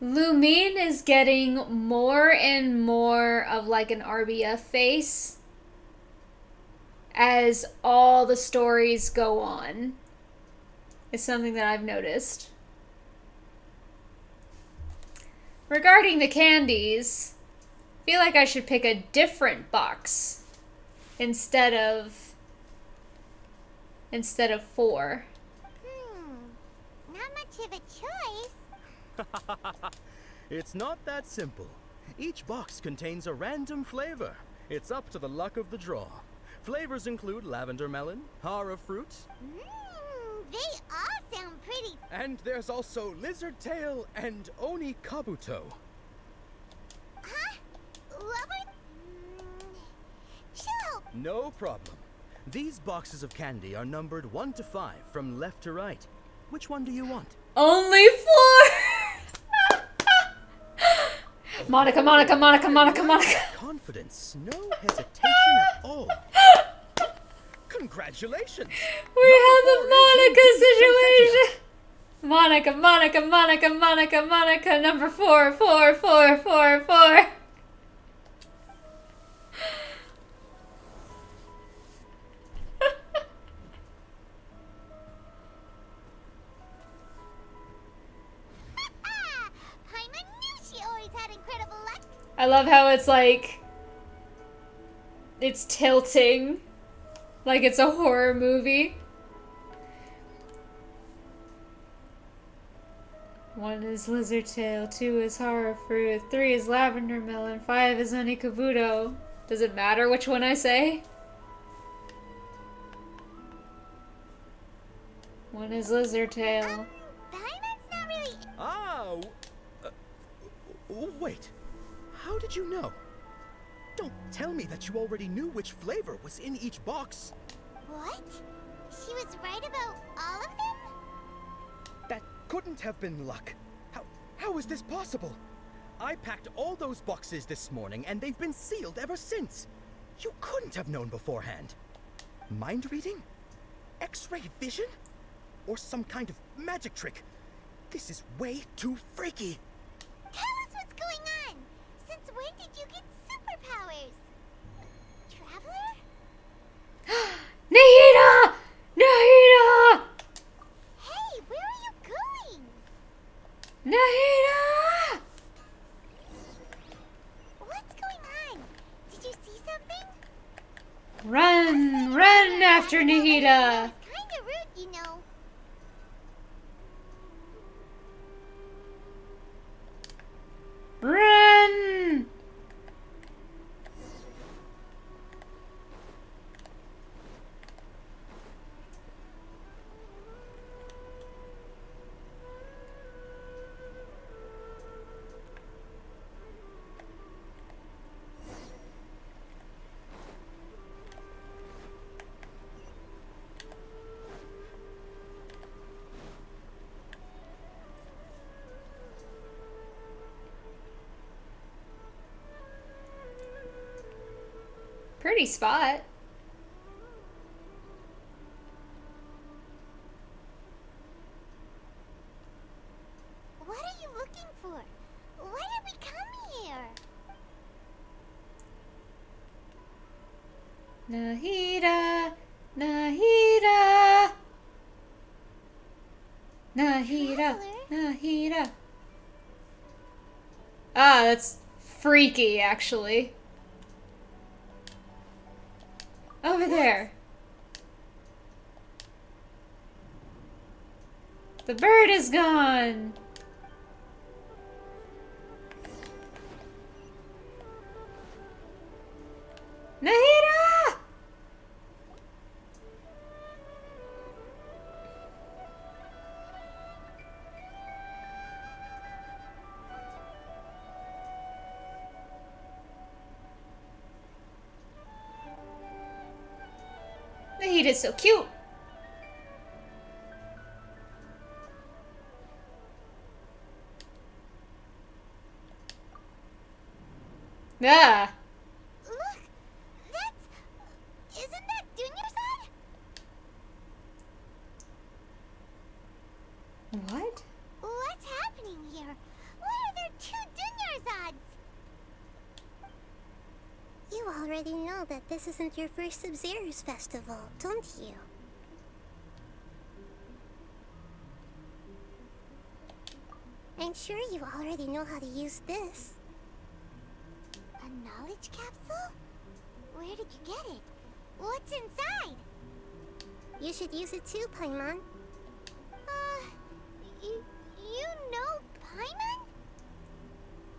Lumine is getting more and more of like an RBF face as all the stories go on. It's something that I've noticed. Regarding the candies, I feel like I should pick a different box instead of 4. Not much of a choice. It's not that simple. Each box contains a random flavor. It's up to the luck of the draw. Flavors include lavender melon, hara fruit. They all sound pretty. And there's also lizard tail and oni kabuto. Huh? What were... Chill. No problem. These boxes of candy are numbered 1 to 5 from left to right. Which one do you want? Only 4! Monica, Monica, Monica, Monica, Monica. Confidence, no hesitation at all. Congratulations! We have the Monica situation! Monica, Monica, Monica, Monica, Monica, number 4, 4, 4, 4, 4. I love how it's like, it's tilting, like it's a horror movie. 1 is lizard tail, 2 is hara fruit, 3 is lavender melon, 5 is oni kabuto. Does it matter which one I say? 1 is lizard tail. Paimon's not really... Oh! Wait. How did you know? Don't tell me that you already knew which flavor was in each box. What? She was right about all of them? That couldn't have been luck. How is this possible? I packed all those boxes this morning and they've been sealed ever since. You couldn't have known beforehand. Mind reading? X-ray vision? Or some kind of magic trick? This is way too freaky. Tell us what's going on. Since when did you get superpowers? Traveler? Nahida! Nahida! Hey, where are you going? Nahida! What's going on? Did you see something? Run! Run after Nahida! It's kinda rude, you know. Run! Pretty spot. What are you looking for? Why did we come here? Nahida! Nahida! Nahida! Nahida! Ah, that's freaky, actually. Over there. The bird is gone. Nahida! Nahida's so cute. Ah! Look! Isn't that Dunyarzad? What? What's happening here? Why are there two Dunyarzads? You already know that this isn't your first Sub-Zero's festival, don't you? I'm sure you already know how to use this. A knowledge capsule? Where did you get it? What's inside? You should use it too, Paimon. You know Paimon?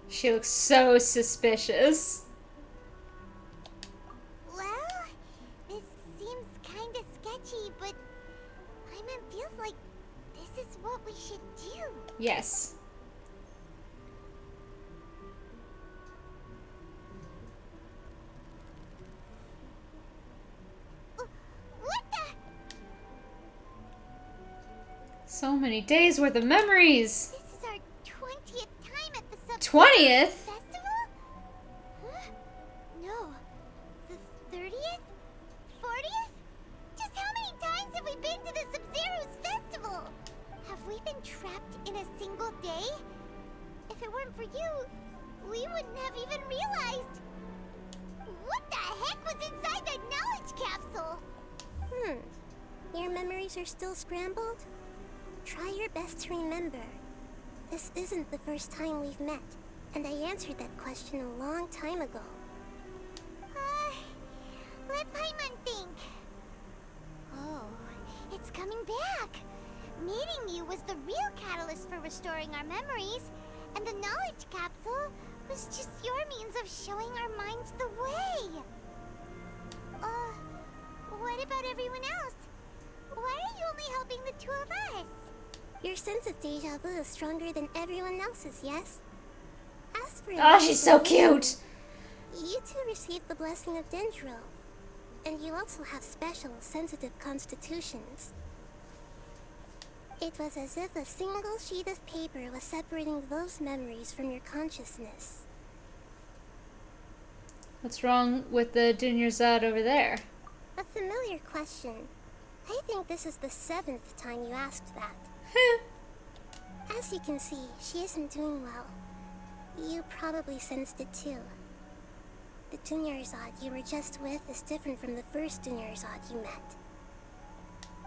She looks so suspicious. Well, this seems kinda sketchy, but Paimon feels like this is what we should do. Yes. What the? So many days worth of memories. This is our 20th time at the Sub 20th? Festival? Huh? No. The 30th? 40th? Just how many times have we been to the Sub-Zero's festival? Have we been trapped in a single day? If it weren't for you, we wouldn't have even realized. What the heck was inside that knowledge capsule? Your memories are still scrambled? Try your best to remember. This isn't the first time we've met, and I answered that question a long time ago. Let Paimon think. Oh, it's coming back. Meeting you was the real catalyst for restoring our memories, and the knowledge capsule was just your means of showing our minds the way. What about everyone else? Why are you only helping the two of us? Your sense of deja vu is stronger than everyone else's, yes? As for Oh, she's so cute. You two received the blessing of Dendro, and you also have special, sensitive constitutions. It was as if a single sheet of paper was separating those memories from your consciousness. What's wrong with the Dunyarzad over there? A familiar question. I think this is the 7th time you asked that. As you can see, she isn't doing well. You probably sensed it too. The Dunyarzad you were just with is different from the first Dunyarzad you met.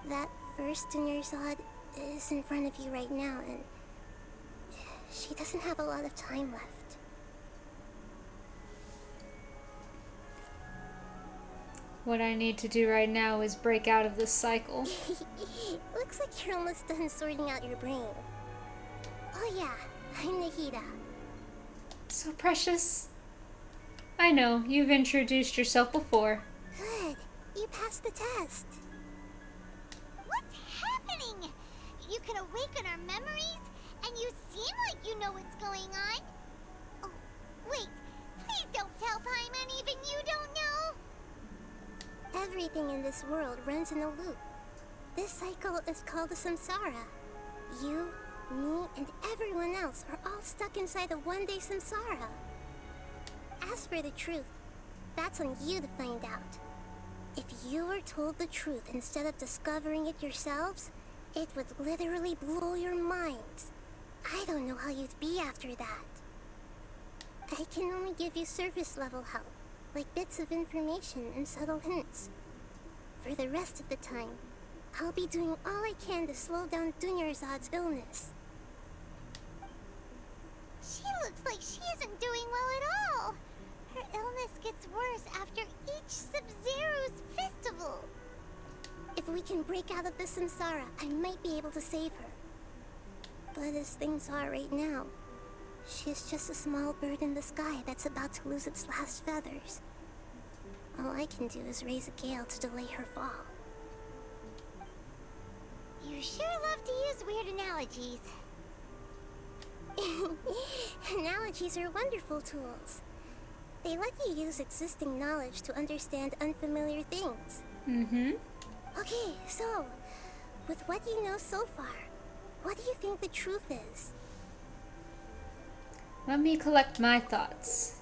That first Dunyarzad is in front of you right now, and she doesn't have a lot of time left. What I need to do right now is break out of this cycle. Looks like you're almost done sorting out your brain. Oh yeah, I'm Nahida. So precious. I know, you've introduced yourself before. Good, you passed the test. What's happening? You can awaken our memories, and you seem like you know what's going on. Oh, wait, please don't tell Paimon even you don't know. Everything in this world runs in a loop. This cycle is called a samsara. You, me, and everyone else are all stuck inside a one-day samsara. As for the truth, that's on you to find out. If you were told the truth instead of discovering it yourselves, it would literally blow your minds. I don't know how you'd be after that. I can only give you surface-level help, like bits of information and subtle hints. For the rest of the time, I'll be doing all I can to slow down Dunyarzad's illness. She looks like she isn't doing well at all. Her illness gets worse after each Sub-Zero's festival. If we can break out of the samsara, I might be able to save her. But as things are right now, she's just a small bird in the sky that's about to lose its last feathers. All I can do is raise a gale to delay her fall. You sure love to use weird analogies. Analogies are wonderful tools. They let you use existing knowledge to understand unfamiliar things. Mm-hmm. Okay, so, with what you know so far, what do you think the truth is? Let me collect my thoughts.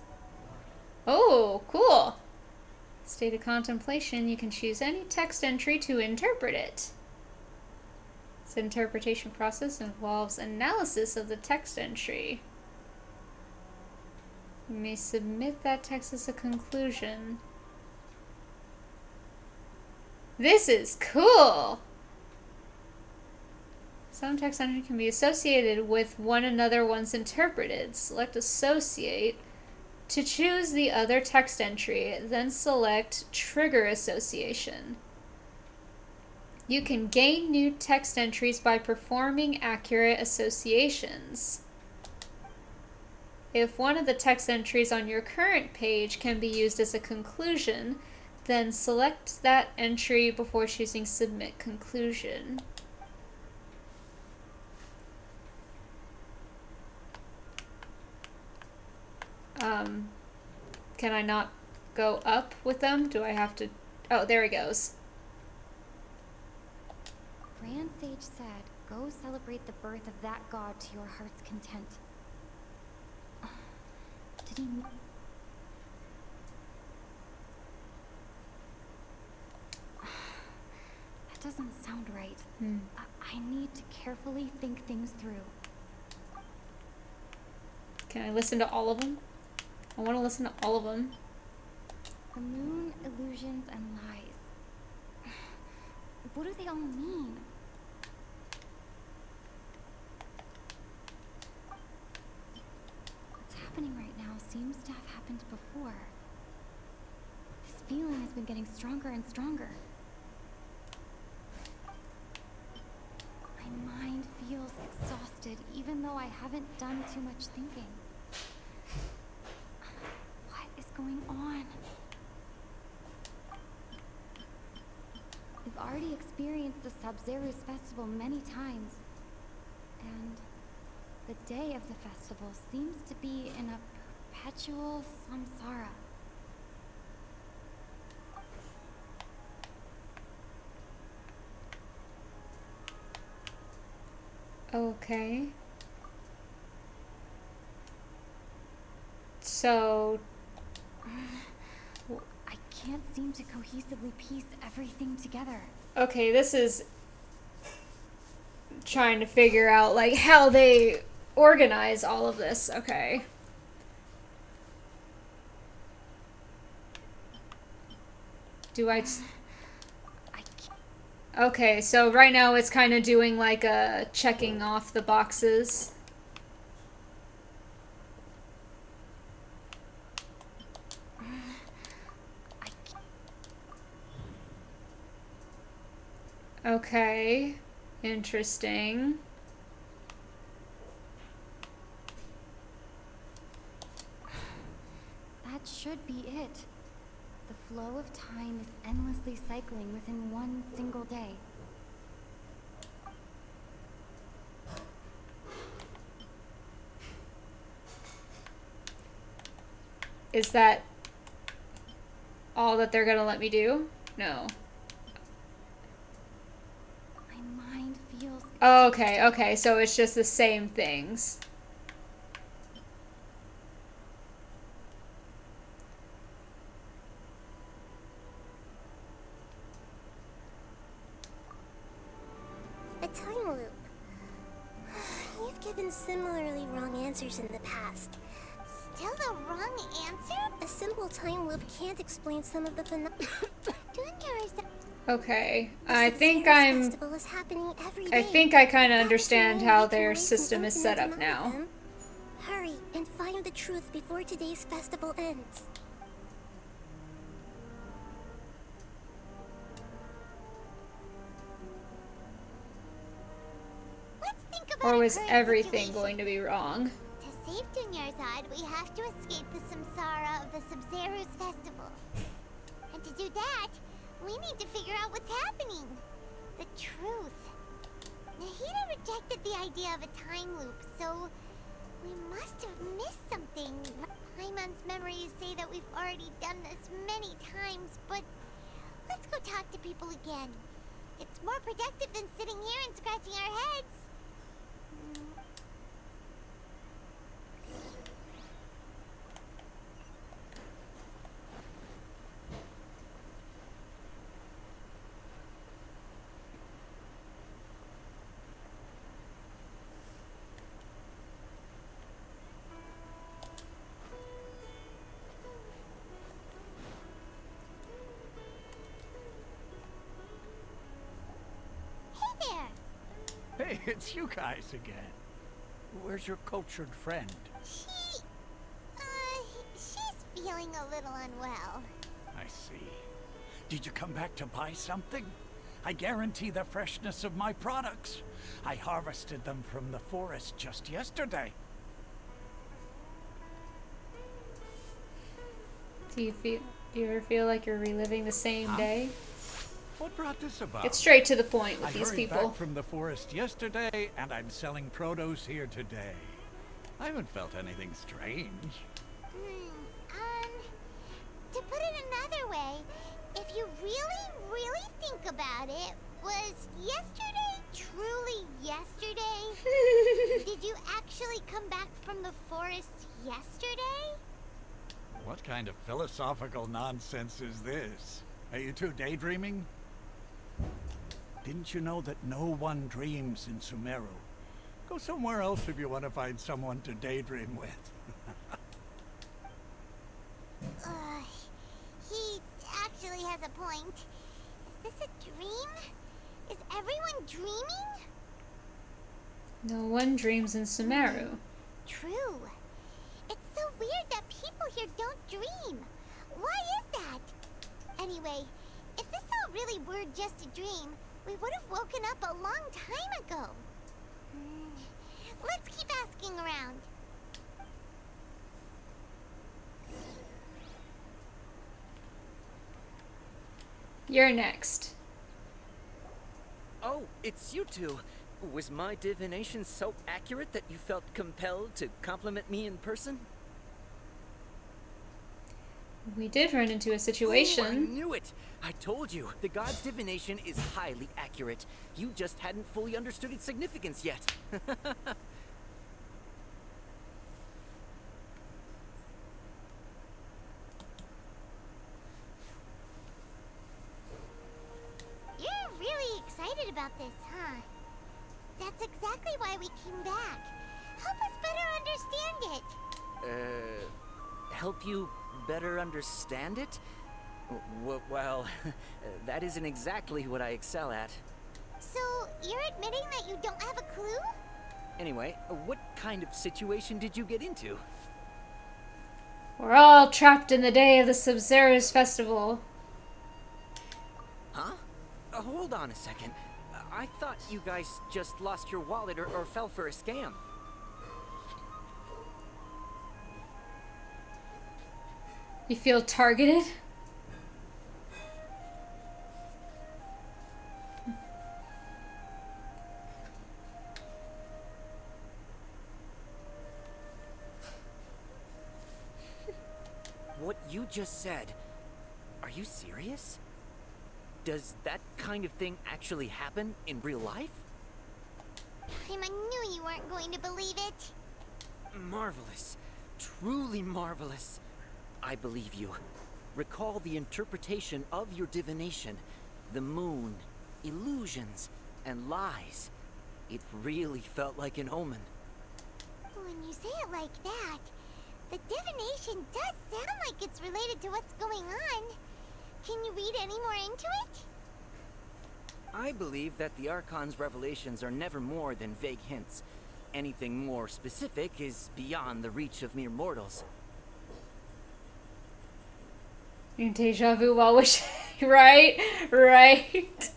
Oh, cool. State of contemplation, you can choose any text entry to interpret it. This interpretation process involves analysis of the text entry. You may submit that text as a conclusion. This is cool! Some text entry can be associated with one another once interpreted. Select Associate to choose the other text entry, then select Trigger Association. You can gain new text entries by performing accurate associations. If one of the text entries on your current page can be used as a conclusion, then select that entry before choosing Submit Conclusion. Can I not go up with them? Do I have to... Oh, there he goes. Grand Sage said, go celebrate the birth of that god to your heart's content. Did he... That doesn't sound right. I need to carefully think things through. Can I listen to all of them? I want to listen to all of them. The moon, illusions, and lies. What do they all mean? What's happening right now seems to have happened before. This feeling has been getting stronger and stronger. My mind feels exhausted, even though I haven't done too much thinking. What is going on? We've already experienced the Sabzeruz festival many times, and the day of the festival seems to be in a perpetual samsara. Okay. So... I can't seem to cohesively piece everything together. Okay, this is trying to figure out, like, how they organize all of this. Okay. Do I... Okay, so right now it's kind of doing like a checking off the boxes. Okay, interesting. That should be it. The flow of time is endlessly cycling within one single day. Is that all that they're gonna let me do? No. My mind feels... Oh, okay, okay, so it's just the same things. A time loop. You've given similarly wrong answers in the past. Still the wrong answer? A simple time loop can't explain some of the phenomena. Okay, I think I kind of understand how their system is set up now. Hurry and find the truth before today's festival ends. Or was everything going to be wrong? To save Dunyarzad, we have to escape the samsara of the Sabzeruz festival. And to do that, we need to figure out what's happening. The truth. Nahida rejected the idea of a time loop, so we must have missed something. Paimon's memories say that we've already done this many times, but let's go talk to people again. It's more productive than sitting here and scratching our heads. it's you guys again. Where's your cultured friend? She's feeling a little unwell. I see. Did you come back to buy something? I guarantee the freshness of my products. I harvested them from the forest just yesterday. Do you ever feel like you're reliving the same day? What brought this about? Get straight to the point with I these hurried people. back from the forest yesterday, and I'm selling produce here today. I haven't felt anything strange. To put it another way, if you really think about it, was yesterday truly yesterday? Did you actually come back from the forest yesterday? What kind of philosophical nonsense is this? Are you two daydreaming? Didn't you know that no one dreams in Sumeru? Go somewhere else if you want to find someone to daydream with. He actually has a point. Is this a dream? Is everyone dreaming? No one dreams in Sumeru. True. It's so weird that people here don't dream. Why is that? Anyway, if this all really were just a dream, we would have woken up a long time ago. Let's keep asking around. You're next. Oh, it's you two. Was my divination so accurate that you felt compelled to compliment me in person? We did run into a Oh, I situation. knew it! I told you, the god's divination is highly accurate. You just hadn't fully understood its significance yet. You're really excited about this, huh? That's exactly why we came back. Help us better understand it. Help you better understand it? Well, that isn't exactly what I excel at. So, you're admitting that you don't have a clue? Anyway, what kind of situation did you get into? We're all trapped in the day of the Sub-Zero's festival. Huh? Hold on a second. I thought you guys just lost your wallet or fell for a scam. You feel targeted? What you just said, are you serious? Does that kind of thing actually happen in real life? I knew you weren't going to believe it. Marvelous. Truly marvelous. I believe you. Recall the interpretation of your divination. The moon, illusions, and lies. It really felt like an omen. When you say it like that, the divination does sound like it's related to what's going on. Can you read any more into it? I believe that the Archon's revelations are never more than vague hints. Anything more specific is beyond the reach of mere mortals. Deja vu while wishing. Right? Right.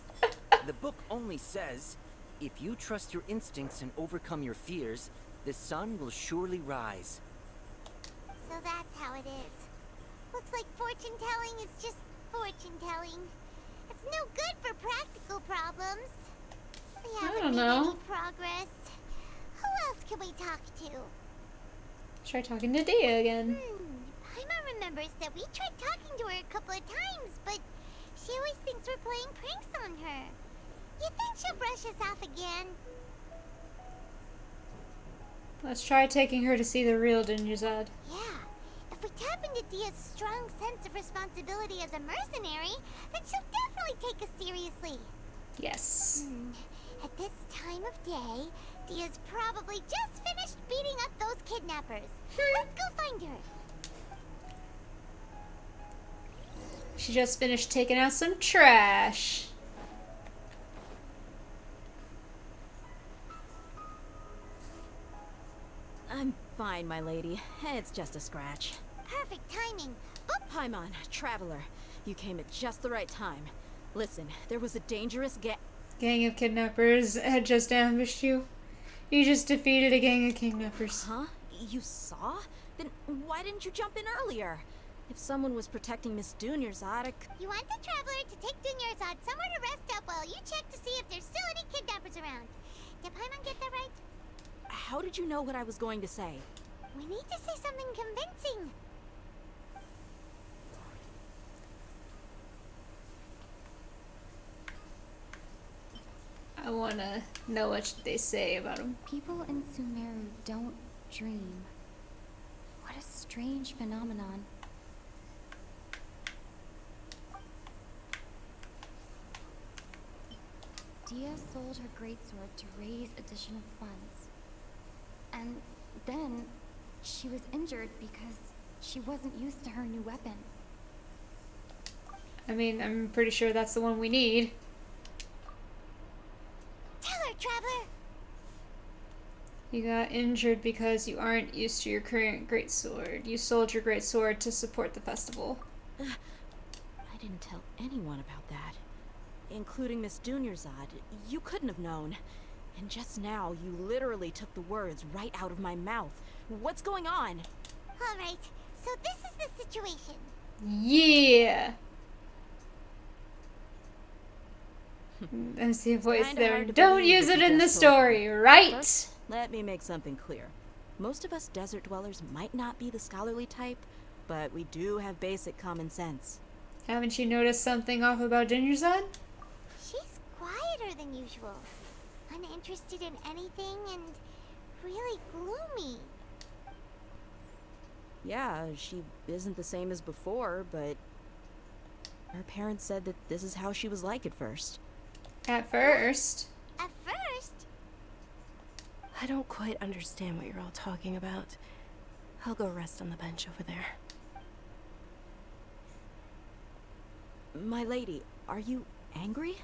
The book only says, if you trust your instincts and overcome your fears, the sun will surely rise. So that's how it is. Looks like fortune-telling is just fortune-telling. It's no good for practical problems. We haven't don't made know. any progress. Who else can we talk to? Try talking to Dia again. Paimon remembers that we tried talking to her a couple of times, but she always thinks we're playing pranks on her. You think she'll brush us off again? Let's try taking her to see the real Dinjazad. Yeah. If we tap into Dia's strong sense of responsibility as a mercenary, then she'll definitely take us seriously. Yes. At this time of day, Dia's probably just finished beating up those kidnappers. Let's go find her. She just finished taking out some trash. Fine, my lady. It's just a scratch. Perfect timing. Paimon, Traveler, you came at just the right time. Listen, there was a dangerous gang of kidnappers had just ambushed you. You just defeated a gang of kidnappers. Huh? You saw? Then why didn't you jump in earlier? If someone was protecting Miss Dunyarzad, You want the Traveler to take Dunyarzad somewhere to rest up while you check to see if there's still any kidnappers around. Did Paimon get that right? how did you know what I was going to say? We need to say something convincing. I wanna know what they say about him. People in Sumeru don't dream. What a strange phenomenon. Dia sold her greatsword to raise additional funds. And then she was injured because she wasn't used to her new weapon. I mean, I'm pretty sure that's the one we need. Tell her, Traveler! You got injured because you aren't used to your current greatsword. You sold your greatsword to support the festival. I didn't tell anyone about that. Including Miss Dunyarzad. You couldn't have known. And just now, you literally took the words right out of my mouth. What's going on? Alright, so this is the situation. Yeah! MC voice Kinda there. hard to Don't believe use that it you in the just told me. story, right? First, let me make something clear. Most of us desert dwellers might not be the scholarly type, but we do have basic common sense. Haven't you noticed something off about Dunyarzad? She's quieter than usual. Uninterested in anything and really gloomy. Yeah, she isn't the same as before, but her parents said that this is how she was like at first. At first? At first? I don't quite understand what you're all talking about. I'll go rest on the bench over there. My lady, are you angry?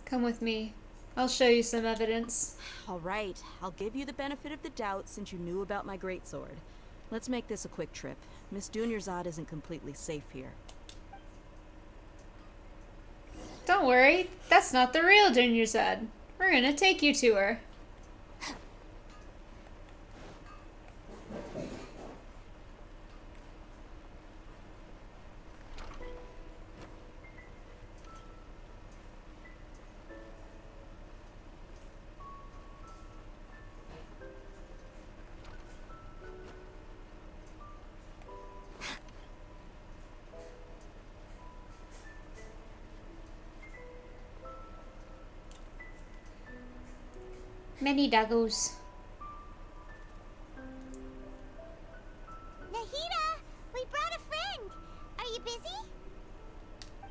Come with me. I'll show you some evidence. All right, I'll give you the benefit of the doubt since you knew about my greatsword. Let's make this a quick trip. Miss Dunyarzad isn't completely safe here. Don't worry, that's not the real Dunyarzad. We're gonna take you to her. Many doggos. Nahida! We brought a friend! Are you busy?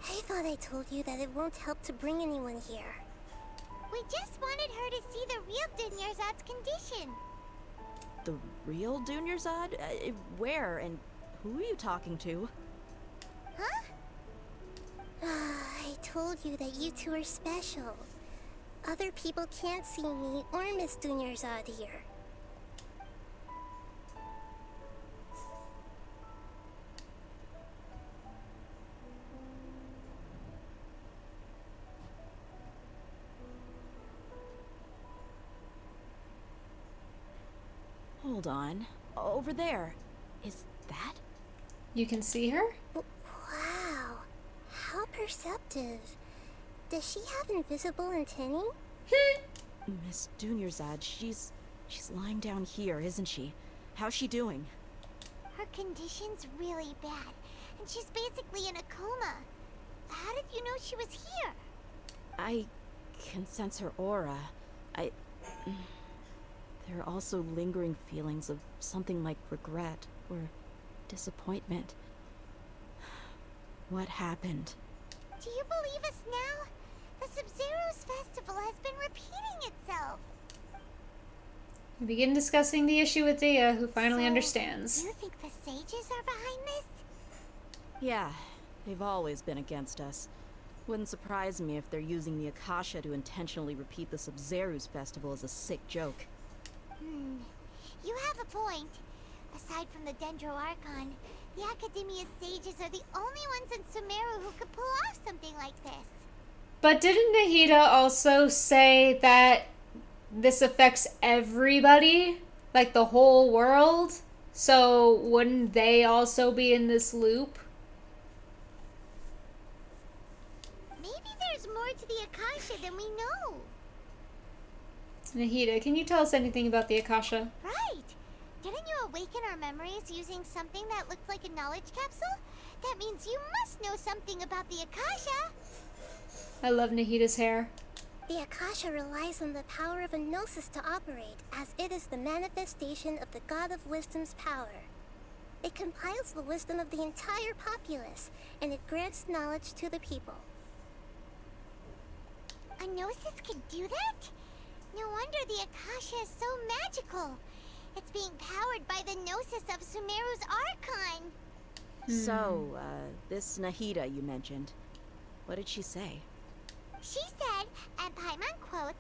I thought I told you that it won't help to bring anyone here. We just wanted her to see the real Dunyarzad's condition. The real Dunyarzad? Where and who are you talking to? Huh? I told you that you two are special. Other people can't see me or Miss Dunyarzad here. Hold on. Over there. Is that? You can see her? Wow. How perceptive. Does she have invisible antennae? Miss Dunyarzad, she's lying down here, isn't she? How's she doing? Her condition's really bad, and she's basically in a coma. How did you know she was here? I can sense her aura. There are also lingering feelings of something like regret or disappointment. What happened? Do you believe us now? The Sub-Zero's festival has been repeating itself. We begin discussing the issue with Dia, who finally understands. You think the sages are behind this? Yeah, they've always been against us. Wouldn't surprise me if they're using the Akasha to intentionally repeat the Sub-Zero's festival as a sick joke. point. Aside from the Dendro Archon, the Academia's sages are the only ones in Sumeru who could pull off something like this. But didn't Nahida also say that this affects everybody? Like the whole world? So wouldn't they also be in this loop? Maybe there's more to the Akasha than we know. Nahida, can you tell us anything about the Akasha? Right! Didn't you awaken our memories using something that looked like a knowledge capsule? That means you must know something about the Akasha! I love Nahida's hair. The Akasha relies on the power of a gnosis to operate, as it is the manifestation of the God of Wisdom's power. It compiles the wisdom of the entire populace, and it grants knowledge to the people. A gnosis could do that? No wonder the Akasha is so magical. It's being powered by the gnosis of Sumeru's Archon. So, this Nahida you mentioned, what did she say? She said, and Paimon quotes,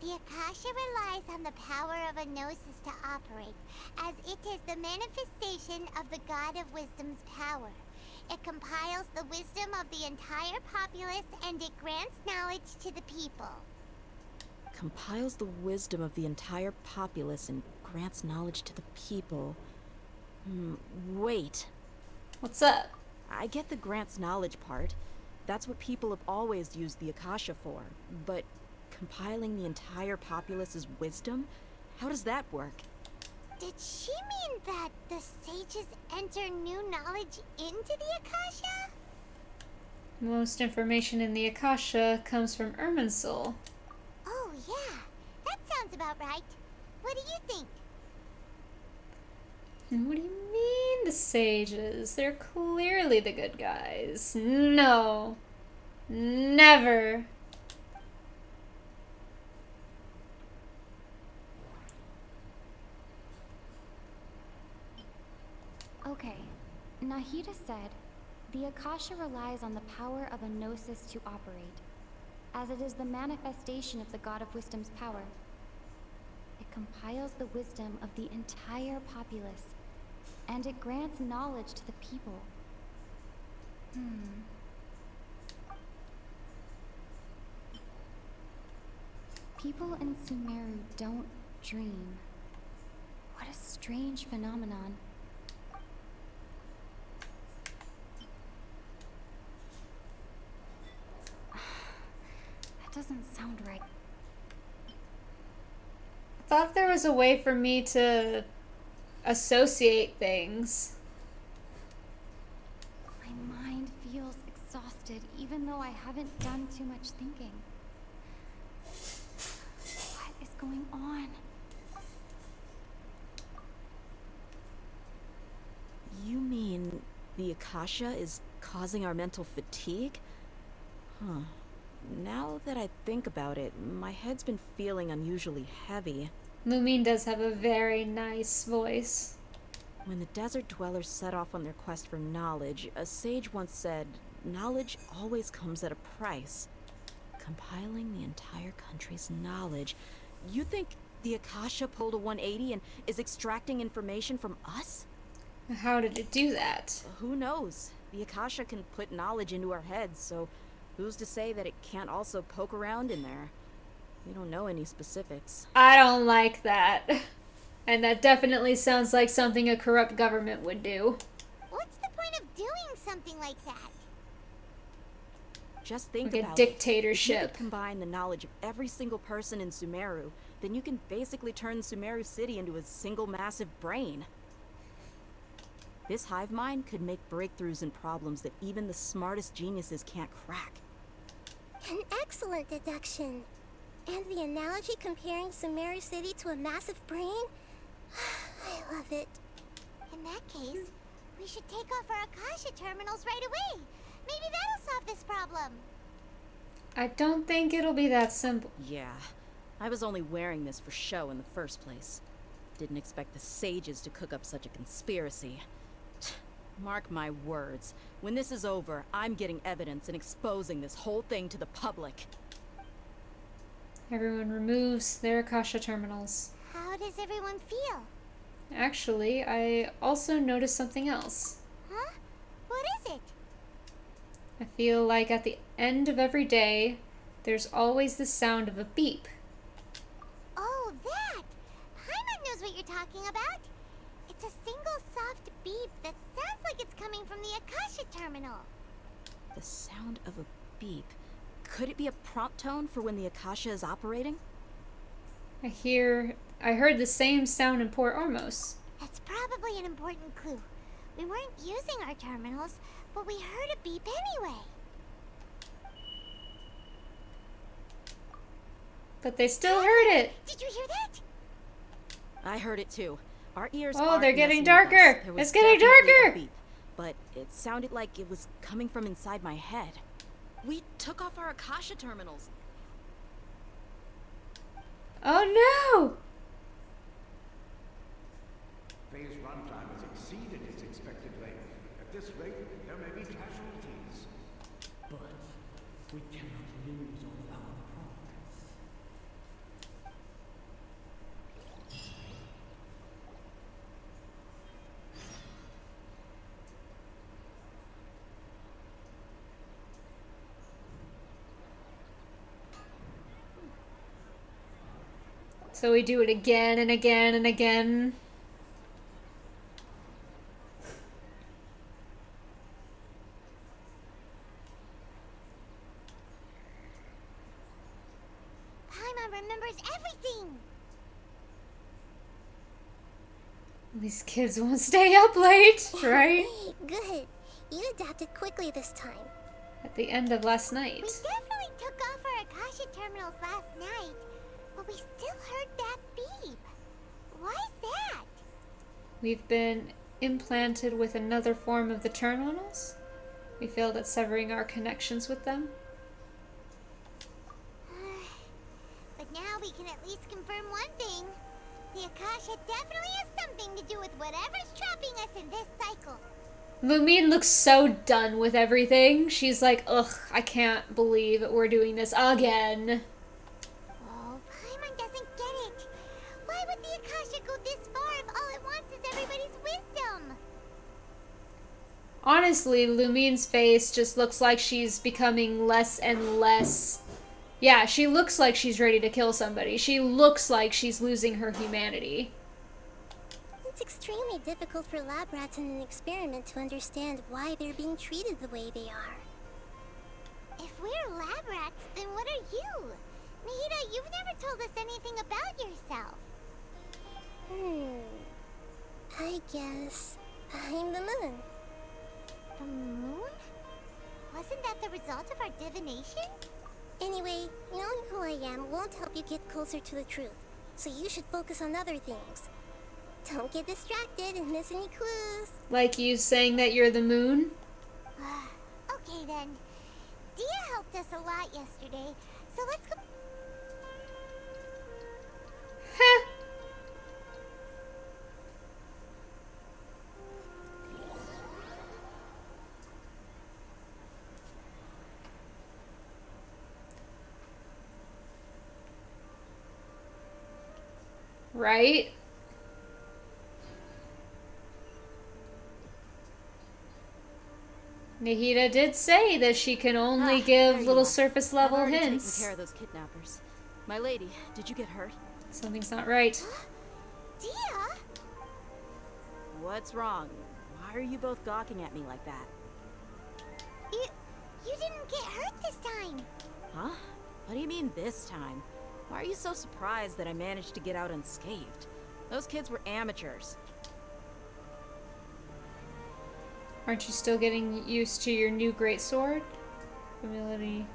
"The Akasha relies on the power of a gnosis to operate, as it is the manifestation of the God of Wisdom's power. It compiles the wisdom of the entire populace, and it grants knowledge to the people." Compiles the wisdom of the entire populace and grants knowledge to the people. Wait. What's up? I get the grants knowledge part. That's what people have always used the Akasha for. But compiling the entire populace's wisdom? How does that work? Did she mean that the sages enter new knowledge into the Akasha? Most information in the Akasha comes from Irminsul. Oh yeah, that sounds about right. What do you think? What do you mean the sages? They're clearly the good guys. No. Never. Okay, Nahida said, the Akasha relies on the power of a gnosis to operate, as it is the manifestation of the God of Wisdom's power. It compiles the wisdom of the entire populace, and it grants knowledge to the people. People in Sumeru don't dream. What a strange phenomenon. That doesn't sound right. I thought there was a way for me to associate things. My mind feels exhausted, even though I haven't done too much thinking. What is going on? You mean the Akasha is causing our mental fatigue? Huh. Now that I think about it, my head's been feeling unusually heavy. Lumine does have a very nice voice. When the desert dwellers set off on their quest for knowledge, a sage once said, knowledge always comes at a price. Compiling the entire country's knowledge. You think the Akasha pulled a 180 and is extracting information from us? How did it do that? Who knows? The Akasha can put knowledge into our heads, so who's to say that it can't also poke around in there? We don't know any specifics. I don't like that. And that definitely sounds like something a corrupt government would do. What's the point of doing something like that? Just think like about a dictatorship. If you could combine the knowledge of every single person in Sumeru, then you can basically turn Sumeru City into a single massive brain. This hive mind could make breakthroughs in problems that even the smartest geniuses can't crack. An excellent deduction. And the analogy comparing Sumeru City to a massive brain? I love it. In that case, we should take off our Akasha terminals right away. Maybe that'll solve this problem. I don't think it'll be that simple. Yeah, I was only wearing this for show in the first place. Didn't expect the sages to cook up such a conspiracy. Mark my words, when this is over, I'm getting evidence and exposing this whole thing to the public. Everyone removes their Akasha terminals. How does everyone feel? Actually, I also noticed something else. Huh? What is it? I feel like at the end of every day, there's always the sound of a beep. Oh, that! Paimon knows what you're talking about. It's a single soft beep that sounds like it's coming from the Akasha terminal. The sound of a beep. Could it be a prompt tone for when the Akasha is operating? I heard the same sound in Port Ormos. That's probably an important clue. We weren't using our terminals, but we heard a beep anyway. But they still heard it. Did you hear that? I heard it too. Our ears Oh, aren't they're getting messing with us. darker. There was It's getting definitely a darker. beep, but it sounded like it was coming from inside my head. We took off our Akasha terminals. Oh no! Phase runtime has exceeded its expected length. At this rate, there may be casualties. But we cannot lose all our progress. So we do it again and again and again. Paimon remembers everything. These kids won't stay up late, right? Good. You adapted quickly this time. At the end of last We night. definitely took off our Akasha terminals last night, but we still heard that beep. Why is that? We've been implanted with another form of the terminals. We failed at severing our connections with them. But now we can at least confirm one thing. The Akasha definitely has something to do with whatever's trapping us in this cycle. Lumine looks so done with everything. She's like, ugh, I can't believe we're doing this again. Oh, Paimon doesn't get it. Why would the Akasha go this far if all it wants is everybody's wisdom? Honestly, Lumine's face just looks like she's becoming less and less. Yeah, she looks like she's ready to kill somebody. She looks like she's losing her humanity. It's extremely difficult for lab rats in an experiment to understand why they're being treated the way they are. If we're lab rats, then what are you? Nahida, you've never told us anything about yourself. I guess I'm the moon. The moon? Wasn't that the result of our divination? Anyway, knowing who I am won't help you get closer to the truth, so you should focus on other things. Don't get distracted and miss any clues. Like you saying that you're the moon? Okay then. Dia helped us a lot yesterday, so let's go. Heh. Right? Nahida did say that she can only give little surface level I've already hints. taken care of those kidnappers. My lady, did you get hurt? Something's not right. Dia? What's wrong? Why are you both gawking at me like that? You didn't get hurt this time. Huh? What do you mean this time? Why are you so surprised that I managed to get out unscathed? Those kids were amateurs. Aren't you still getting used to your new greatsword? Ability.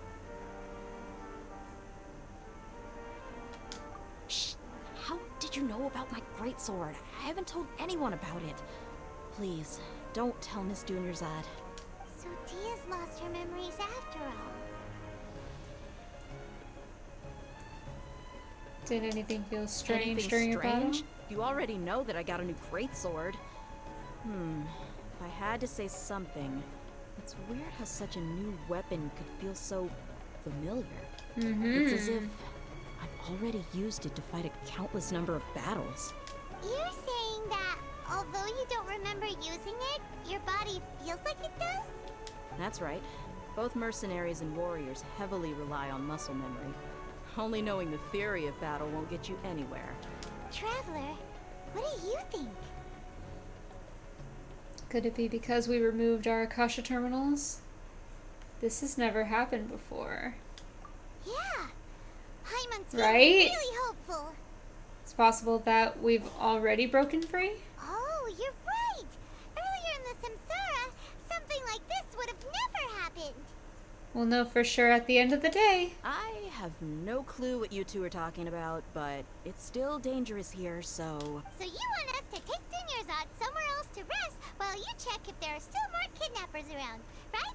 Shh! How did you know about my greatsword? I haven't told anyone about it. Please, don't tell Miss Dunyarzad. So Dia's lost her memories after all. Did anything feel strange Anything during your battle? strange? You already know that I got a new greatsword. If I had to say something, it's weird how such a new weapon could feel so familiar. It's as if I've already used it to fight a countless number of battles. You're saying that although you don't remember using it, your body feels like it does? That's right. Both mercenaries and warriors heavily rely on muscle memory. Only knowing the theory of battle won't get you anywhere. Traveler, what do you think? Could it be because we removed our Akasha terminals? This has never happened before. Yeah. Paimon's Right? really hopeful. It's possible that we've already broken free? Oh, you're right. Earlier in the Samsara, something like this would have never happened. We'll know for sure at the end of the day. I have no clue what you two are talking about, but it's still dangerous here, so... So you want us to take Dunyarzad somewhere else to rest while you check if there are still more kidnappers around, right?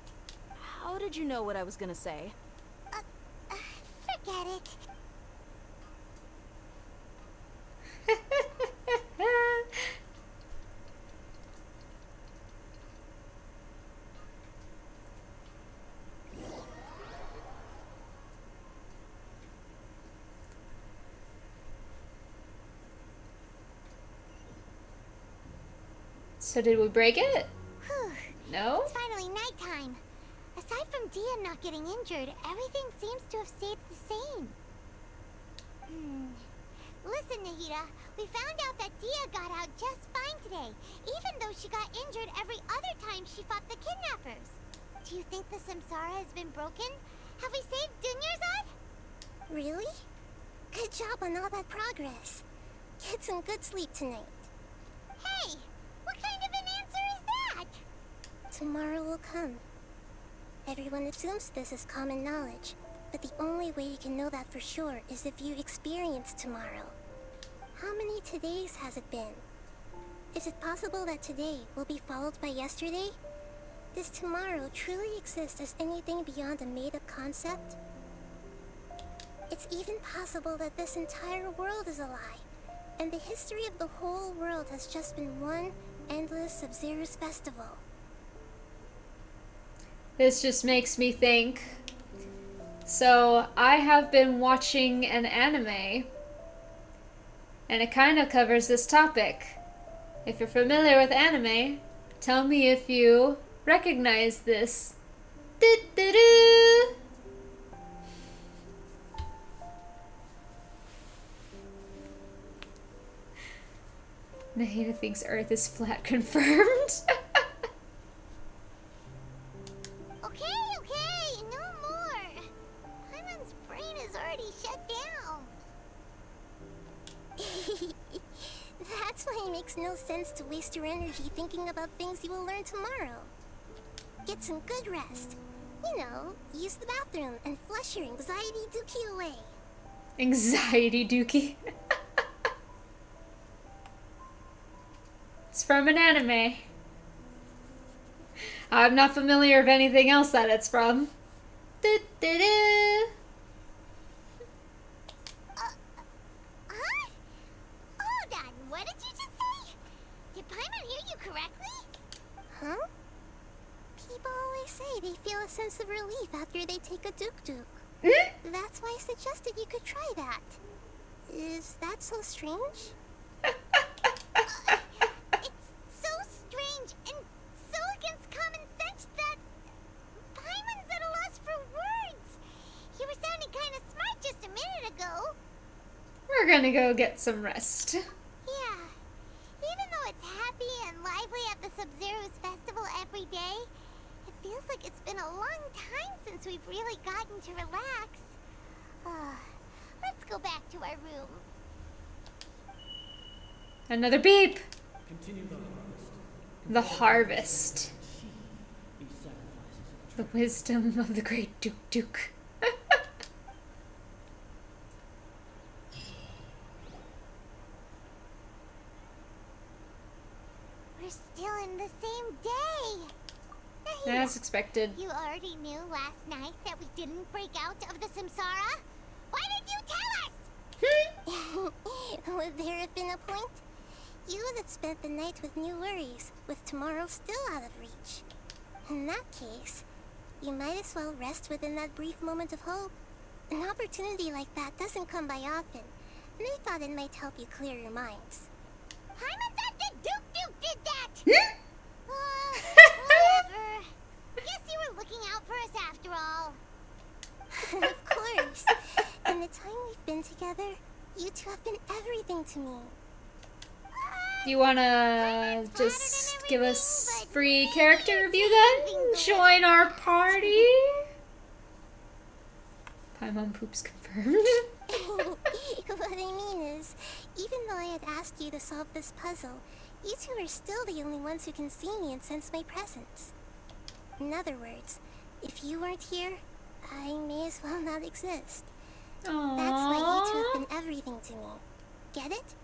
How did you know what I was gonna say? Forget it. So did we break it? Whew. No? It's finally nighttime. Aside from Dia not getting injured, everything seems to have stayed the same. Listen, Nahida, we found out that Dia got out just fine today, even though she got injured every other time she fought the kidnappers. Do you think the Samsara has been broken? Have we saved Dunyarzad? Really? Good job on all that progress. Get some good sleep tonight. Hey, what kind of an answer is that? Tomorrow will come. Everyone assumes this is common knowledge, but the only way you can know that for sure is if you experience tomorrow. How many todays has it been? Is it possible that today will be followed by yesterday? Does tomorrow truly exist as anything beyond a made-up concept? It's even possible that this entire world is a lie, and the history of the whole world has just been one endless Sub-Zero's festival. This just makes me think. So, I have been watching an anime, and it kind of covers this topic. If you're familiar with anime, tell me if you recognize this. Do-do-do. Nahida thinks Earth is flat, confirmed. Okay, no more. Paimon's brain is already shut down. That's why it makes no sense to waste your energy thinking about things you will learn tomorrow. Get some good rest. You know, use the bathroom and flush your anxiety dookie away. Anxiety dookie. It's from an anime. I'm not familiar of anything else that it's from. Do-do-do. Huh? Hold on, what did you just say? Did Paimon hear you correctly? Huh? People always say they feel a sense of relief after they take a duk-duk. That's why I suggested you could try that. Is that so strange? So strange and so against common sense that Paimon's at a loss for words. You were sounding kind of smart just a minute ago. We're gonna go get some rest. Yeah. Even though it's happy and lively at the Sub-Zero's festival every day, it feels like it's been a long time since we've really gotten to relax. Let's go back to our room. Another beep. Continue The harvest. The wisdom of the great Duke. We're still in the same day. Nahida, As expected. you already knew last night that we didn't break out of the Samsara? Why did you tell us? Would there have been a point? You would have spent the night with new worries, with tomorrow still out of reach. In that case, you might as well rest within that brief moment of hope. An opportunity like that doesn't come by often, and I thought it might help you clear your minds. Paimon's at the Duke You wanna just give us free character review then? Join our party? Paimon poops confirmed. What I mean is, even though I had asked you to solve this puzzle, you two are still the only ones who can see me and sense my presence. In other words, if you weren't here, I may as well not exist. Aww. That's why you two have been everything to me. Get it?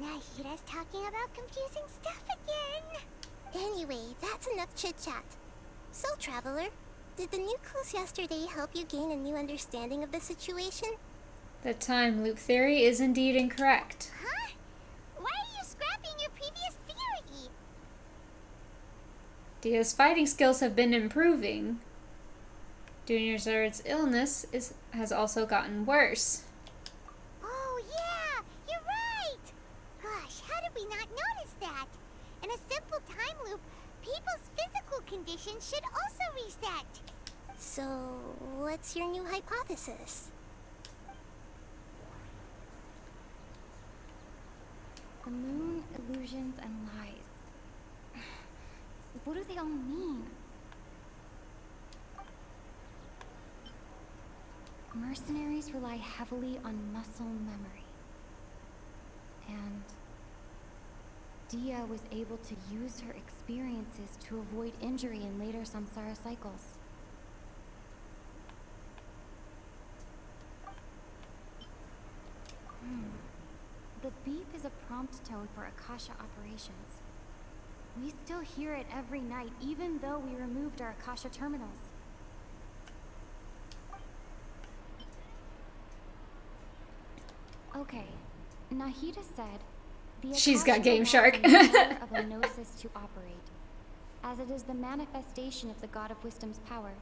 Nahira's talking about confusing stuff again. Anyway, that's enough chit-chat. So, Traveler, did the new clues yesterday help you gain a new understanding of the situation? The time loop theory is indeed incorrect. Huh? Why are you scrapping your previous theory? Dia's fighting skills have been improving. Junior Zerd's illness has also gotten worse. Oh yeah, you're right! Gosh, how did we not notice that? In a simple time loop, people's physical conditions should also reset. So, what's your new hypothesis? The moon, illusions, and lies. What do they all mean? Mercenaries rely heavily on muscle memory. And Dia was able to use her experiences to avoid injury in later samsara cycles. The beep is a prompt tone for Akasha operations. We still hear it every night, even though we removed our Akasha terminals. Okay, Nahida said, the She's got Akasha Game relies Shark. on the power of a gnosis to operate, as it is the manifestation of the God of Wisdom's power.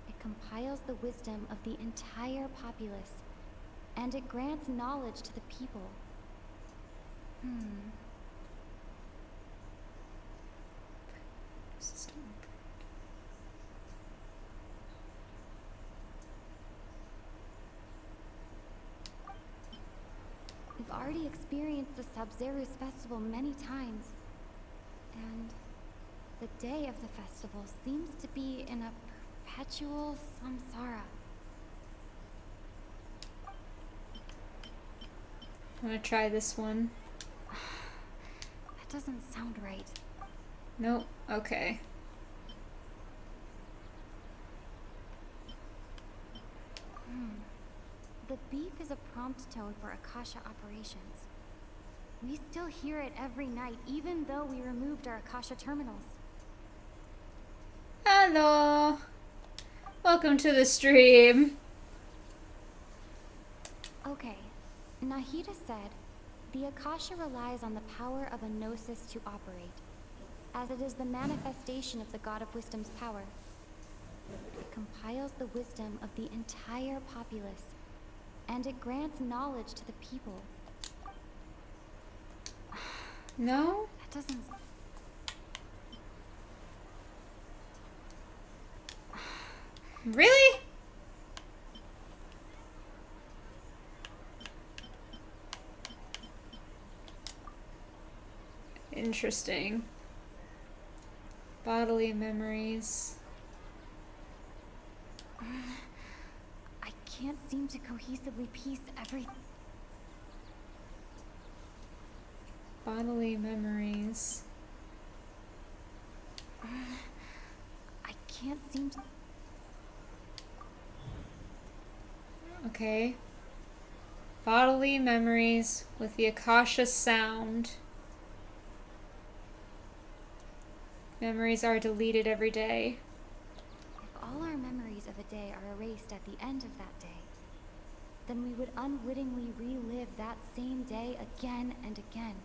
It compiles the wisdom of the entire populace, and it grants knowledge to the people. We've already experienced the Sabzeruz festival many times, and the day of the festival seems to be in a perpetual samsara. I'm gonna try this one. That doesn't sound right. Nope. Okay. The beep is a prompt tone for Akasha operations. We still hear it every night, even though we removed our Akasha terminals. Hello. Welcome to the stream. Okay, Nahida said, the Akasha relies on the power of a gnosis to operate, as it is the manifestation of the God of Wisdom's power. It compiles the wisdom of the entire populace, and it grants knowledge to the people. No? That doesn't... Really? Interesting. Bodily memories. I can't seem to cohesively piece every... Bodily memories. I can't seem to... Okay. Bodily memories with the Akasha sound. Memories are deleted every day. If all our memories of a day are erased at the end of that day, then we would unwittingly relive that same day again and again.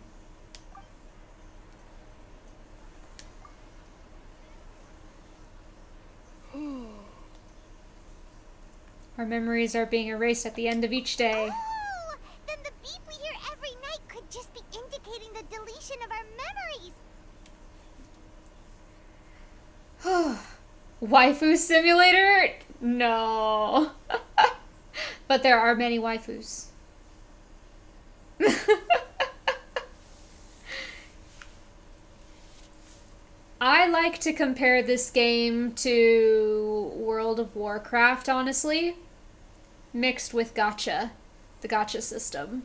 Our memories are being erased at the end of each day. Oh, then the beep we hear every night could just be indicating the deletion of our memories. Waifu simulator? No. But there are many waifus. like to compare this game to World of Warcraft, honestly. Mixed with gacha. The gacha system.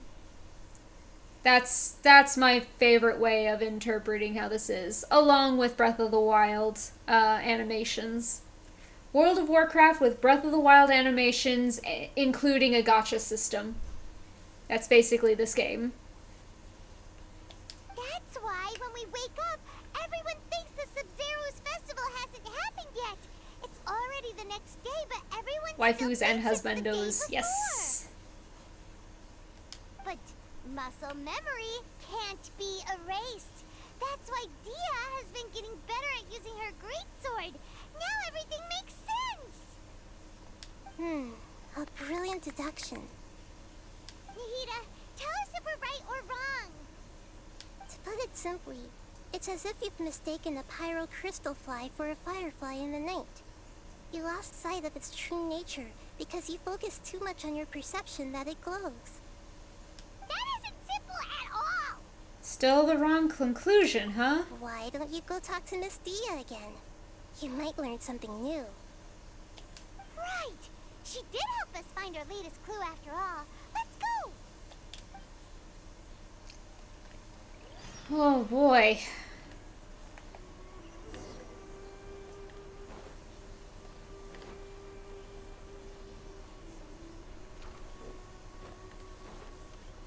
That's my favorite way of interpreting how this is, along with Breath of the Wild animations. World of Warcraft with Breath of the Wild animations, including a gacha system. That's basically this game. That's why when we wake up, everyone thinks the Sub-Zero's festival hasn't happened yet. It's already the next day, but everyone Waifus and husbandos, yes. But muscle memory can't be erased. That's why Dia has been getting better at using her greatsword. Now everything makes sense. A brilliant deduction. Nahida, tell us if we're right or wrong. To put it simply, it's as if you've mistaken a pyro crystal fly for a firefly in the night. You lost sight of its true nature because you focused too much on your perception that it glows. That isn't simple at all! Still the wrong conclusion, huh? Why don't you go talk to Miss Dia again? You might learn something new. Right! She did help us find our latest clue after all. Let's go! Oh boy.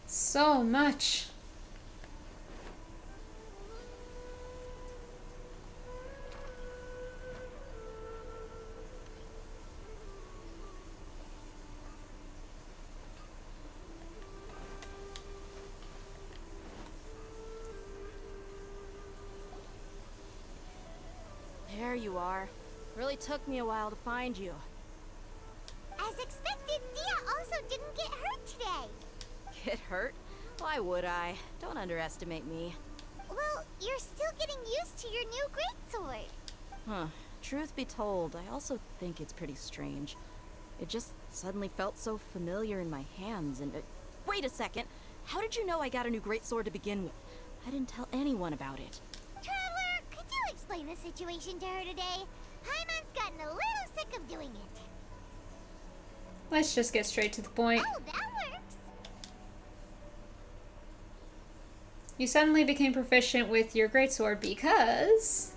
So much. There you are. Really took me a while to find you. As expected, Dia also didn't get hurt today. Get hurt? Why would I? Don't underestimate me. Well, you're still getting used to your new greatsword. Huh. Truth be told, I also think it's pretty strange. It just suddenly felt so familiar in my hands and... Wait a second! How did you know I got a new greatsword to begin with? I didn't tell anyone about it. Traveler, could you explain the situation to her today? Hyman's gotten a little sick of doing it. Let's just get straight to the point. Oh, that works. You suddenly became proficient with your greatsword because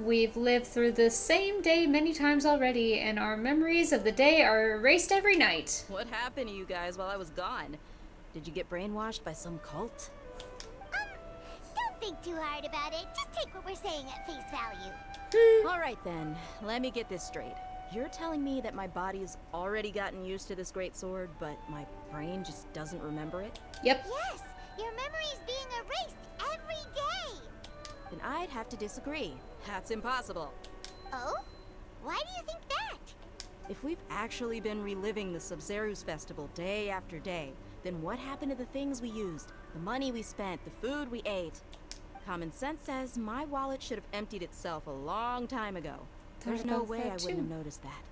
we've lived through the same day many times already, and our memories of the day are erased every night. What happened to you guys while I was gone? Did you get brainwashed by some cult? Don't think too hard about it. Just take what we're saying at face value. Alright then, let me get this straight. You're telling me that my body's already gotten used to this greatsword, but my brain just doesn't remember it? Yep. Yes, your memory's being erased every day. Then I'd have to disagree. That's impossible. Oh? Why do you think that? If we've actually been reliving the Sub-Zeru's festival day after day, then what happened to the things we used, the money we spent, the food we ate? Common sense says my wallet should have emptied itself a long time ago. There's no way I wouldn't have noticed that.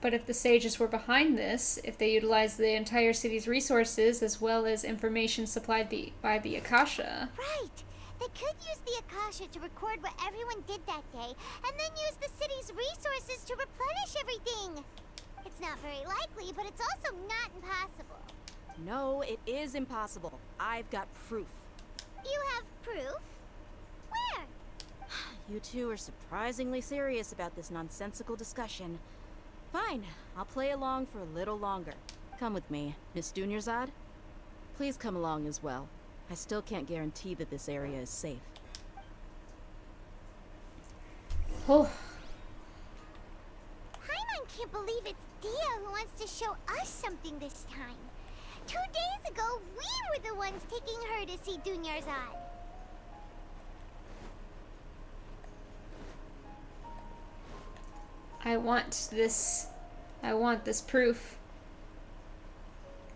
But if the sages were behind this, if they utilized the entire city's resources as well as information supplied by the Akasha... Right! They could use the Akasha to record what everyone did that day, and then use the city's resources to replenish everything! It's not very likely, but it's also not impossible. No, it is impossible. I've got proof. You have proof? Where? You two are surprisingly serious about this nonsensical discussion. Fine, I'll play along for a little longer. Come with me, Miss Dunyarzad. Please come along as well. I still can't guarantee that this area is safe. Oh. Paimon can't believe it's Dia who wants to show us something this time. 2 days ago, we were the ones taking her to see Dunyarzad. I want this proof.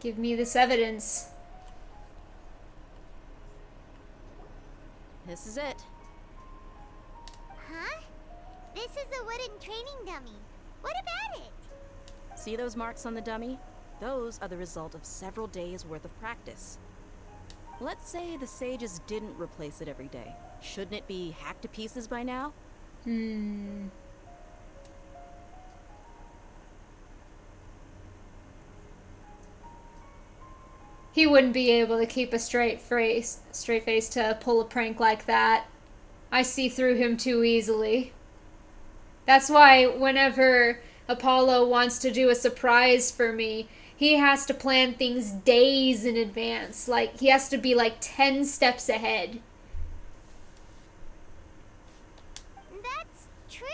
Give me this evidence. This is it. Huh? This is a wooden training dummy. What about it? See those marks on the dummy? Those are the result of several days' worth of practice. Let's say the sages didn't replace it every day. Shouldn't it be hacked to pieces by now? He wouldn't be able to keep a straight face to pull a prank like that. I see through him too easily. That's why whenever Apollo wants to do a surprise for me, he has to plan things days in advance. Like, he has to be like 10 steps ahead. That's true,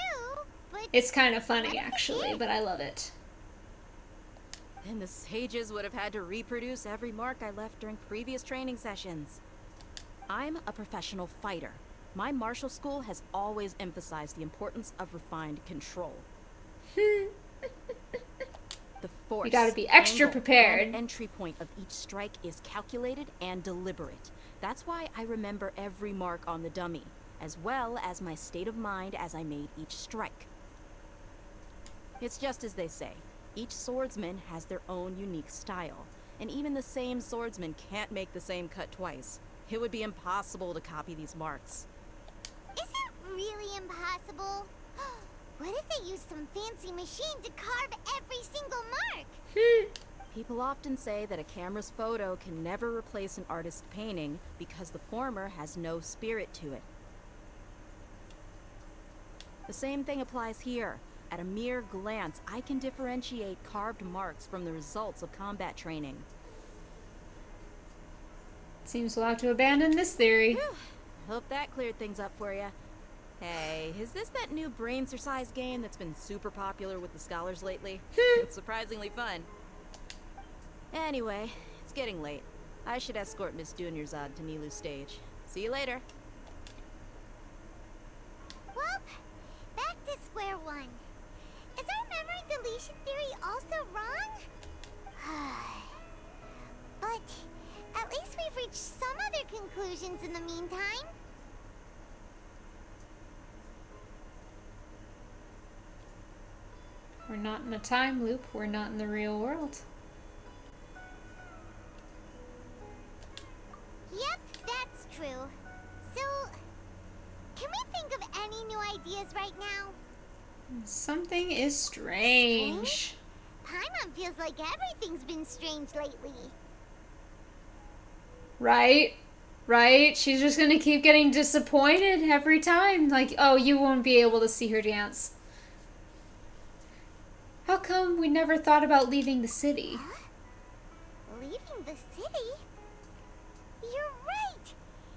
but... It's kind of funny, actually, but I love it. Then the sages would have had to reproduce every mark I left during previous training sessions. I'm a professional fighter. My martial school has always emphasized the importance of refined control. The force, you gotta be extra angle, prepared. and entry point of each strike is calculated and deliberate. That's why I remember every mark on the dummy, as well as my state of mind as I made each strike. It's just as they say, each swordsman has their own unique style, and even the same swordsman can't make the same cut twice. It would be impossible to copy these marks. Is it really impossible? What if they use some fancy machine to carve every single mark? People often say that a camera's photo can never replace an artist's painting because the former has no spirit to it. The same thing applies here. At a mere glance, I can differentiate carved marks from the results of combat training. Seems we'll have to abandon this theory. Whew. Hope that cleared things up for you. Hey, is this that new brain exercise game that's been super popular with the scholars lately? It's surprisingly fun. Anyway, it's getting late. I should escort Miss Dunyarzad to Nilu's stage. See you later. Well, back to square one. Is our memory deletion theory also wrong? But at least we've reached some other conclusions in the meantime. We're not in a time loop. We're not in the real world. Yep, that's true. So, can we think of any new ideas right now? Something is strange. Paimon feels like everything's been strange lately. Right? Right? She's just gonna keep getting disappointed every time. Like, oh, you won't be able to see her dance. How come we never thought about leaving the city? Huh? Leaving the city? You're right!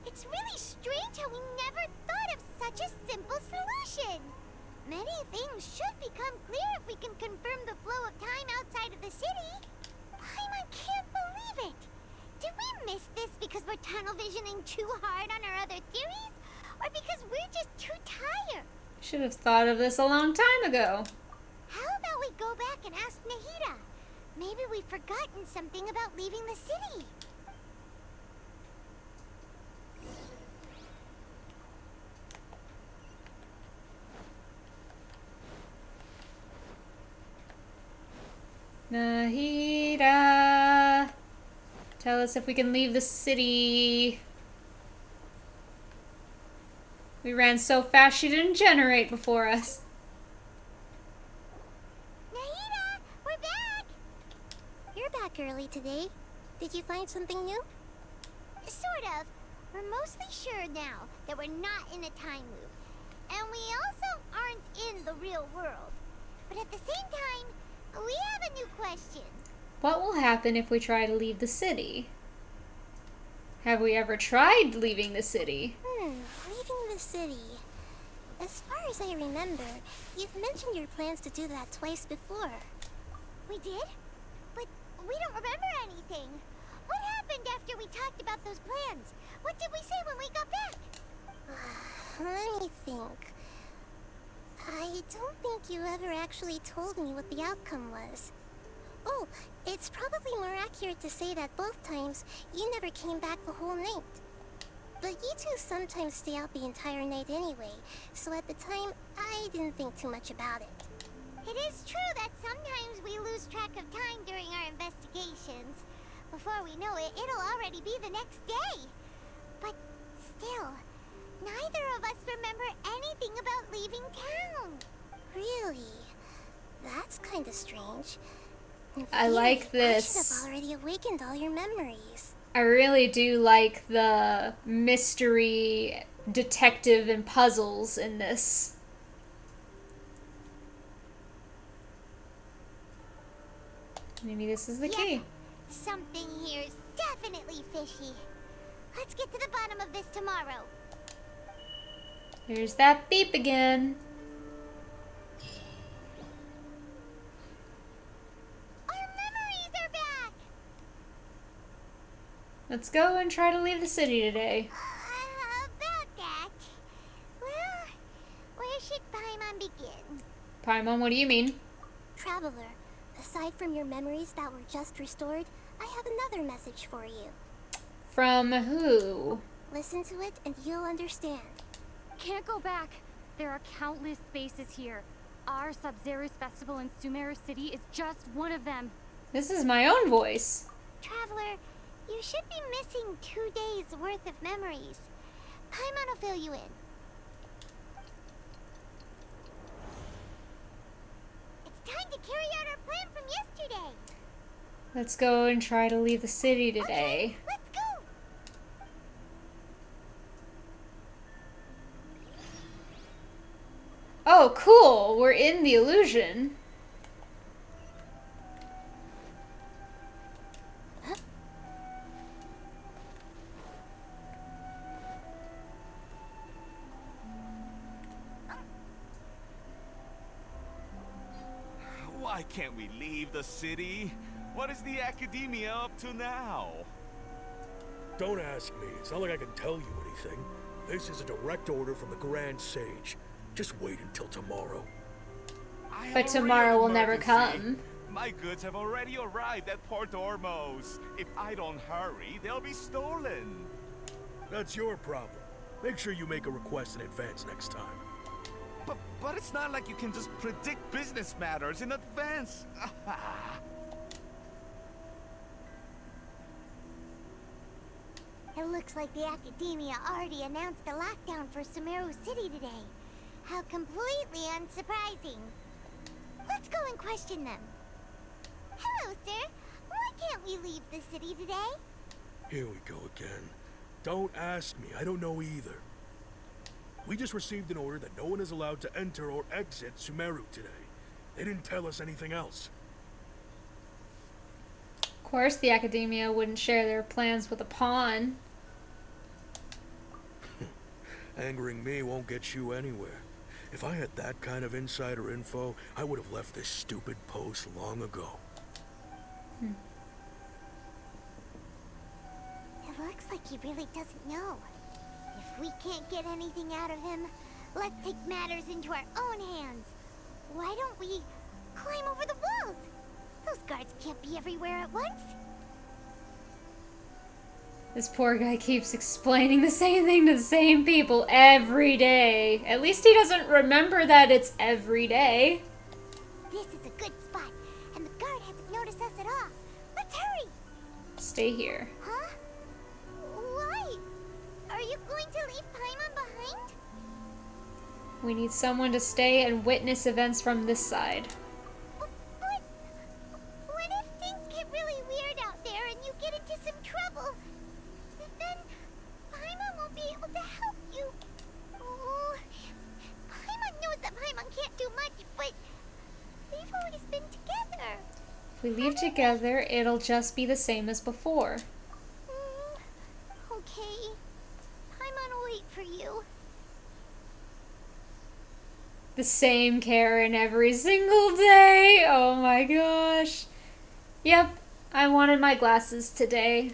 It's really strange how we never thought of such a simple solution! Many things should become clear if we can confirm the flow of time outside of the city. I can't believe it! Did we miss this because we're tunnel visioning too hard on our other theories? Or because we're just too tired? Should have thought of this a long time ago. How about we go back and ask Nahida? Maybe we've forgotten something about leaving the city. Nahida, tell us if we can leave the city. We ran so fast she didn't generate before us. Nahida, we're back! You're back early today. Did you find something new? Sort of. We're mostly sure now that we're not in a time loop. And we also aren't in the real world. But at the same time, we have a new question. What will happen if we try to leave the city? Have we ever tried leaving the city? Leaving the city. As far as I remember, you've mentioned your plans to do that twice before. We did? But we don't remember anything. What happened after we talked about those plans? What did we say when we got back? Let me think. I don't think you ever actually told me what the outcome was. Oh, it's probably more accurate to say that both times you never came back the whole night. But you two sometimes stay out the entire night anyway, so at the time, I didn't think too much about it. It is true that sometimes we lose track of time during our investigations. Before we know it, it'll already be the next day. But still, neither of us remember anything about leaving town. Really? That's kind of strange. I like I this. should have already awakened all your memories. I really do like the mystery, detective, and puzzles in this. Maybe this is the key. Something here is definitely fishy. Let's get to the bottom of this tomorrow. There's that beep again. Our memories are back! Let's go and try to leave the city today. About that. Well, where should Paimon begin? Paimon, what do you mean? Traveler, aside from your memories that were just restored, I have another message for you. From who? Listen to it and you'll understand. Can't go back. There are countless spaces here. Our Sub-Zero's festival in Sumeru City is just one of them. This is my own voice. Traveler, you should be missing 2 days worth of memories. Paimon will fill you in. It's time to carry out our plan from yesterday. Let's go and try to leave the city today. Let's go! Oh, cool! We're in the illusion. Why can't we leave the city? What is the Academia up to now? Don't ask me. It's not like I can tell you anything. This is a direct order from the Grand Sage. Just wait until tomorrow. But tomorrow will never come. My goods have already arrived at Port Ormos. If I don't hurry, they'll be stolen. That's your problem. Make sure you make a request in advance next time. But it's not like you can just predict business matters in advance. It looks like the Academia already announced a lockdown for Sumeru City today. How completely unsurprising. Let's go and question them. Hello, sir. Why can't we leave the city today? Here we go again. Don't ask me. I don't know either. We just received an order that no one is allowed to enter or exit Sumeru today. They didn't tell us anything else. Of course, the Academia wouldn't share their plans with a pawn. Angering me won't get you anywhere. If I had that kind of insider info, I would have left this stupid post long ago. It looks like he really doesn't know. If we can't get anything out of him, let's take matters into our own hands. Why don't we climb over the walls? Those guards can't be everywhere at once. This poor guy keeps explaining the same thing to the same people every day. At least he doesn't remember that it's every day. This is a good spot, and the guard hasn't noticed us at all. Let's hurry! Stay here. Huh? Why? Are you going to leave Paimon behind? We need someone to stay and witness events from this side. But what if things get really weird out there and you get into some trouble? Then Paimon won't be able to help you. Oh, Paimon knows that Paimon can't do much, but we've always been together. If we leave together, it'll just be the same as before. Okay. Paimon will wait for you. The same Karen every single day. Oh my gosh. Yep, I wanted my glasses today.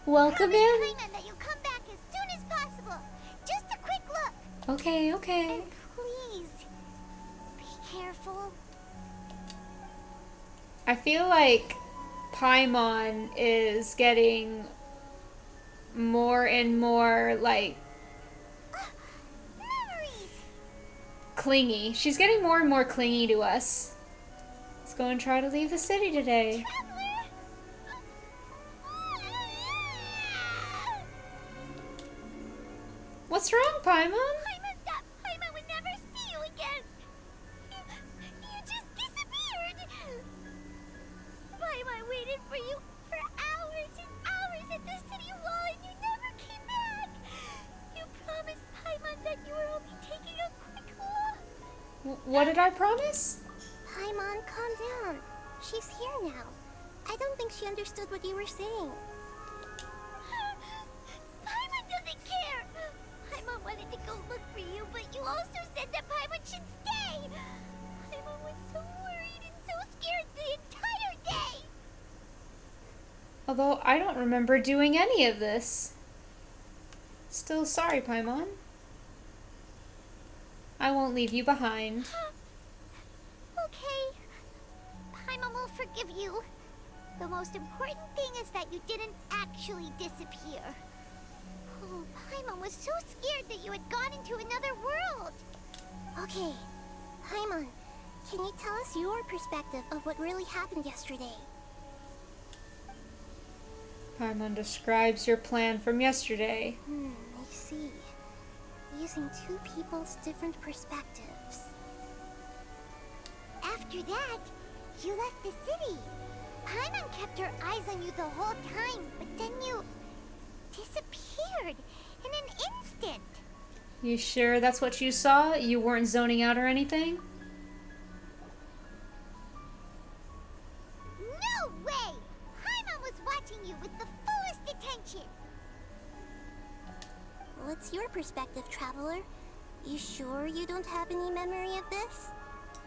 Welcome in. Paimon that you'll come back as soon as possible. Just a quick look. Okay, okay. And please, be careful. I feel like Paimon is getting more and more, like, clingy. She's getting more and more clingy to us. Let's go and try to leave the city today. Traveler, What's wrong, Paimon? Paimon would never see you again. You just disappeared. Paimon waited for you for hours and hours at the city wall and you never came back. You promised Paimon that you were only taking a quick walk. What did I promise? Paimon, calm down. She's here now. I don't think she understood what you were saying. Paimon doesn't care. Paimon wanted to go look for you, but you also said that Paimon should stay. Paimon was so worried and so scared the entire day. Although I don't remember doing any of this. Still sorry, Paimon. I won't leave you behind. Okay. Paimon will forgive you. The most important thing is that you didn't actually disappear. Oh, Paimon was so scared that you had gone into another world. Okay, Paimon, can you tell us your perspective of what really happened yesterday? Paimon describes your plan from yesterday. I see. Using two people's different perspectives. After that, you left the city. Paimon kept her eyes on you the whole time, but then you disappeared in an instant. You sure that's what you saw? You weren't zoning out or anything? No way! Paimon was watching you with the fullest attention. What's your perspective, Traveler? You sure you don't have any memory of this?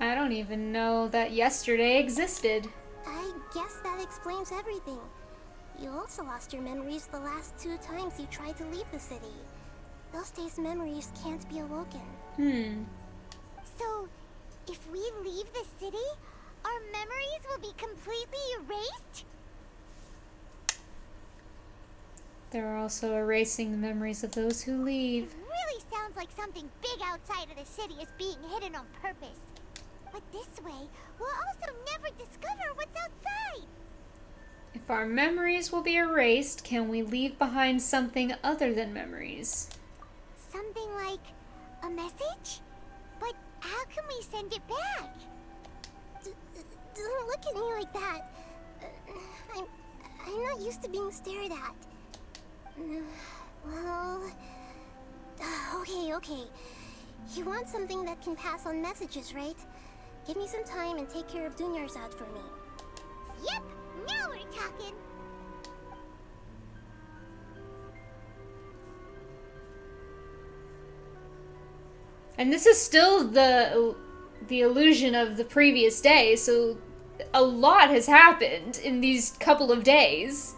I don't even know that yesterday existed. I guess that explains everything. You also lost your memories the last 2 times you tried to leave the city. Those days' memories can't be awoken. So, if we leave the city, our memories will be completely erased? They're also erasing the memories of those who leave. It really sounds like something big outside of the city is being hidden on purpose. But this way, we'll also never discover what's outside. If our memories will be erased, can we leave behind something other than memories? Something like a message? But how can we send it back? Don't look at me like that. I'm not used to being stared at. Well... Okay. You want something that can pass on messages, right? Give me some time and take care of Dunyarzad for me. Yep, now we're talking. And this is still the illusion of the previous day, so a lot has happened in these couple of days.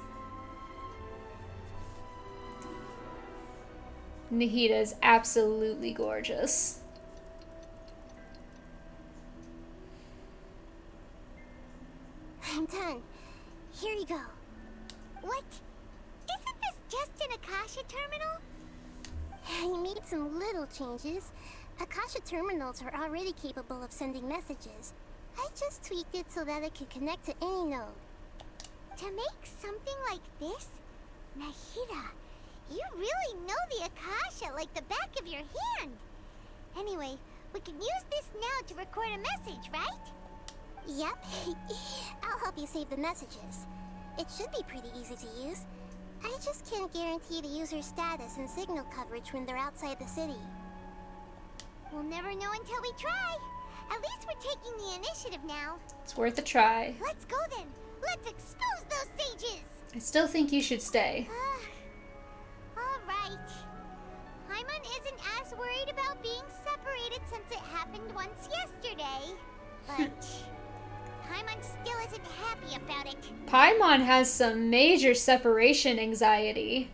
Nahida is absolutely gorgeous. I'm done. Here you go. What? Isn't this just an Akasha terminal? I made some little changes. Akasha terminals are already capable of sending messages. I just tweaked it so that it could connect to any node. To make something like this? Nahida, you really know the Akasha like the back of your hand. Anyway, we can use this now to record a message, right? Yep. I'll help you save the messages. It should be pretty easy to use. I just can't guarantee the user's status and signal coverage when they're outside the city. We'll never know until we try. At least we're taking the initiative now. It's worth a try. Let's go then. Let's expose those sages. I still think you should stay. Alright. Paimon isn't as worried about being separated since it happened once yesterday. But Paimon still isn't happy about it. Paimon has some major separation anxiety.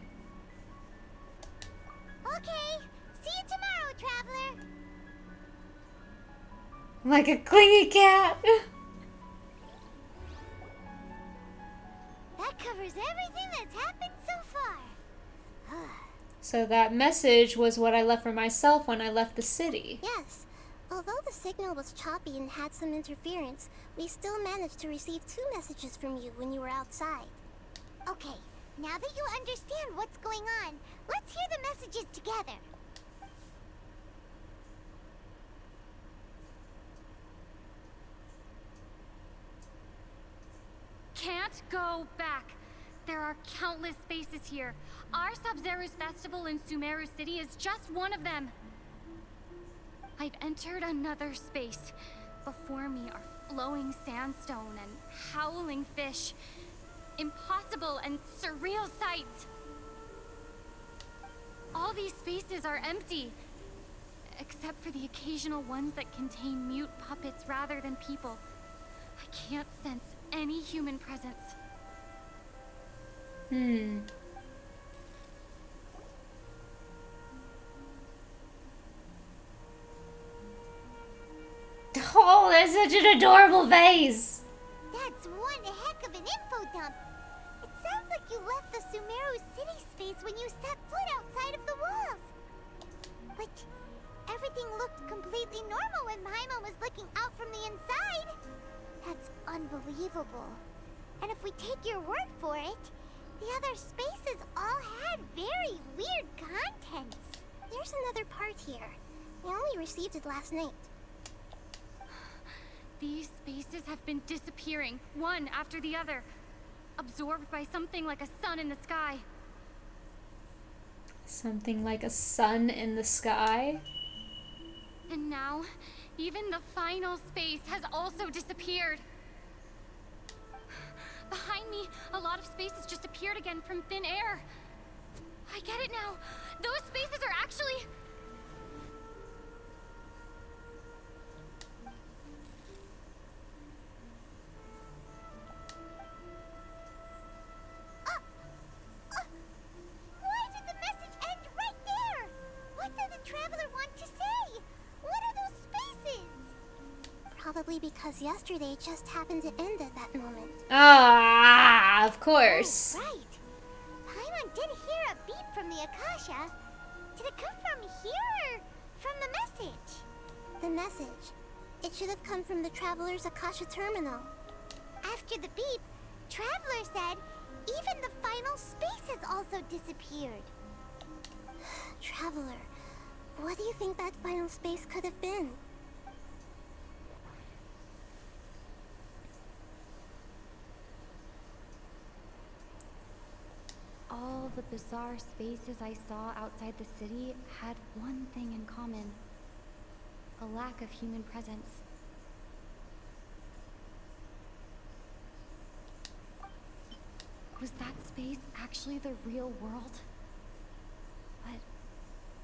Okay. See you tomorrow, Traveler. Like a clingy cat. That covers everything that's happened so far. So that message was what I left for myself when I left the city. Yes. Although the signal was choppy and had some interference, we still managed to receive 2 messages from you when you were outside. Okay, now that you understand what's going on, let's hear the messages together. Go back. There are countless spaces here. Our Sub-Zero's festival in Sumeru City is just one of them. I've entered another space. Before me are flowing sandstone and howling fish. Impossible and surreal sights. All these spaces are empty, except for the occasional ones that contain mute puppets rather than people. I can't sense any human presence. Oh, that's such an adorable vase. That's one heck of an info dump. It sounds like you left the Sumeru city space when you set foot outside of the walls. But everything looked completely normal when Paimon was looking out from the inside. That's unbelievable. And if we take your word for it, the other spaces all had very weird contents. There's another part here. We only received it last night. These spaces have been disappearing, one after the other, absorbed by something like a sun in the sky. Something like a sun in the sky? And now, even the final space has also disappeared. Behind me, a lot of spaces just appeared again from thin air. I get it now. Those spaces are actually... Why did the message end right there? What did the traveler want to say? What are those spaces? Probably because yesterday just happened to end at that moment. Ah, of course. Oh, right. Paimon did hear a beep from the Akasha. Did it come from here or from the message? The message. It should have come from the Traveler's Akasha terminal. After the beep, Traveler said even the final space has also disappeared. Traveler, what do you think that final space could have been? All the bizarre spaces I saw outside the city had one thing in common. A lack of human presence. Was that space actually the real world? But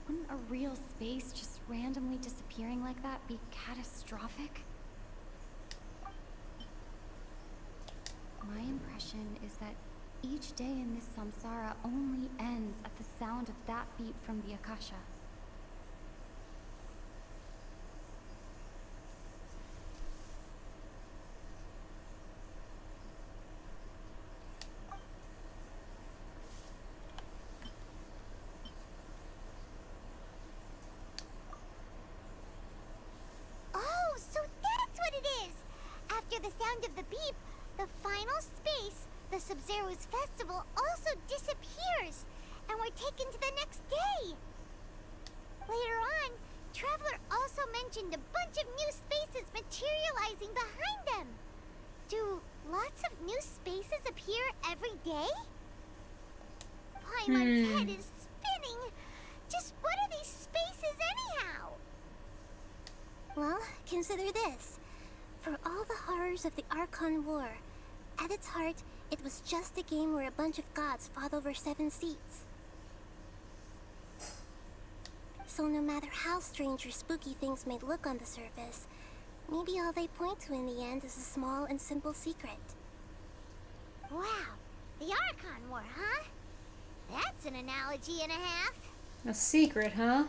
wouldn't a real space just randomly disappearing like that be catastrophic? My impression is that each day in this samsara only ends at the sound of that beep from the Akasha. Oh, so that's what it is! After the sound of the beep, the final space, the Sub-Zero's festival, also disappears, and we're taken to the next day. Later on, Traveler also mentioned a bunch of new spaces materializing behind them. Do lots of new spaces appear every day? Paimon's head is spinning. Just what are these spaces anyhow? Well, consider this. For all the horrors of the Archon War, at its heart, it was just a game where a bunch of gods fought over 7 seats. So no matter how strange or spooky things may look on the surface, maybe all they point to in the end is a small and simple secret. Wow, the Archon War, huh? That's an analogy and a half. A secret, huh?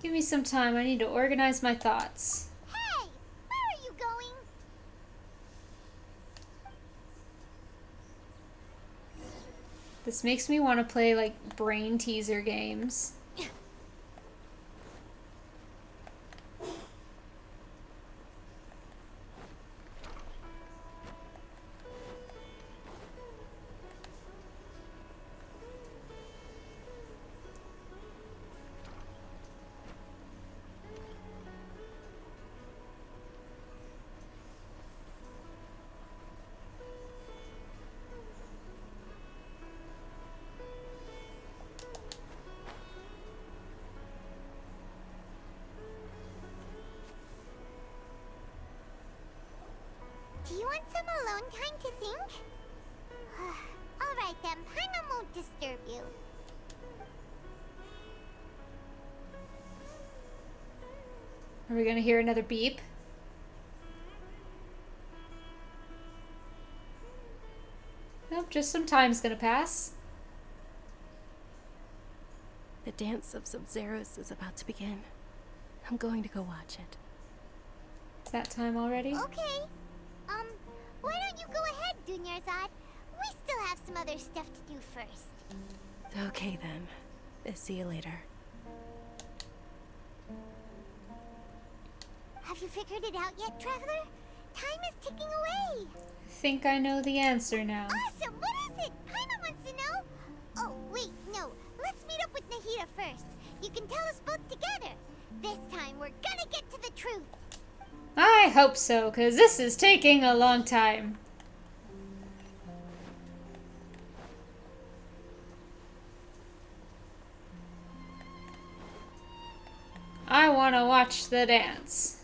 Give me some time. I need to organize my thoughts. Hey, where are you going? This makes me want to play, like, brain teaser games. Do you want some alone time to think? Alright then, Paimon won't disturb you. Are we gonna hear another beep? Nope, just some time's gonna pass. The dance of Sub-Zeros is about to begin. I'm going to go watch it. It's that time already? Okay. Why don't you go ahead, Dunyarzad? We still have some other stuff to do first. Okay then. See you later. Have you figured it out yet, Traveler? Time is ticking away. I think I know the answer now. Awesome! What is it? Paimon wants to know. Oh, wait, no. Let's meet up with Nahida first. You can tell us both together. This time, we're gonna get to the truth. I hope so, because this is taking a long time. I want to watch the dance.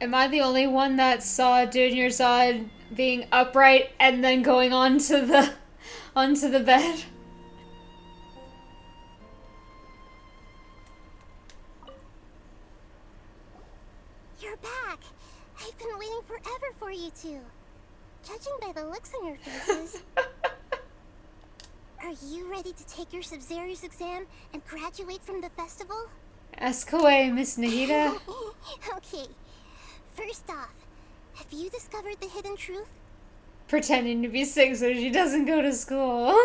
Am I the only one that saw Dunyarzad being upright and then going onto the bed? You're back. I've been waiting forever for you two. Judging by the looks on your faces, are you ready to take your Sub-Zero's exam and graduate from the festival? Ask away, Miss Nahida. Okay. First off, have you discovered the hidden truth? Pretending to be sick so she doesn't go to school.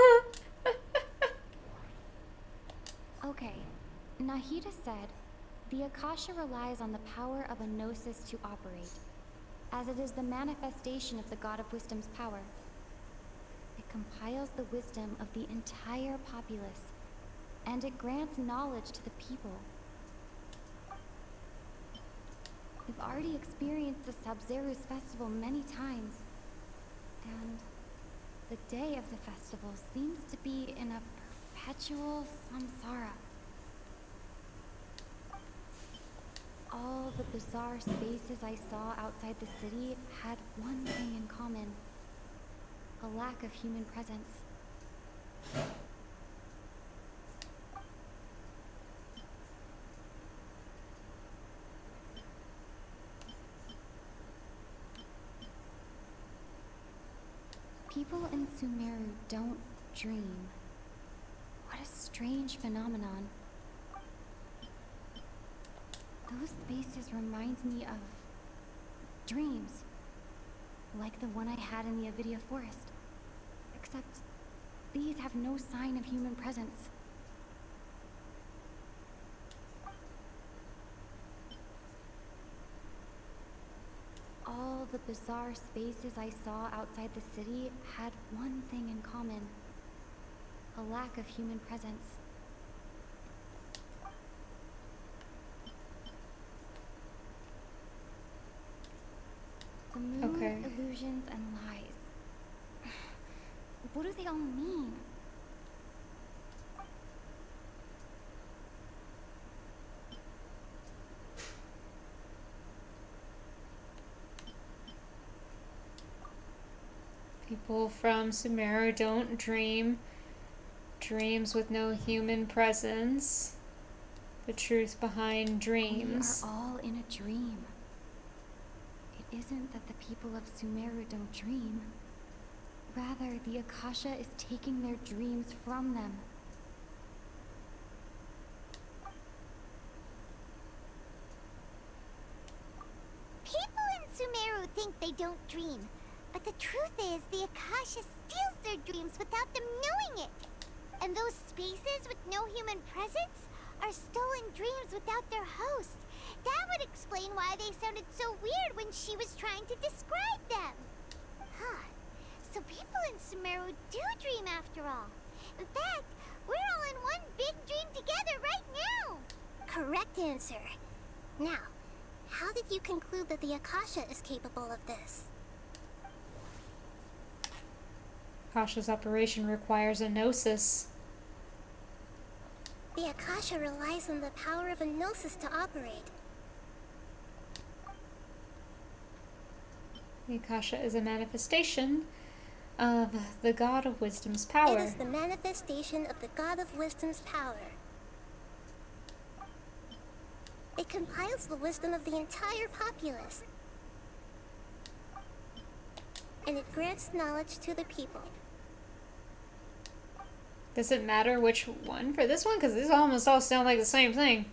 Okay, Nahida said, the Akasha relies on the power of a gnosis to operate, as it is the manifestation of the God of Wisdom's power. It compiles the wisdom of the entire populace, and it grants knowledge to the people. We've already experienced the Sub-Zero's festival many times, and the day of the festival seems to be in a perpetual samsara. All the bizarre spaces I saw outside the city had one thing in common: a lack of human presence. People in Sumeru don't dream. What a strange phenomenon. Those spaces remind me of dreams, like the one I had in the Avidia forest. Except these have no sign of human presence. All the bizarre spaces I saw outside the city had one thing in common: a lack of human presence. The moon, illusions, and lies. What do they all mean? People from Sumeru don't dream. Dreams with no human presence. The truth behind dreams. We are all in a dream. It isn't that the people of Sumeru don't dream. Rather, the Akasha is taking their dreams from them. People in Sumeru think they don't dream. But the truth is, the Akasha steals their dreams without them knowing it. And those spaces with no human presence are stolen dreams without their host. That would explain why they sounded so weird when she was trying to describe them. Huh. So people in Sumeru do dream after all. In fact, we're all in one big dream together right now. Correct answer. Now, how did you conclude that the Akasha is capable of this? Akasha's operation requires a gnosis. The Akasha relies on the power of a gnosis to operate. The Akasha is a manifestation of the God of Wisdom's power. It is the manifestation of the God of Wisdom's power. It compiles the wisdom of the entire populace. And it grants knowledge to the people. Does it matter which one for this one? Because these almost all sound like the same thing.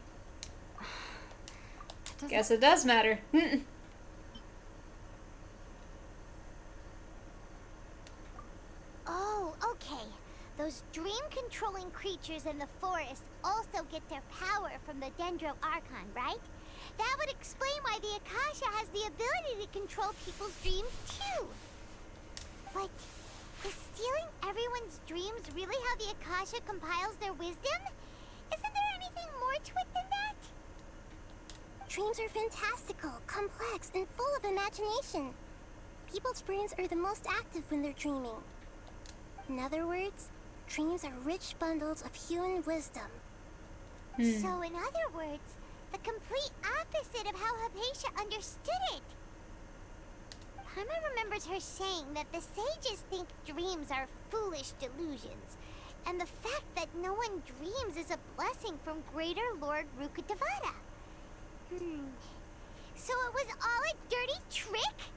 Guess it does matter. Oh, okay. Those dream-controlling creatures in the forest also get their power from the Dendro Archon, right? That would explain why the Akasha has the ability to control people's dreams, too. But is stealing everyone's dreams really how the Akasha compiles their wisdom? Isn't there anything more to it than that? Dreams are fantastical, complex, and full of imagination. People's brains are the most active when they're dreaming. In other words, dreams are rich bundles of human wisdom. So in other words, the complete opposite of how Hypatia understood it. Paimon remembers her saying that the sages think dreams are foolish delusions, and the fact that no one dreams is a blessing from Greater Lord Rukkhadevata. So it was all a dirty trick?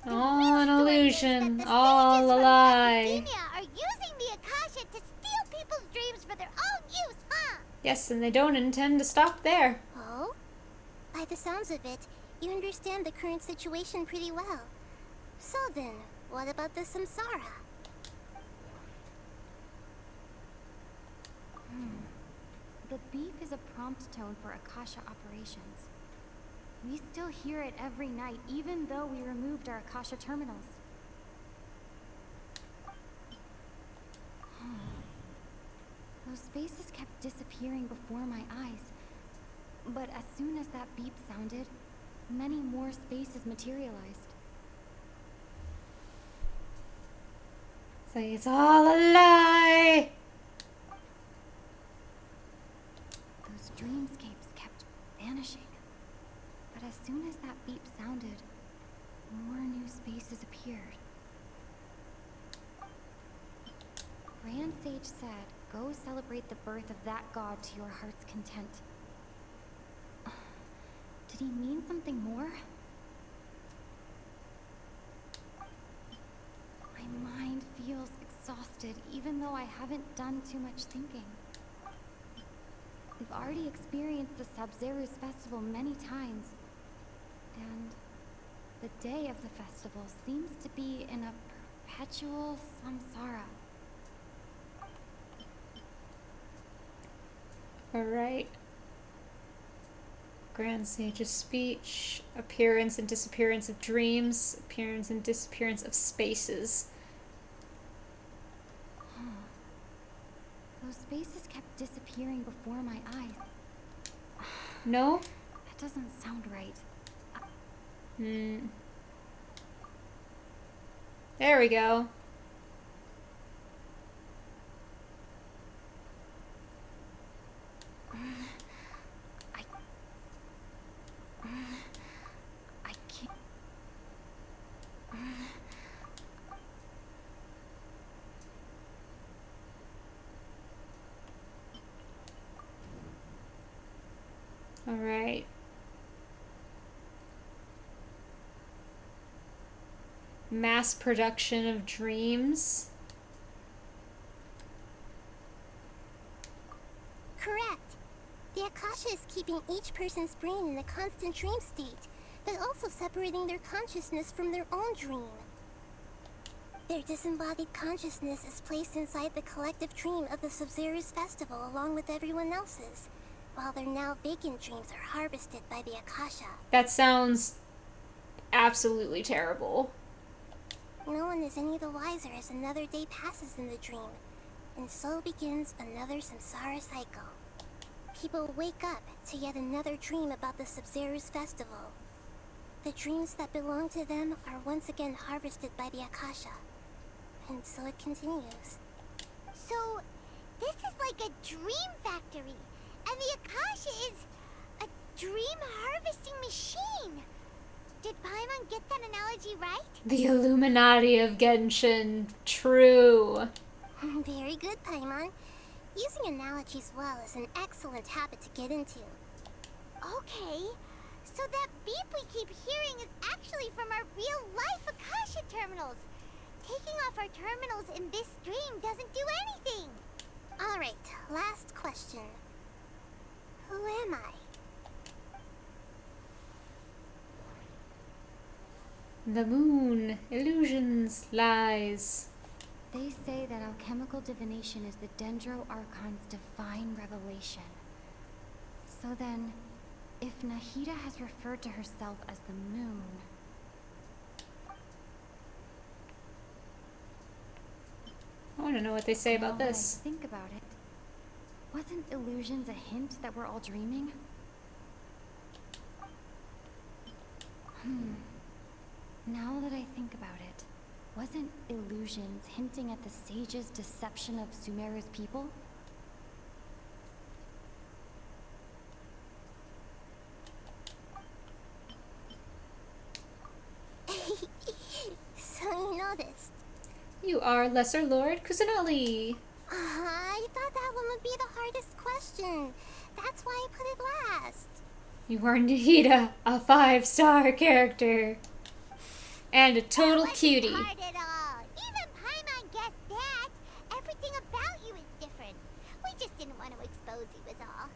All an illusion, all a lie. Academia are using the Akasha to steal people's dreams for their own use, huh? Yes, and they don't intend to stop there. Oh? By the sounds of it, you understand the current situation pretty well. So then, what about the samsara? The beep is a prompt tone for Akasha operations. We still hear it every night, even though we removed our Akasha terminals. Those spaces kept disappearing before my eyes. But as soon as that beep sounded, many more spaces materialized. So it's all a lie! Those dreamscapes kept vanishing. But as soon as that beep sounded, more new spaces appeared. Grand Sage said, "Go celebrate the birth of that god to your heart's content." Did he mean something more? My mind feels exhausted, even though I haven't done too much thinking. We've already experienced the Sub-Zeru's festival many times, and the day of the festival seems to be in a perpetual samsara. Alright. Grand Sage's speech. Appearance and disappearance of dreams. Appearance and disappearance of spaces. Those spaces kept disappearing before my eyes. No? That doesn't sound right. There we go. I can't. All right. Mass production of dreams. Correct. The Akasha is keeping each person's brain in a constant dream state, but also separating their consciousness from their own dream. Their disembodied consciousness is placed inside the collective dream of the Sub-Zeru's festival along with everyone else's, while their now vacant dreams are harvested by the Akasha. That sounds absolutely terrible. No one is any the wiser as another day passes in the dream, and so begins another samsara cycle. People wake up to yet another dream about the Sub-Zeru's festival. The dreams that belong to them are once again harvested by the Akasha, and so it continues. So, this is like a dream factory, and the Akasha is a dream harvesting machine. Did Paimon get that analogy right? The Illuminati of Genshin. True. Very good, Paimon. Using analogies well is an excellent habit to get into. Okay, so that beep we keep hearing is actually from our real-life Akasha terminals. Taking off our terminals in this dream doesn't do anything. Alright, last question. Who am I? The moon. Illusions. Lies. They say that alchemical divination is the Dendro Archon's divine revelation. So then, if Nahida has referred to herself as the moon... I want to know what they say about Now that this. I think about it. Wasn't illusions a hint that we're all dreaming? Now that I think about it, wasn't illusions hinting at the sage's deception of Sumeru's people? So you noticed. You are Lesser Lord Kusanali. I thought that one would be the hardest question. That's why I put it last. You are Nahida, a 5-star character. And a total cutie. Hard at all. Even Paimon guessed that. Everything about you is different. We just didn't want to expose you is all.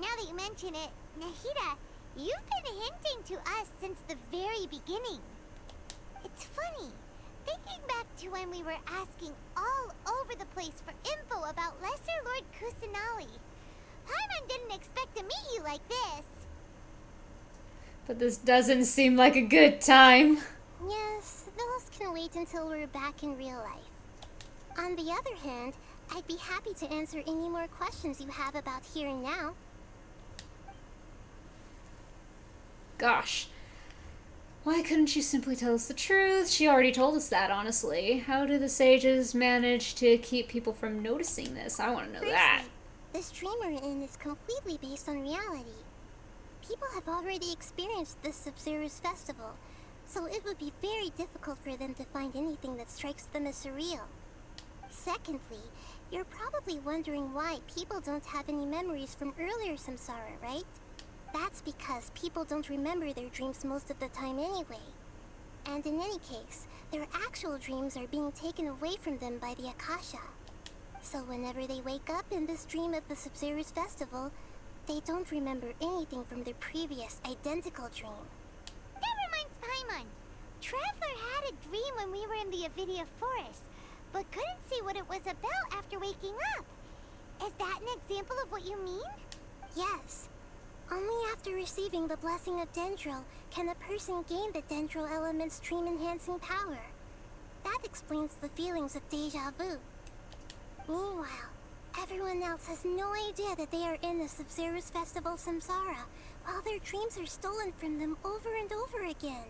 Now that you mention it, Nahida, you've been hinting to us since the very beginning. It's funny. Thinking back to when we were asking all over the place for info about Lesser Lord Kusanali. Paimon didn't expect to meet you like this. But this doesn't seem like a good time. Yes, those can wait until we're back in real life. On the other hand, I'd be happy to answer any more questions you have about here and now. Gosh. Why couldn't she simply tell us the truth? She already told us that, honestly. How do the sages manage to keep people from noticing this? I want to know that. This dream we're in is completely based on reality. People have already experienced this Sub-Zeru's festival, so it would be very difficult for them to find anything that strikes them as surreal. Secondly, you're probably wondering why people don't have any memories from earlier samsara, right? That's because people don't remember their dreams most of the time anyway. And in any case, their actual dreams are being taken away from them by the Akasha. So whenever they wake up in this dream of the Sub-Zeru's festival, they don't remember anything from their previous identical dream. That reminds Paimon. Traveler had a dream when we were in the Avidia forest, but couldn't see what it was about after waking up. Is that an example of what you mean? Yes. Only after receiving the blessing of Dendro can a person gain the Dendro element's dream-enhancing power. That explains the feelings of deja vu. Meanwhile, everyone else has no idea that they are in the Sub-Zeru's festival samsara, while their dreams are stolen from them over and over again.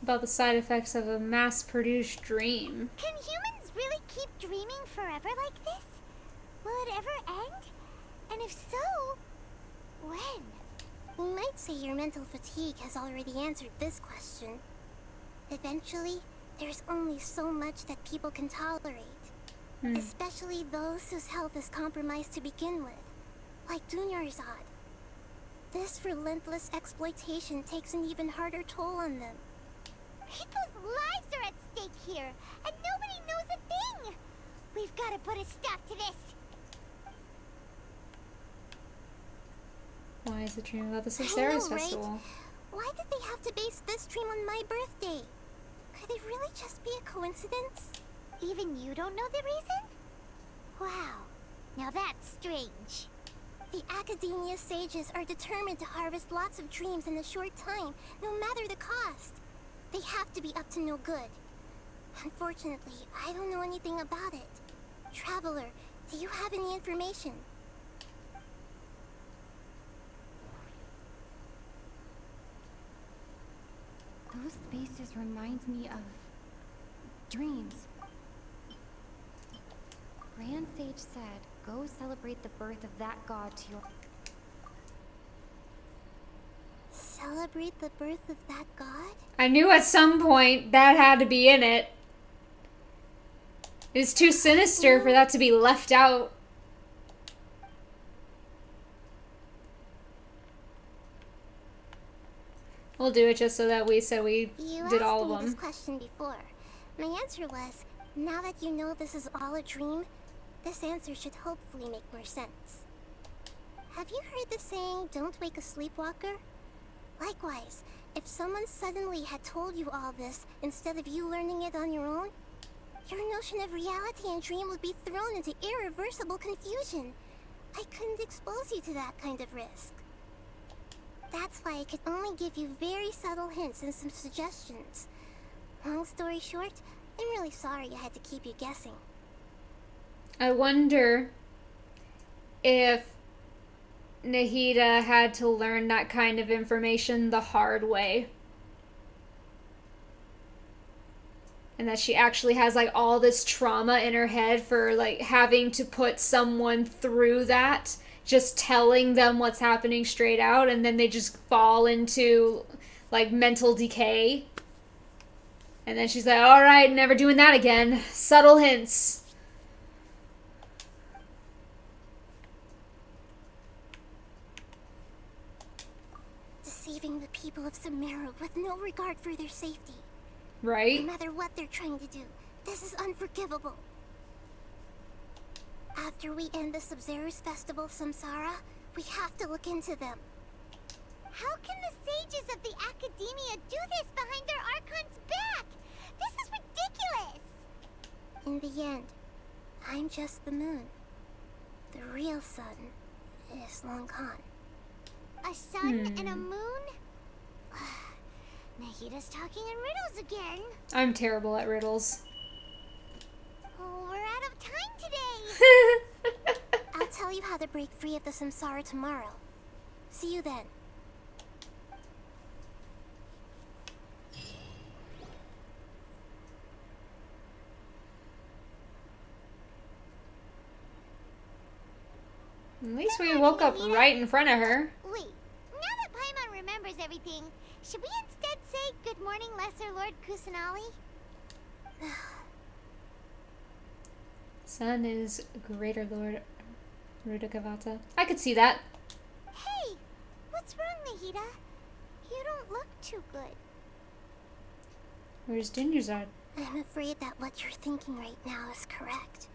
About the side effects of a mass-produced dream. Can humans really keep dreaming forever like this? Will it ever end? And if so, when? You might say your mental fatigue has already answered this question. Eventually, there's only so much that people can tolerate. Especially those whose health is compromised to begin with, like Dunyarzad. This relentless exploitation takes an even harder toll on them. People's lives are at stake here, and nobody knows a thing! We've got to put a stop to this! Why is the dream about the Sub-Zeru's right? festival? Why did they have to base this dream on my birthday? Could it really just be a coincidence? Even you don't know the reason? Wow, now that's strange. The Academia sages are determined to harvest lots of dreams in a short time, no matter the cost. They have to be up to no good. Unfortunately, I don't know anything about it. Traveler, do you have any information? Those spaces remind me of dreams. Grand Sage said, go celebrate the birth of that god to your... Celebrate the birth of that god? I knew at some point that had to be in it. It's too sinister for that to be left out. We'll do it just so that we said we did all of You asked me them. this question before. My answer was, now that you know this is all a dream, this answer should hopefully make more sense. Have you heard the saying, don't wake a sleepwalker? Likewise, if someone suddenly had told you all this instead of you learning it on your own, your notion of reality and dream would be thrown into irreversible confusion. I couldn't expose you to that kind of risk. That's why I could only give you very subtle hints and some suggestions. Long story short, I'm really sorry I had to keep you guessing. I wonder if Nahida had to learn that kind of information the hard way. And that she actually has like all this trauma in her head for like having to put someone through that, just telling them what's happening straight out, and then they just fall into like mental decay. And then she's like, all right, never doing that again. Subtle hints. Deceiving the people of Sumeru with no regard for their safety. Right? No matter what they're trying to do, this is unforgivable. After we end the Sub-Zero's festival, Samsara, we have to look into them. How can the sages of the Academia do this behind their Archon's back? This is ridiculous! In the end, I'm just the moon. The real sun is long gone. A sun and a moon? Nahida's talking in riddles again. I'm terrible at riddles. Oh, we're out of time today. I'll tell you how to break free of the Samsara tomorrow. See you then. At least we woke up right in front of her. Wait, now that Paimon remembers everything, should we instead say good morning, Lesser Lord Kusanali? Sun is Greater Lord Rudakavata. I could see that. Hey, what's wrong, Nahida? You don't look too good. Where's Dunyarzad? I'm afraid that what you're thinking right now is correct.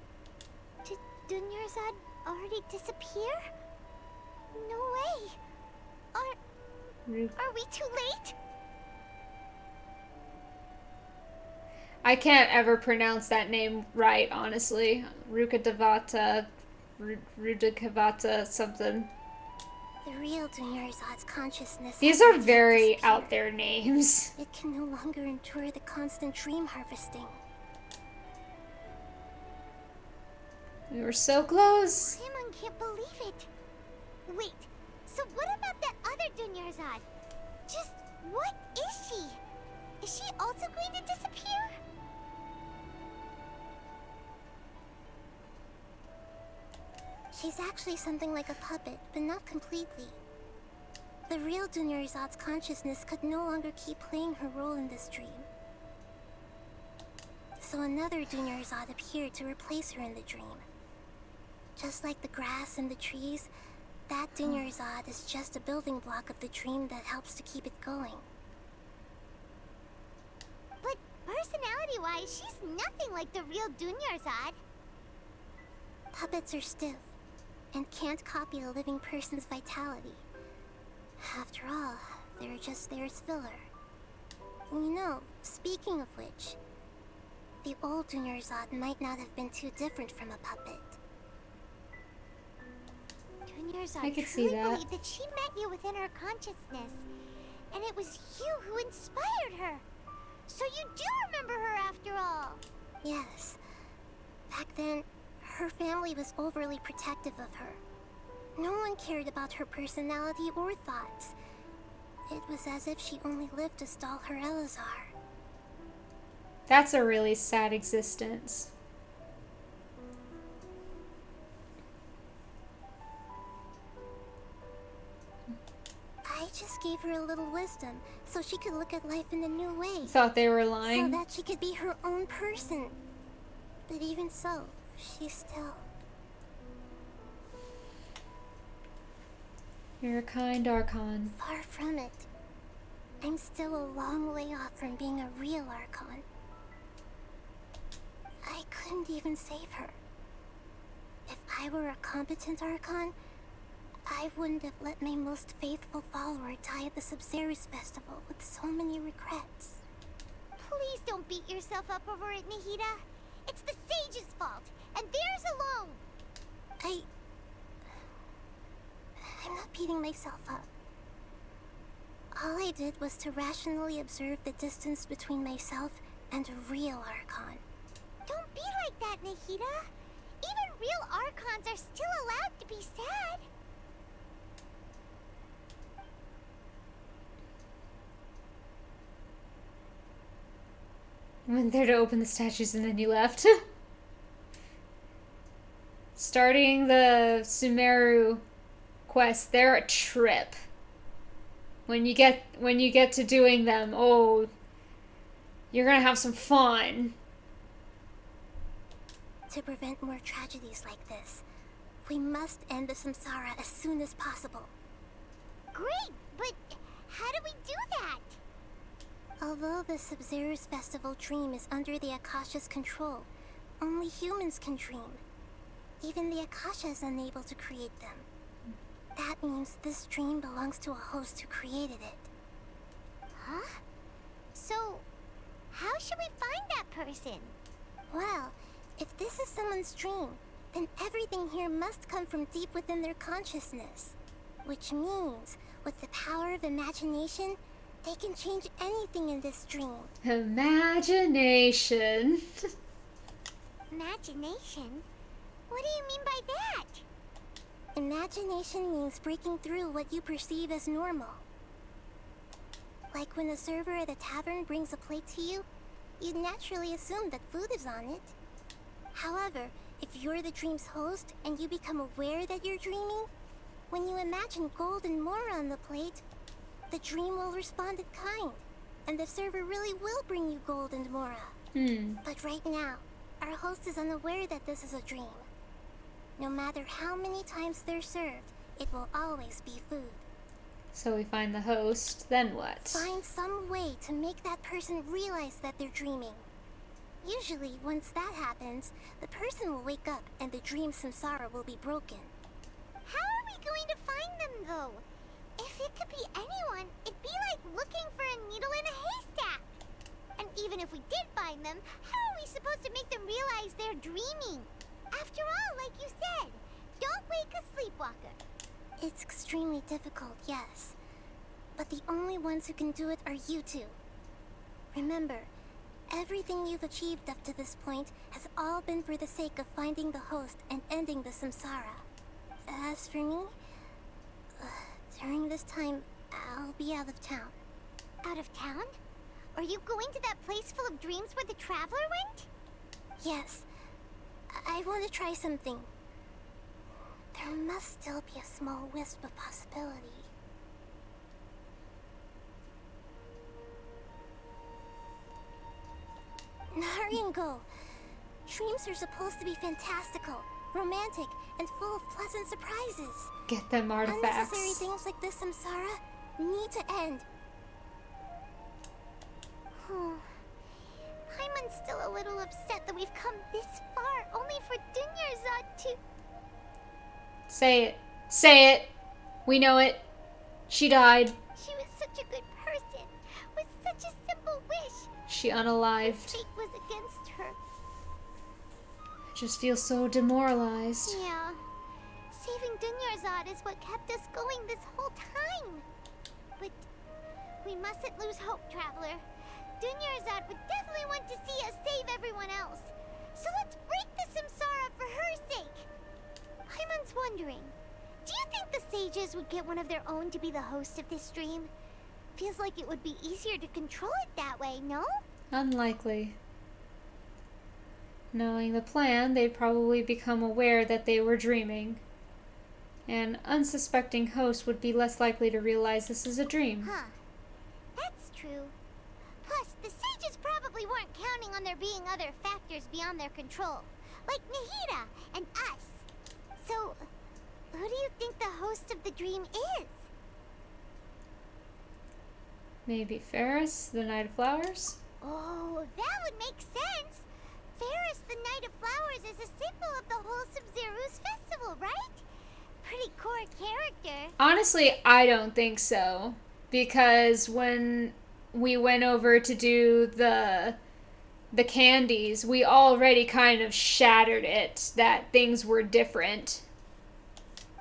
Did Dunyarzad already disappear? No way. Are we too late? I can't ever pronounce that name right, honestly. Rukadavata, Rudakavata, something. The real Dunyarzad's consciousness... These are very out there names. It can no longer endure the constant dream harvesting. We were so close. Paimon can't believe it. Wait, so what about that other Dunyarzad? Just what is she? Is she also going to disappear? She's actually something like a puppet, but not completely. The real Dunyarzad's consciousness could no longer keep playing her role in this dream. So another Dunyarzad appeared to replace her in the dream. Just like the grass and the trees, that Dunyarzad is just a building block of the dream that helps to keep it going. But personality-wise, she's nothing like the real Dunyarzad. Puppets are stiff and can't copy a living person's vitality. After all, they're just there as filler. You know, speaking of which, the old Dunyarzad might not have been too different from a puppet. Dunyarzad I could see truly that. believed that she met you within her consciousness, and it was you who inspired her. So you do remember her after all. Yes. Back then, her family was overly protective of her. No one cared about her personality or thoughts. It was as if she only lived to stall her Elazar. That's a really sad existence. I just gave her a little wisdom so she could look at life in a new way. Thought they were lying. So that she could be her own person. But even so, she's still... You're a kind Archon. Far from it. I'm still a long way off from being a real Archon. I couldn't even save her. If I were a competent Archon, I wouldn't have let my most faithful follower die at the Sumeru festival with so many regrets. Please don't beat yourself up over it, Nahida. It's the sage's fault, and theirs alone. I'm not beating myself up. All I did was to rationally observe the distance between myself and a real Archon. Don't be like that, Nahida. Even real Archons are still allowed to be sad. I went there to open the statues and then you left. Starting the Sumeru quest, they're a trip. When you get to doing them, oh, you're gonna have some fun. To prevent more tragedies like this, we must end the samsara as soon as possible. Great, but how do we do that? Although the Sumeru festival dream is under the Akasha's control, only humans can dream. Even the Akasha is unable to create them. That means this dream belongs to a host who created it. Huh? So, how should we find that person? Well, if this is someone's dream, then everything here must come from deep within their consciousness. Which means, with the power of imagination, they can change anything in this dream. Imagination. Imagination? What do you mean by that? Imagination means breaking through what you perceive as normal. Like when a server at a tavern brings a plate to you, you'd naturally assume that food is on it. However, if you're the dream's host and you become aware that you're dreaming, when you imagine gold and more on the plate, the dream will respond in kind, and the server really will bring you gold and mora. But right now, our host is unaware that this is a dream. No matter how many times they're served, it will always be food. So we find the host, then what? Find some way to make that person realize that they're dreaming. Usually, once that happens, the person will wake up and the dream samsara will be broken. How are we going to find them, though? If it could be anyone, it'd be like looking for a needle in a haystack. And even if we did find them, how are we supposed to make them realize they're dreaming? After all, like you said, don't wake a sleepwalker. It's extremely difficult, yes. But the only ones who can do it are you two. Remember, everything you've achieved up to this point has all been for the sake of finding the host and ending the samsara. As for me, during this time, I'll be out of town. Out of town? Are you going to that place full of dreams where the traveler went? Yes. I want to try something. There must still be a small wisp of possibility. Hurry and go. Dreams are supposed to be fantastical, romantic, and full of pleasant surprises. Get them artifacts. Unnecessary things like this samsara need to end. I'm still a little upset that we've come this far only for Dunyarzad to... Say it. Say it. We know it. She died. She was such a good person, with such a simple wish. She unalived. Fate was against her. I just feel so demoralized. Yeah. Saving saving Dunyarzad is what kept us going this whole time. But we mustn't lose hope, Traveler. Dunyarzad would definitely want to see us save everyone else. So let's break the Samsara for her sake. Paimon's wondering, do you think the sages would get one of their own to be the host of this stream? Feels like it would be easier to control it that way, no? Unlikely. Knowing the plan, they'd probably become aware that they were dreaming. An unsuspecting host would be less likely to realize this is a dream. Huh. That's true. Plus, the sages probably weren't counting on there being other factors beyond their control, like Nahida and us. So, who do you think the host of the dream is? Maybe Ferris, the Knight of Flowers? Oh, that would make sense. Ferris, the Knight of Flowers, is a symbol of the whole Sumeru's festival, right? Pretty core character. Honestly, I don't think so. Because when we went over to do the candies, we already kind of shattered it that things were different.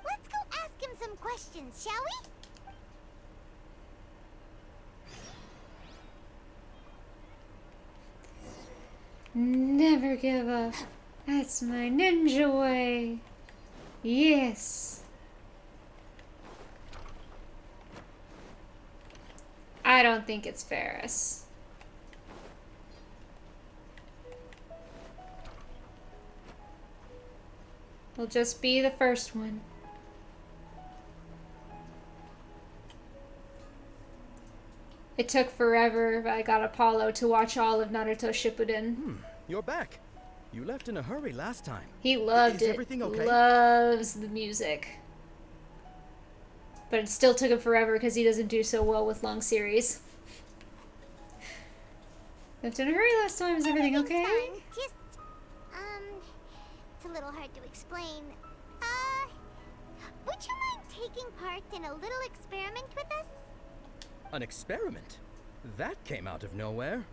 Let's go ask him some questions, shall we? Never give up. That's my ninja way. Yes. I don't think it's Ferris. It'll just be the first one. It took forever, but I got Apollo to watch all of Naruto Shippuden. You're back. You left in a hurry last time. He loved Is it. everything okay? Loves the music. But it still took him forever because he doesn't do so well with long series. Left in a hurry last time. Is everything okay? Fine. Just, it's a little hard to explain. Would you mind taking part in a little experiment with us? An experiment? That came out of nowhere.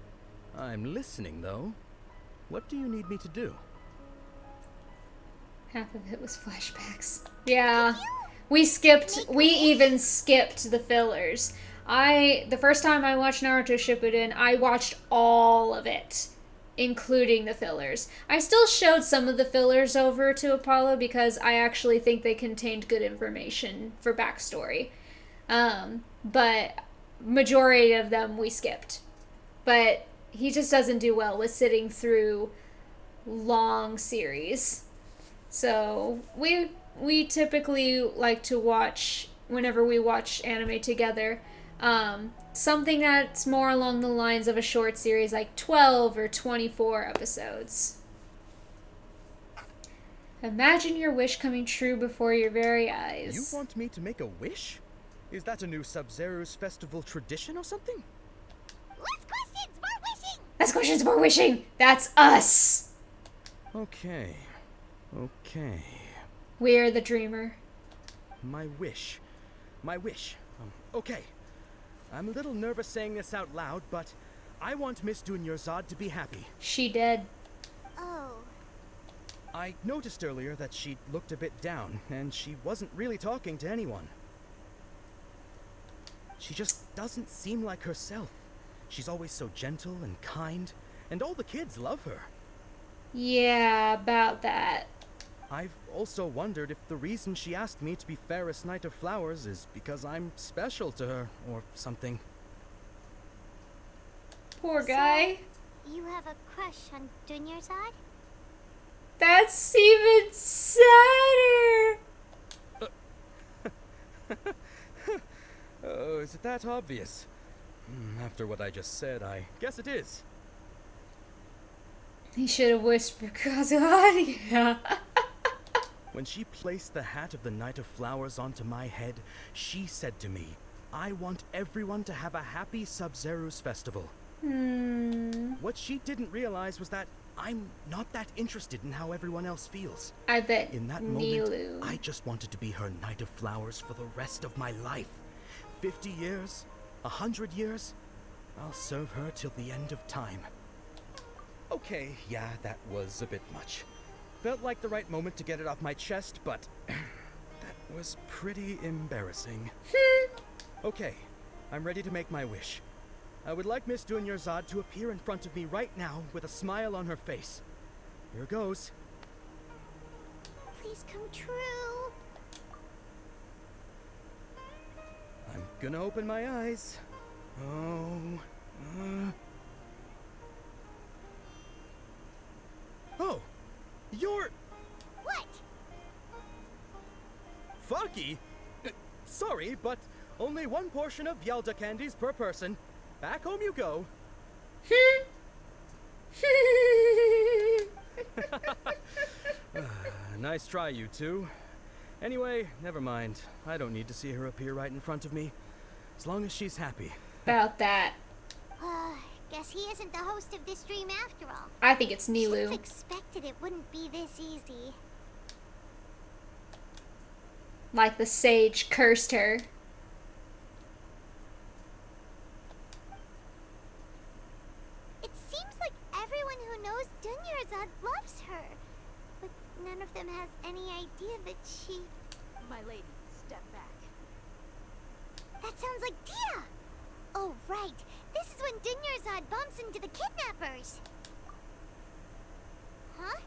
I'm listening, though. What do you need me to do? Half of it was flashbacks. Yeah. We even skipped the fillers. The first time I watched Naruto Shippuden, I watched all of it, including the fillers. I still showed some of the fillers over to Apollo because I actually think they contained good information for backstory. But majority of them we skipped. But he just doesn't do well with sitting through long series. So we typically like to watch, whenever we watch anime together, something that's more along the lines of a short series, like 12 or 24 episodes. Imagine your wish coming true before your very eyes. You want me to make a wish? Is that a new Sub-Zero's festival tradition or something? Less questions, more wishing! Less questions, more wishing! That's us! Okay. Okay. We're the dreamer. My wish. Okay. I'm a little nervous saying this out loud, but I want Miss Dunyarzad to be happy. She did. Oh. I noticed earlier that she looked a bit down, and she wasn't really talking to anyone. She just doesn't seem like herself. She's always so gentle and kind, and all the kids love her. Yeah, about that. I've also wondered if the reason she asked me to be Ferris Knight of Flowers is because I'm special to her, or something. Poor guy. So, you have a crush on Dunyarzad? That's even sadder! Oh, is it that obvious? After what I just said, I guess it is. He should have whispered Kazuha. When she placed the hat of the Knight of Flowers onto my head, she said to me, I want everyone to have a happy Sub-Zero's festival. What she didn't realize was that I'm not that interested in how everyone else feels. I bet in that moment, I just wanted to be her Knight of Flowers for the rest of my life. 50 years, 100 years, I'll serve her till the end of time. Okay, yeah, that was a bit much. Felt like the right moment to get it off my chest, but that was pretty embarrassing. Okay, I'm ready to make my wish. I would like Miss Dunyarzad to appear in front of me right now with a smile on her face. Here goes. Please come true. I'm gonna open my eyes. Oh, you're... What? Farky? Sorry, but only one portion of Yalda candies per person. Back home you go. Nice try, you two. Anyway, never mind. I don't need to see her appear right in front of me. As long as she's happy. About that. Guess he isn't the host of this dream after all. I think it's Nilu. Should've expected it wouldn't be this easy. Like the sage cursed her. It seems like everyone who knows Dunyarzad loves her. But none of them has any idea that she... My lady, step back. That sounds like Dia! Oh, right. This is when Dunyarzad bumps into the kidnappers. Huh?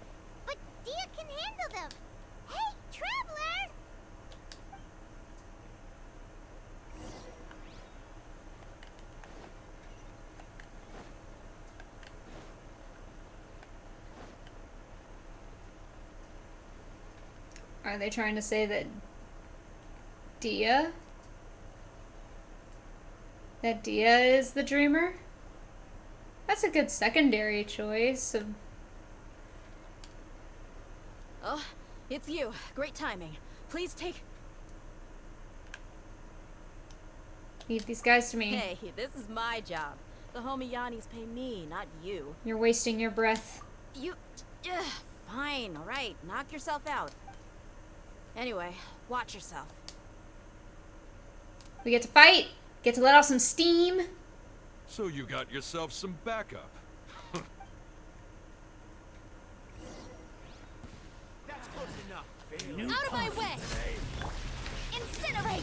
But Dia can handle them. Hey, Traveler! Are they trying to say that Dia? That Dia is the dreamer? That's a good secondary choice. Oh, it's you. Great timing. Please take... Leave these guys to me. Hey, this is my job. The homie Yannis pay me, not you. You're wasting your breath. You... fine, alright. Knock yourself out. Anyway, watch yourself. We get to fight. Get to let off some steam. So you got yourself some backup. That's close enough. Out of my way! Incinerate!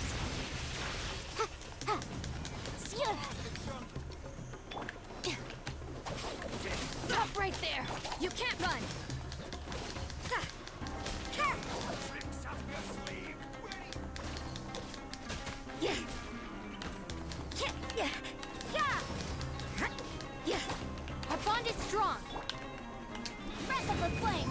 Stop right there! You can't run! Our bond is strong. Breath of the flame.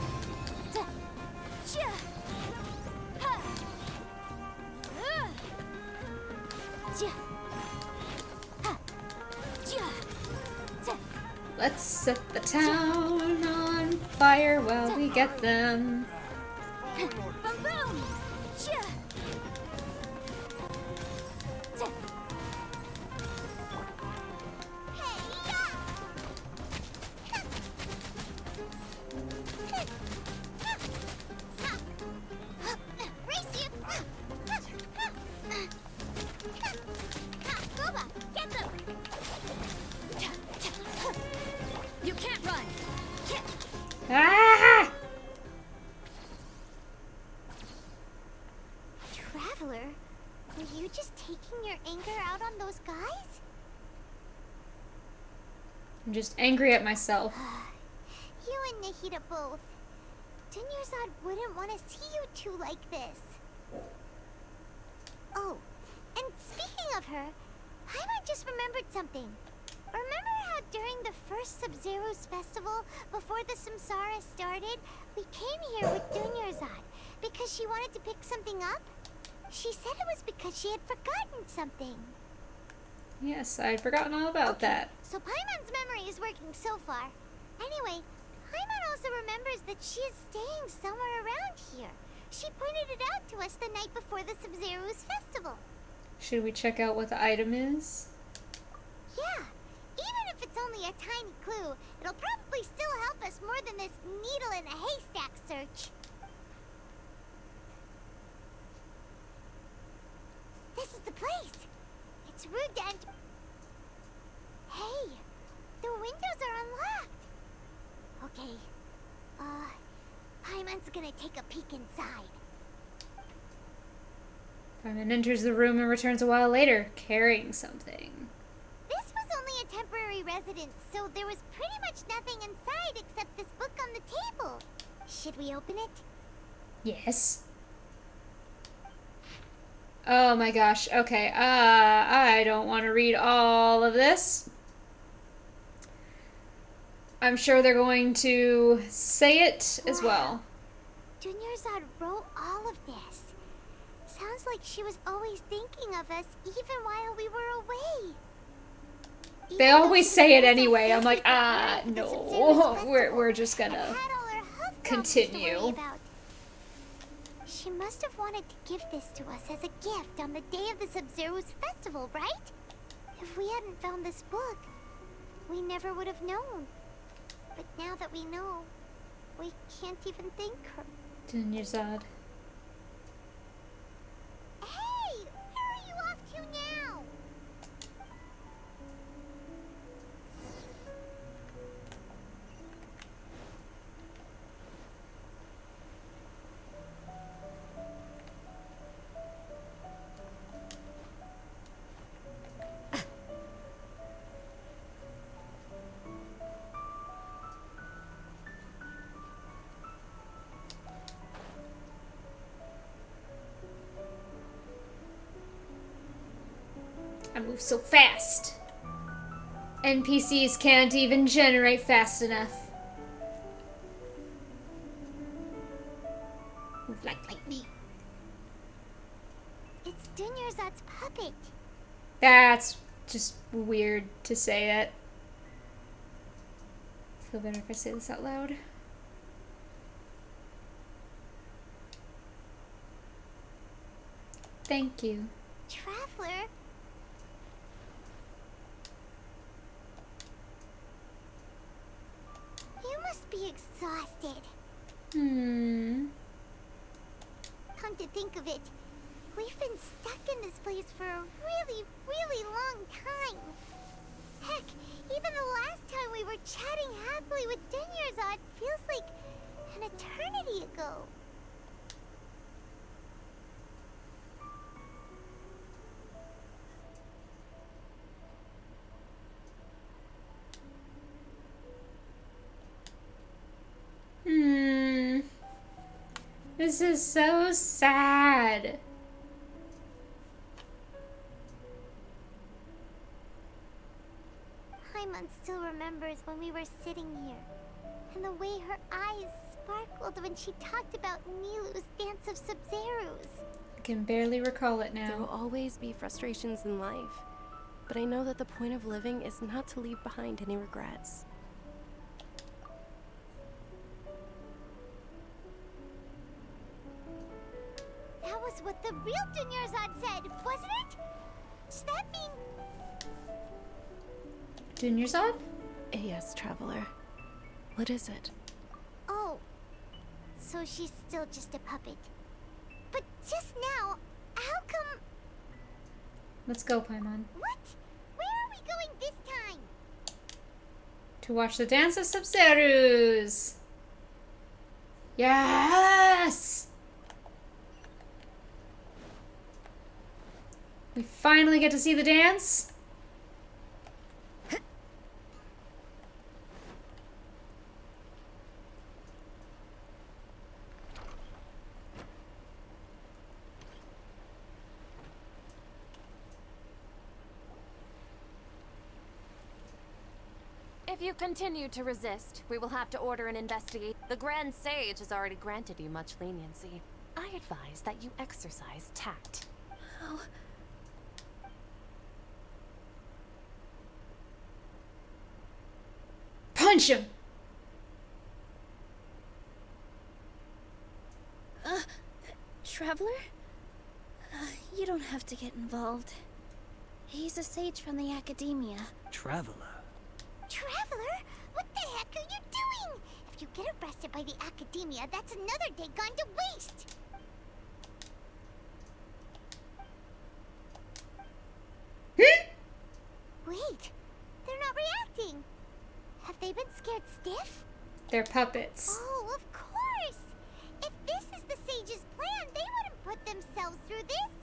Let's set the town on fire while we get them. Boom boom! You can't run. Ah! Traveler, were you just taking your anger out on those guys? I'm just angry at myself. You and Nahida both. Dunyarzad wouldn't want to see you two like this. Oh, and speaking of her, Paimon just remembered something. Remember how during the first Sub-Zero's festival, before the Samsara started, we came here with Dunyarzad because she wanted to pick something up? She said it was because she had forgotten something. Yes, I'd forgotten all about that. So Paimon's memory is working so far. Anyway, Paimon also remembers that she is staying somewhere around here. She pointed it out to us the night before the Sub-Zero's festival. Should we check out what the item is? Yeah, even if it's only a tiny clue, it'll probably still help us more than this needle in a haystack search. This is the place. It's rude to enter. Hey, the windows are unlocked. Okay, Paimon's gonna take a peek inside. Paimon enters the room and returns a while later, carrying something. This was only a temporary residence, so there was pretty much nothing inside except this book on the table. Should we open it? Yes. Oh my gosh. Okay. I don't want to read all of this. I'm sure they're going to say it as well. Dunyarzad wrote all of this. Sounds like she was always thinking of us even while we were away. They always say it anyway. I'm like, no. We're just gonna continue. She must have wanted to give this to us as a gift on the day of the Sub-Zero's festival, right? If we hadn't found this book, we never would have known. But now that we know, we can't even thank her. Dunyarzad. Hey! Where are you off to now? I move so fast. NPCs can't even generate fast enough. Move like lightning. It's Dunyarzad's puppet. That's just weird to say it. I feel better if I say this out loud. Thank you. Traveler? You must be exhausted. Hmm. Come to think of it, we've been stuck in this place for a really, really long time. Heck, even the last time we were chatting happily with Dunyarzad feels like an eternity ago. This is so sad. Paimon still remembers when we were sitting here, and the way her eyes sparkled when she talked about Nilu's Dance of Sub-Zerus. I can barely recall it now. There will always be frustrations in life, but I know that the point of living is not to leave behind any regrets. That was what the real Dunyarzad said, wasn't it? Does that mean... Dunyarzad? Yes, Traveler. What is it? Oh, so she's still just a puppet. But just now, how come... Let's go, Paimon. What? Where are we going this time? To watch the Dance of Sub-Zerus. Yes! We finally get to see the dance. If you continue to resist, we will have to order an investigation. The Grand Sage has already granted you much leniency. I advise that you exercise tact. Oh. Punch him! Traveler? You don't have to get involved. He's a sage from the Academia. Traveler? Traveler? What the heck are you doing? If you get arrested by the Academia, that's another day gone to waste! Wait, they're not reacting. Have they been scared stiff? They're puppets. Oh, of course! If this is the Sage's plan, they wouldn't put themselves through this.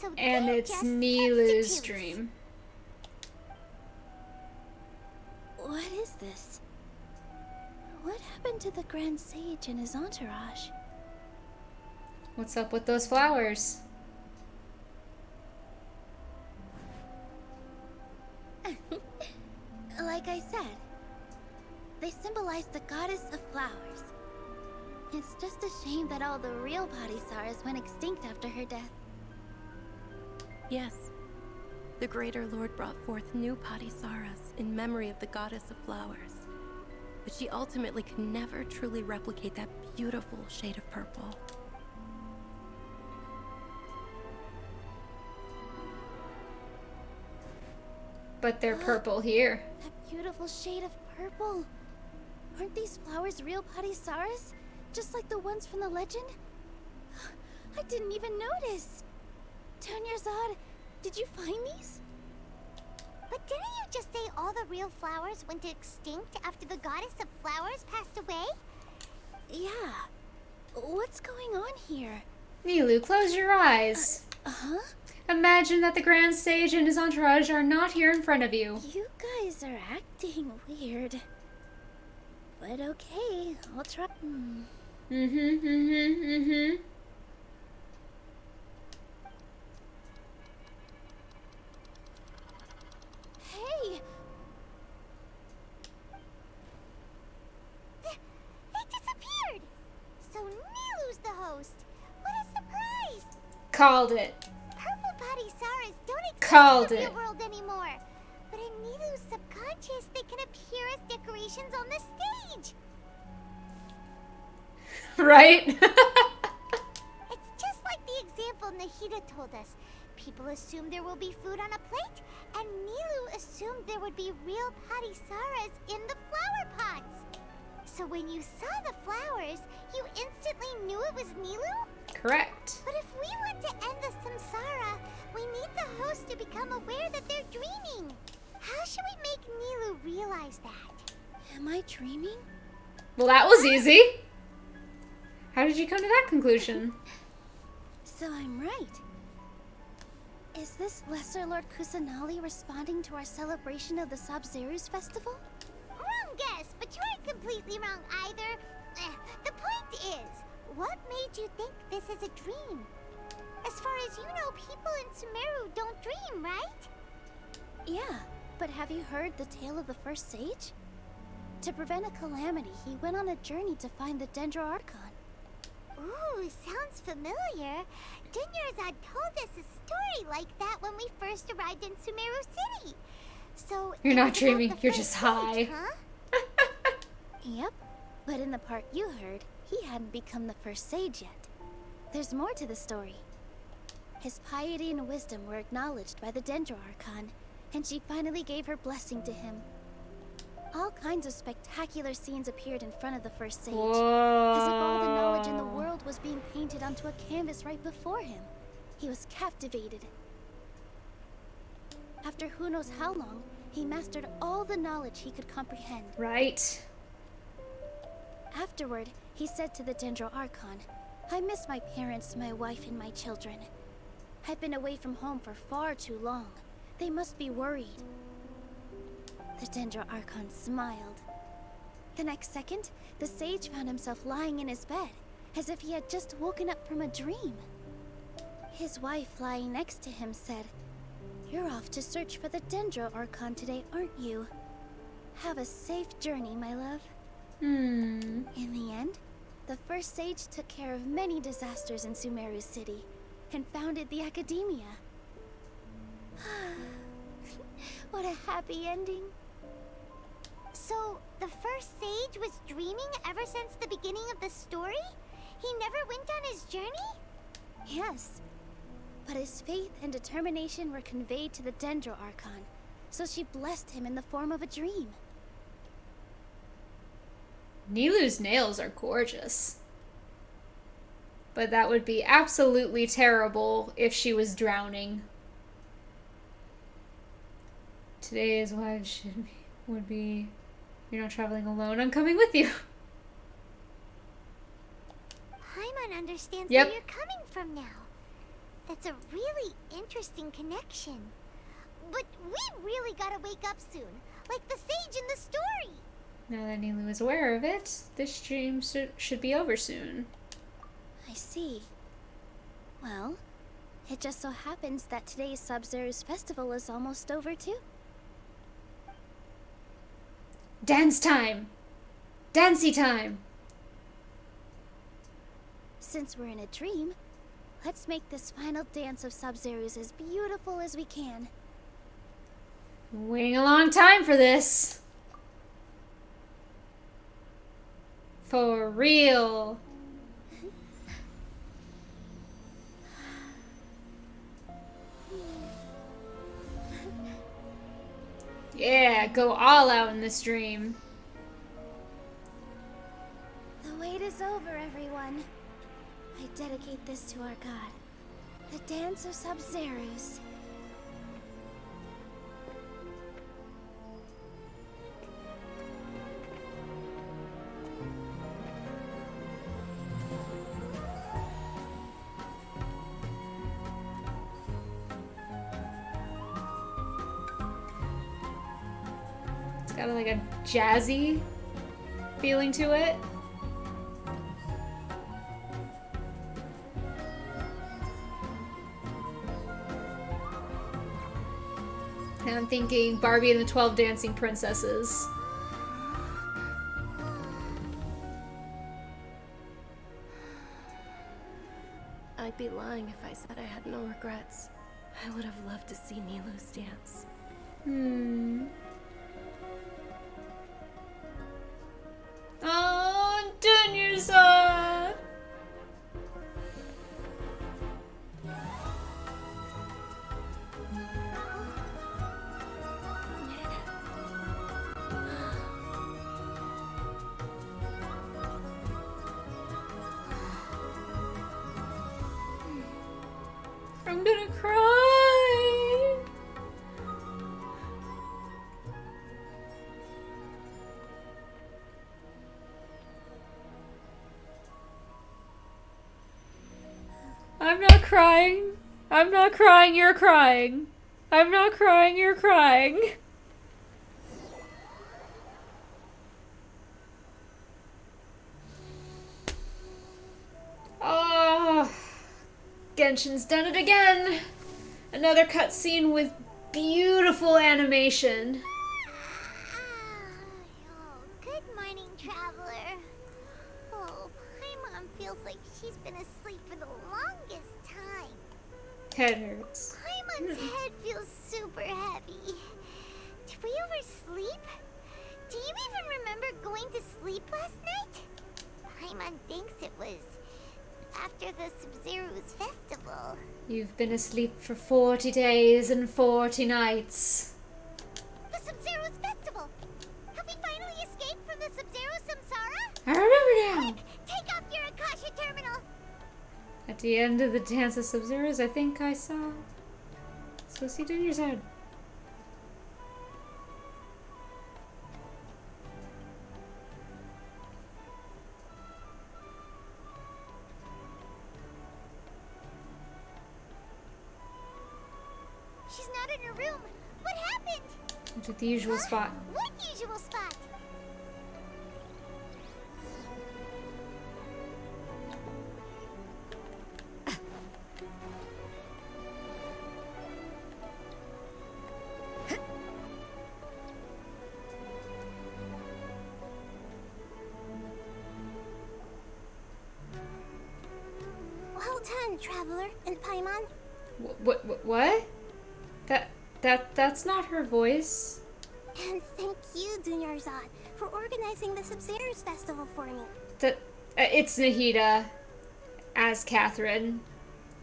So And they're it's just Nilu's substitutes. dream. What is this? What happened to the Grand Sage and his entourage? What's up with those flowers? Like I said, they symbolize the goddess of flowers. It's just a shame that all the real Padisaras went extinct after her death. Yes. The Greater Lord brought forth new Padisaras in memory of the goddess of flowers. But she ultimately could never truly replicate that beautiful shade of purple. But they're purple here. That beautiful shade of purple. Aren't these flowers real Padisaras? Just like the ones from the legend? I didn't even notice. Dunyarzad, did you find these? But didn't you just say all the real flowers went extinct after the goddess of flowers passed away? Yeah. What's going on here? Nilu, close your eyes. Huh? Imagine that the Grand Sage and his entourage are not here in front of you. You guys are acting weird. But okay, I'll try. Hey! They disappeared! So Nilu's the host. What a surprise! Called it. Purple Padisaras don't exist Called in the it. real world anymore. But in Nilu's subconscious, they can appear as decorations on the stage. Right? It's just like the example Nahida told us. People assumed there will be food on a plate, and Nilu assumed there would be real Padisaras in the flower pots. So when you saw the flowers, you instantly knew it was Nilu? Correct. But if we want to end the samsara, we need the host to become aware that they're dreaming. How should we make Nilu realize that? Am I dreaming? Well, that was easy. How did you come to that conclusion? So I'm right. Is this Lesser Lord Kusanali responding to our celebration of the Sabzeruz festival? Wrong guess, but you aren't completely wrong either. The point is, what made you think this is a dream? As far as you know, people in Sumeru don't dream, right? Yeah, but have you heard the tale of the first sage? To prevent a calamity, he went on a journey to find the Dendro Archon. Ooh, sounds familiar. Dunyarzad told us a story like that when we first arrived in Sumeru City. So You're it not was about dreaming, the you're first just high. sage, huh? Yep, but in the part you heard, he hadn't become the first sage yet. There's more to the story. His piety and wisdom were acknowledged by the Dendro Archon, and she finally gave her blessing to him. All kinds of spectacular scenes appeared in front of the first sage, as if all the knowledge in the world was being painted onto a canvas right before him. He was captivated. After who knows how long, he mastered all the knowledge he could comprehend. Right. Afterward, he said to the Dendro Archon, I miss my parents, my wife, and my children. I've been away from home for far too long. They must be worried. The Dendro Archon smiled. The next second, the sage found himself lying in his bed, as if he had just woken up from a dream. His wife lying next to him said, You're off to search for the Dendro Archon today, aren't you? Have a safe journey, my love. In the end, the first sage took care of many disasters in Sumeru City, and founded the Academia. What a happy ending. So, the first sage was dreaming ever since the beginning of the story? He never went on his journey? Yes. But his faith and determination were conveyed to the Dendro Archon, so she blessed him in the form of a dream. Nilu's nails are gorgeous. But that would be absolutely terrible if she was drowning. Today is what it would be. You're not traveling alone. I'm coming with you. Paimon understands Yep. where you're coming from now. That's a really interesting connection. But we really gotta wake up soon, like the sage in the story. Now that Nilu is aware of it, this stream should be over soon. I see. Well, it just so happens that today's Sub-Zero's festival is almost over too. Dance time! Dancey time! Since we're in a dream, let's make this final dance of Sub-Zero's as beautiful as we can. Waiting a long time for this. For real. Yeah, go all out in this dream. The wait is over, everyone. I dedicate this to our god, the dance of Sub-Zero's. It's got like a jazzy feeling to it. And I'm thinking Barbie and the 12 Dancing Princesses. I'd be lying if I said I had no regrets. I would have loved to see Nilu's dance. Oh, Dunyarzad! I'm gonna cry! I'm not crying. I'm not crying, you're crying. I'm not crying, you're crying. Oh, Genshin's done it again. Another cutscene with beautiful animation. Good morning, traveler. Oh, Paimon feels like she's been asleep for the longest time. Head hurts. Paimon's head feels super heavy. Did we oversleep? Do you even remember going to sleep last night? Paimon thinks it was after the Sub-Zero's festival. You've been asleep for 40 days and 40 nights. The Sub-Zero's festival! Have we finally escaped from the Sub-Zero Samsara? I remember now! Quick, take off your Akasha terminal! At the end of the Dance of Sub-Zeros, I think I saw... Let's go see Dunyarzad. She's not in her room. What happened? It's at the usual spot. What usual spot? Well done, traveler and Paimon. What? That's not her voice. And thank you, Dunyarzad, for organizing the Sub-Zero's festival for me. It's Nahida as Catherine.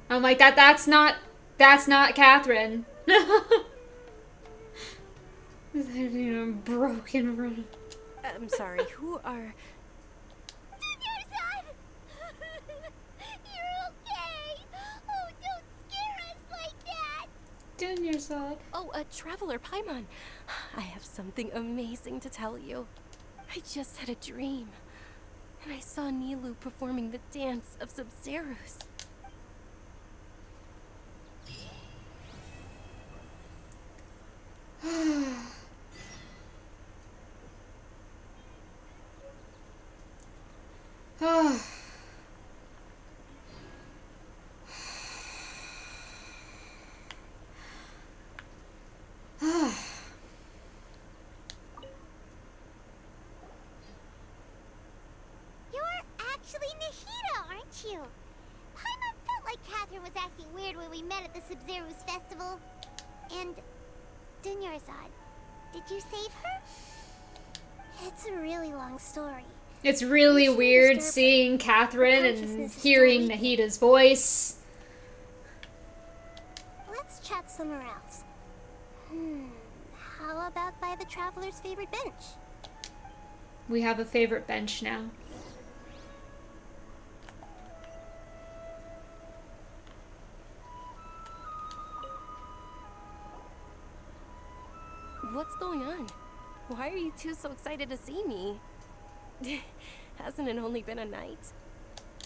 I'm like, that's not Catherine. Broken run. I'm sorry, who are... Dunyarzad! You're okay! Oh, don't scare us like that! Dunyarzad. Oh, Traveler Paimon. I have something amazing to tell you. I just had a dream. And I saw Nilu performing the dance of Sub-Zero's. You're actually Nahida, aren't you? Paimon felt like Catherine was acting weird when we met at the Sumeru's festival. And Dunyarzad, did you save her? It's a really long story. It's really weird seeing Catherine and hearing Nahida's voice. Let's chat somewhere else. How about by the Traveler's favorite bench? We have a favorite bench now. What's going on? Why are you two so excited to see me? Hasn't it only been a night?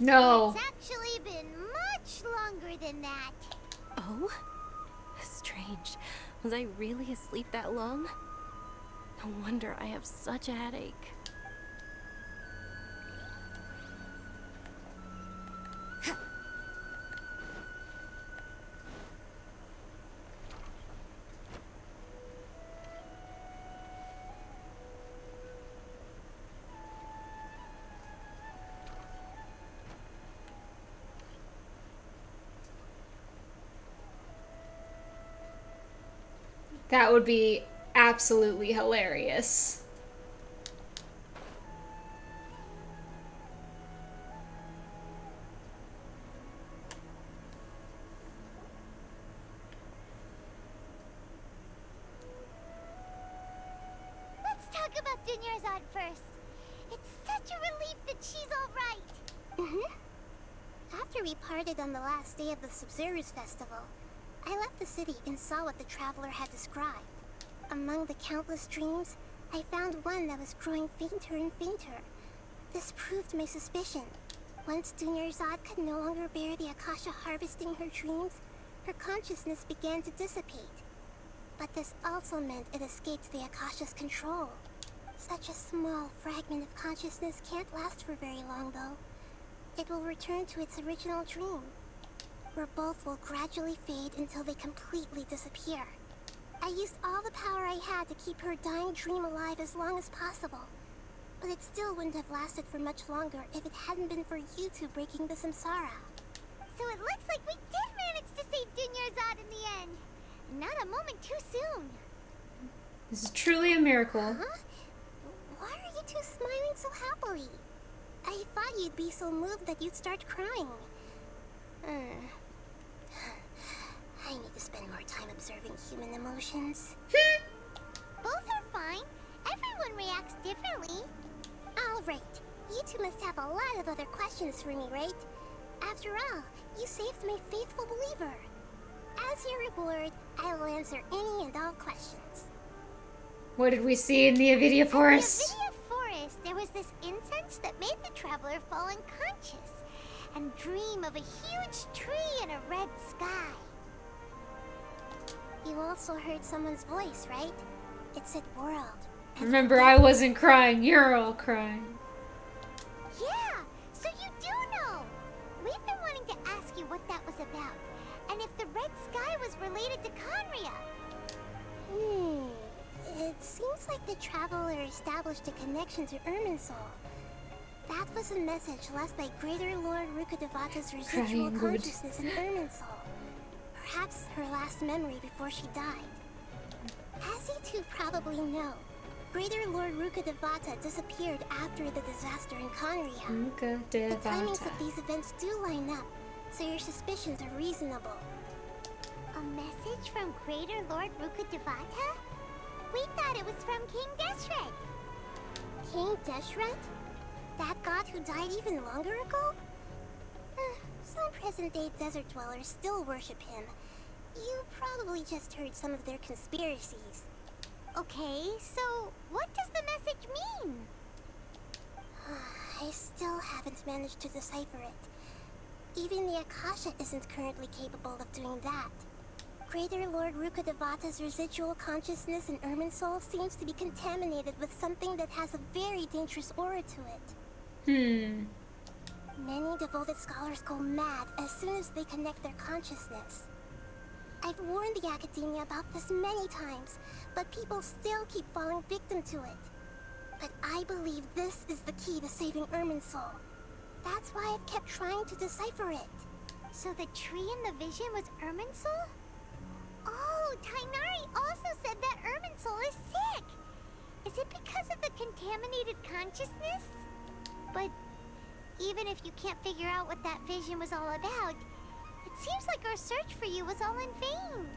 No. It's actually been much longer than that. Oh? Strange. Was I really asleep that long? No wonder I have such a headache. That would be absolutely hilarious. Let's talk about Dunyarzad first. It's such a relief that she's alright. After we parted on the last day of the Sumeru's festival, I left the city and saw what the Traveler had described. Among the countless dreams, I found one that was growing fainter and fainter. This proved my suspicion. Once Dunyarzad could no longer bear the Akasha harvesting her dreams, her consciousness began to dissipate. But this also meant it escaped the Akasha's control. Such a small fragment of consciousness can't last for very long, though. It will return to its original dream, where both will gradually fade until they completely disappear. I used all the power I had to keep her dying dream alive as long as possible. But it still wouldn't have lasted for much longer if it hadn't been for you two breaking the samsara. So it looks like we did manage to save Dunyarzad in the end. Not a moment too soon. This is truly a miracle. Huh? Why are you two smiling so happily? I thought you'd be so moved that you'd start crying. I need to spend more time observing human emotions. Both are fine. Everyone reacts differently. Alright, you two must have a lot of other questions for me, right? After all, you saved my faithful believer. As your reward, I will answer any and all questions. What did we see in the Avidia Forest? In the Avidia Forest, there was this incense that made the Traveler fall unconscious and dream of a huge tree and a red sky. You also heard someone's voice, right? It said world. Remember, I wasn't crying. You're all crying. Yeah, so you do know. We've been wanting to ask you what that was about, and if the red sky was related to Conria. It seems like the Traveler established a connection to Irminsul. That was a message left by Greater Lord Rukkhadevata's residual consciousness in Irminsul. Perhaps her last memory before she died. As you two probably know, Greater Lord Rukkhadevata disappeared after the disaster in Conria. The timings of these events do line up, so your suspicions are reasonable. A message from Greater Lord Rukkhadevata? We thought it was from King Deshret. King Deshret? That god who died even longer ago? Some present-day desert dwellers still worship him. You probably just heard some of their conspiracies. Okay, so what does the message mean? I still haven't managed to decipher it. Even the Akasha isn't currently capable of doing that. Greater Lord Rukkhadevata's residual consciousness in Irminsul seems to be contaminated with something that has a very dangerous aura to it. Many devoted scholars go mad as soon as they connect their consciousness. I've warned the Academia about this many times, but people still keep falling victim to it. But I believe this is the key to saving Irminsul. That's why I've kept trying to decipher it. So the tree in the vision was Irminsul? Oh, Tainari also said that Irminsul is sick! Is it because of the contaminated consciousness? But even if you can't figure out what that vision was all about, it seems like our search for you was all in vain.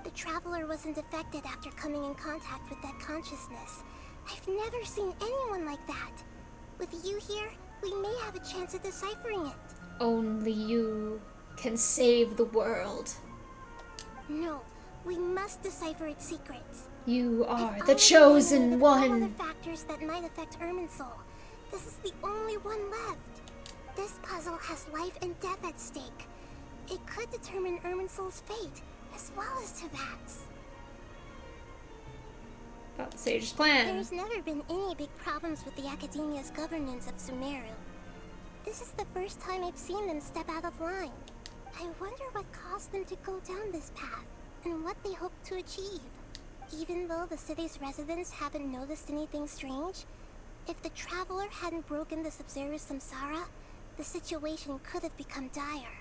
The Traveler wasn't affected after coming in contact with that consciousness. I've never seen anyone like that. With you here, we may have a chance at deciphering it. Only you can save the world. No, we must decipher its secrets. You are the chosen one. All the factors that might affect Irminsul. This is the only one left. This puzzle has life and death at stake. It could determine Irminsul's fate, as well as Tevat's. About the Sage's plan. There's never been any big problems with the Academia's governance of Sumeru. This is the first time I've seen them step out of line. I wonder what caused them to go down this path, and what they hope to achieve. Even though the city's residents haven't noticed anything strange, if the Traveler hadn't broken the Sub-Zero's samsara, the situation could have become dire.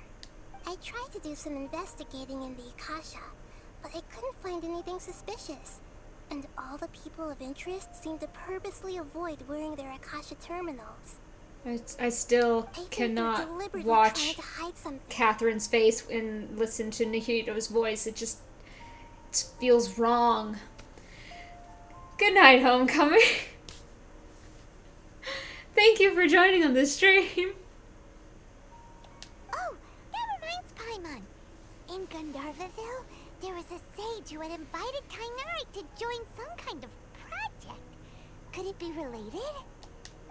I tried to do some investigating in the Akasha, but I couldn't find anything suspicious. And all the people of interest seem to purposely avoid wearing their Akasha terminals. I still cannot watch Catherine's face and listen to Nahito's voice. It feels wrong. Good night, Homecoming. Thank you for joining on this stream. Oh, that reminds Paimon. In Gandharvaville, there was a sage who had invited Tainari to join some kind of project. Could it be related?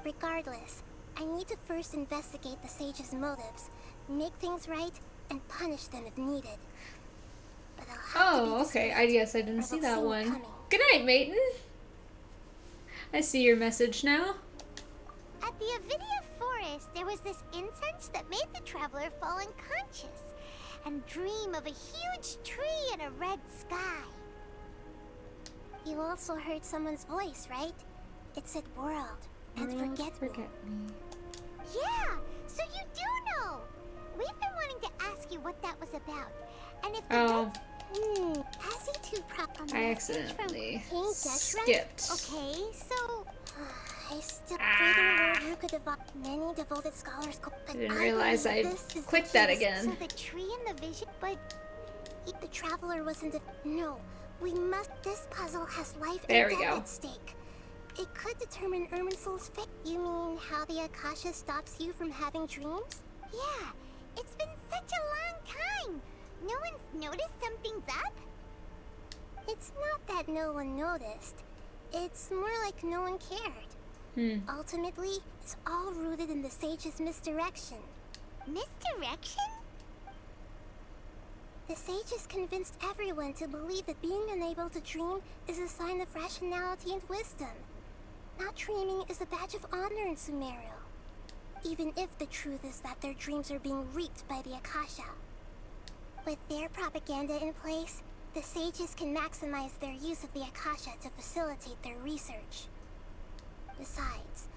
Regardless, I need to first investigate the sage's motives, make things right, and punish them if needed. But I'll have to be Okay. I guess I didn't see that one. Good night, Maiden. I see your message now. At the Avidia Forest, there was this incense that made the Traveler fall unconscious and dream of a huge tree and a red sky. You also heard someone's voice, right? It said world and forget me. Yeah, so you do know. We've been wanting to ask you what that was about. And if the As you two prop on I accidentally skipped. Okay, so I still Lord Rukadeva. Many devoted scholars I didn't realize I clicked that again. So the tree and the vision, but the Traveler wasn't no. We must. This puzzle has life there and we death go. at stake. It could determine Irminsul's fate. You mean how the Akasha stops you from having dreams? Yeah, it's been such a long time. No one's noticed something's up? It's not that no one noticed. It's more like no one cared. Ultimately, it's all rooted in the sage's misdirection. Misdirection? The sage has convinced everyone to believe that being unable to dream is a sign of rationality and wisdom. Not dreaming is a badge of honor in Sumeru. Even if the truth is that their dreams are being reaped by the Akasha. With their propaganda in place, the sages can maximize their use of the Akasha to facilitate their research. Besides,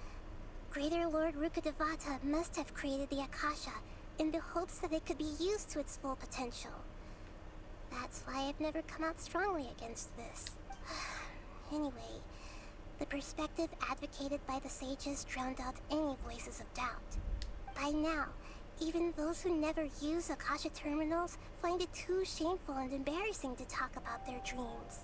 Greater Lord Rukadevata must have created the Akasha in the hopes that it could be used to its full potential. That's why I've never come out strongly against this. Anyway, the perspective advocated by the sages drowned out any voices of doubt. By now, even those who never use Akasha terminals find it too shameful and embarrassing to talk about their dreams.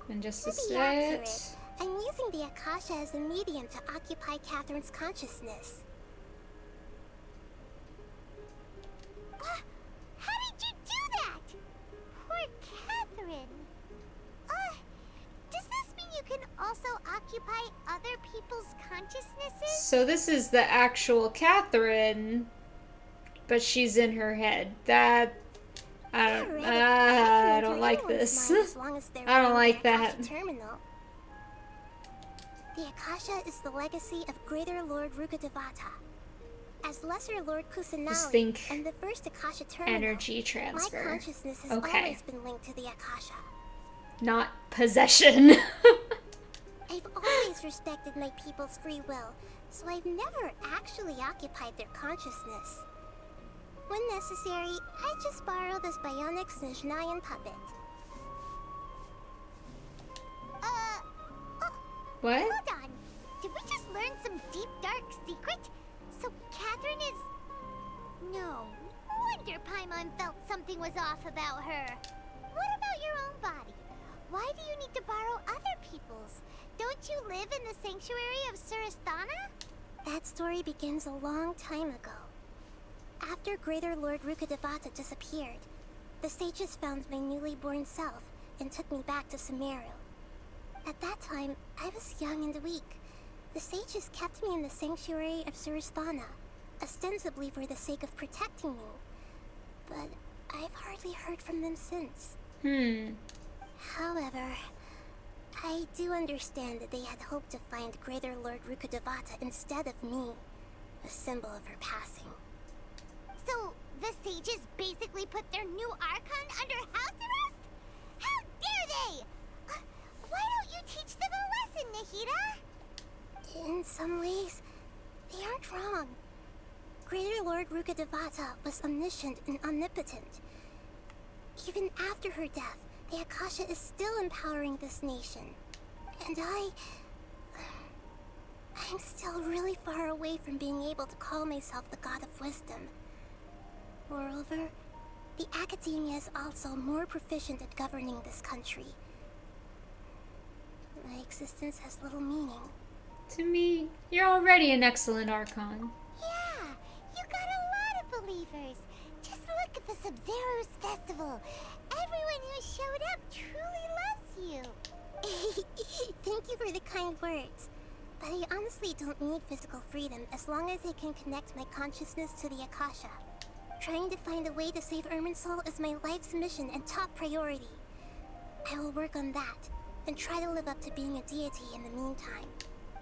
And just To a be accurate, set. I'm using the Akasha as a medium to occupy Catherine's consciousness. How did you do that? Poor Catherine. Does this mean you can also occupy other people's consciousnesses? So this is the actual Catherine, but she's in her head. That I don't like this. I don't like that. The Akasha is the legacy of Greater Lord Rukkhadevata. As Lesser Lord Just Kusanali think and the first Akasha terminal, energy transfer. my consciousness has Okay. always been linked to the Akasha. Not possession. I've always respected my people's free will, so I've never actually occupied their consciousness. When necessary, I just borrow this bionic Snezhnayan puppet. What? Hold on. Did we just learn some deep, dark secret? So Catherine is... No wonder Paimon felt something was off about her. What about your own body? Why do you need to borrow other people's? Don't you live in the sanctuary of Surasthana? That story begins a long time ago. After Greater Lord Rukkhadevata disappeared, the sages found my newly born self and took me back to Sumeru. At that time, I was young and weak. The sages kept me in the sanctuary of Surasthana, ostensibly for the sake of protecting me. But I've hardly heard from them since. However, I do understand that they had hoped to find Greater Lord Rukkhadevata instead of me, a symbol of her passing. So, the sages basically put their new Archon under house arrest? How dare they! Why don't you teach them a lesson, Nahida? In some ways, they aren't wrong. Greater Lord Rukkhadevata was omniscient and omnipotent. Even after her death, the Akasha is still empowering this nation. And I'm still really far away from being able to call myself the God of Wisdom. Moreover, the Academia is also more proficient at governing this country. My existence has little meaning. To me, you're already an excellent Archon. Yeah, you got a lot of believers. Just look at the Sub-Zero's festival. Everyone who showed up truly loves you. Thank you for the kind words. But I honestly don't need physical freedom as long as I can connect my consciousness to the Akasha. Trying to find a way to save Irminsul is my life's mission and top priority. I will work on that, and try to live up to being a deity in the meantime.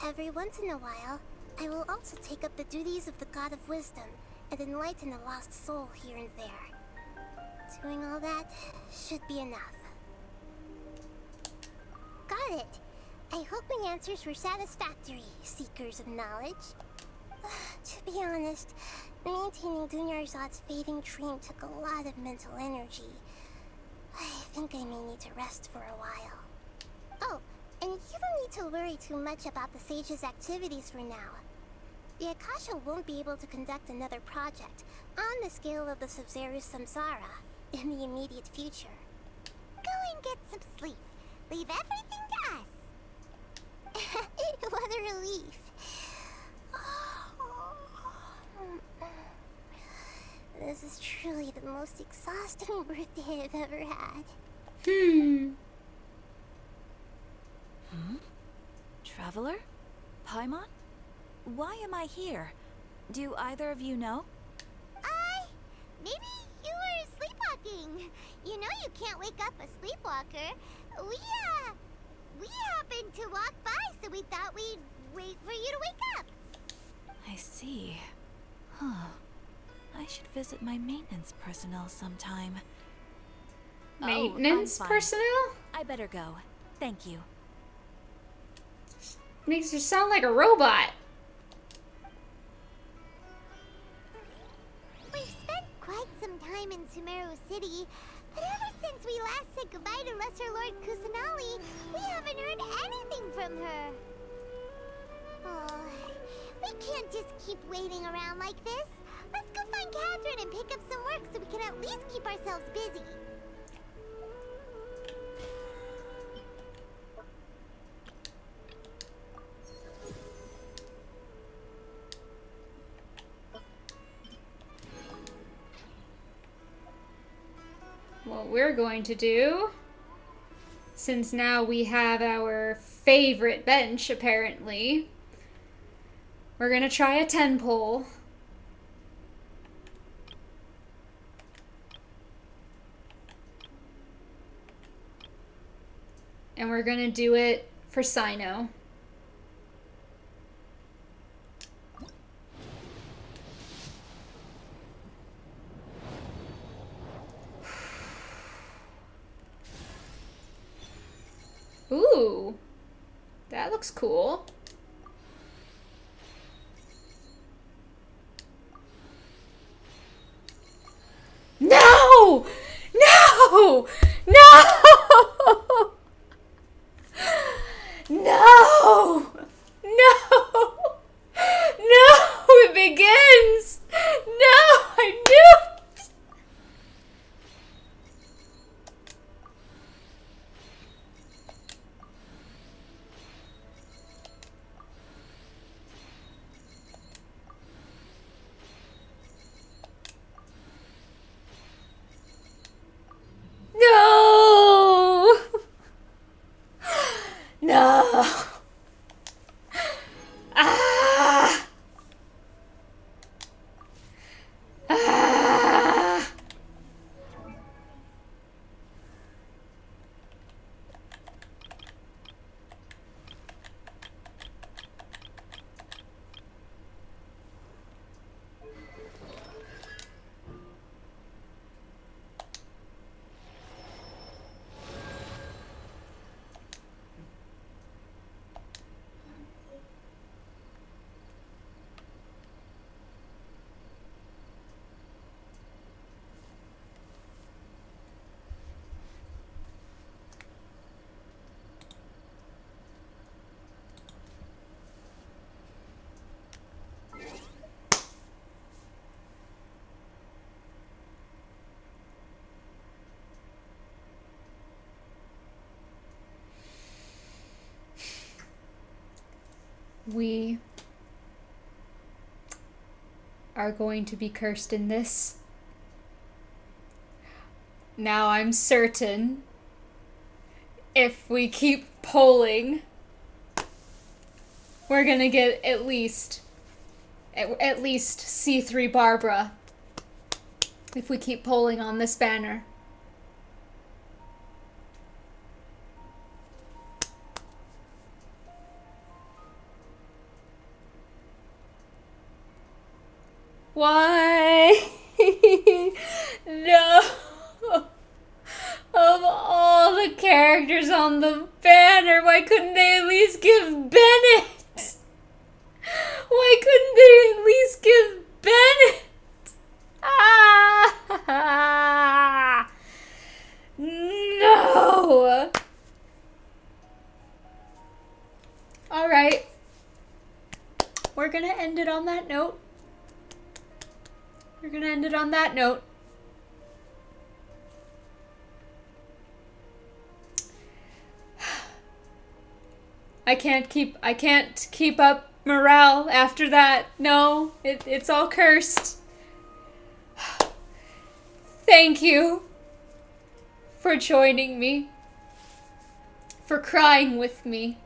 Every once in a while, I will also take up the duties of the God of Wisdom and enlighten a lost soul here and there. Doing all that should be enough. Got it! I hope my answers were satisfactory, seekers of knowledge. To be honest, maintaining Dunyarzad's fading dream took a lot of mental energy. I think I may need to rest for a while. Oh, and you don't need to worry too much about the sage's activities for now. The Akasha won't be able to conduct another project on the scale of the Sub-Zero Samsara in the immediate future. Go and get some sleep. Leave everything to us. What a relief. This is truly the most exhausting birthday I've ever had. Traveler? Paimon? Why am I here? Do either of you know? Maybe you were sleepwalking. You know you can't wake up a sleepwalker. We happened to walk by, so we thought we'd wait for you to wake up. I see. Huh. I should visit my maintenance personnel sometime. Maintenance personnel? I better go. Thank you. Makes you sound like a robot. We've spent quite some time in Sumeru City, but ever since we last said goodbye to Lesser Lord Kusanali, we haven't heard anything from her. Oh, we can't just keep waiting around like this. Let's go find Catherine and pick up some work so we can at least keep ourselves busy. What we're going to do, since now we have our favorite bench, apparently, we're going to try a 10 pole. And we're going to do it for Sino. Ooh. That looks cool. No! No! No! No! No! No! It begins! No! I knew! No! No! Ah! Ah! We are going to be cursed in this. Now I'm certain if we keep polling, we're gonna get at least C3 Barbara if we keep polling on this banner. Why? No. Of all the characters on the banner, why couldn't they at least give Bennett? Why couldn't they at least give Bennett? Ah! No. All right. We're gonna end it on that note. We're gonna end it on that note. I can't keep up morale after that. No, it's all cursed. Thank you for joining me, for crying with me,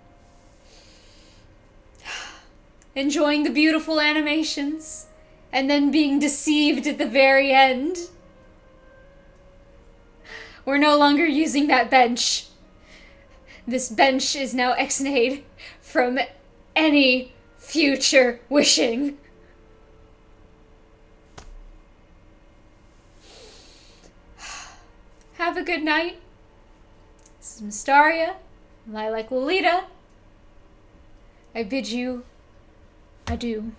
enjoying the beautiful animations, and then being deceived at the very end. We're no longer using that bench. This bench is now exonerated from any future wishing. Have a good night. This is Mystaria, Lilac Lolita. I bid you adieu.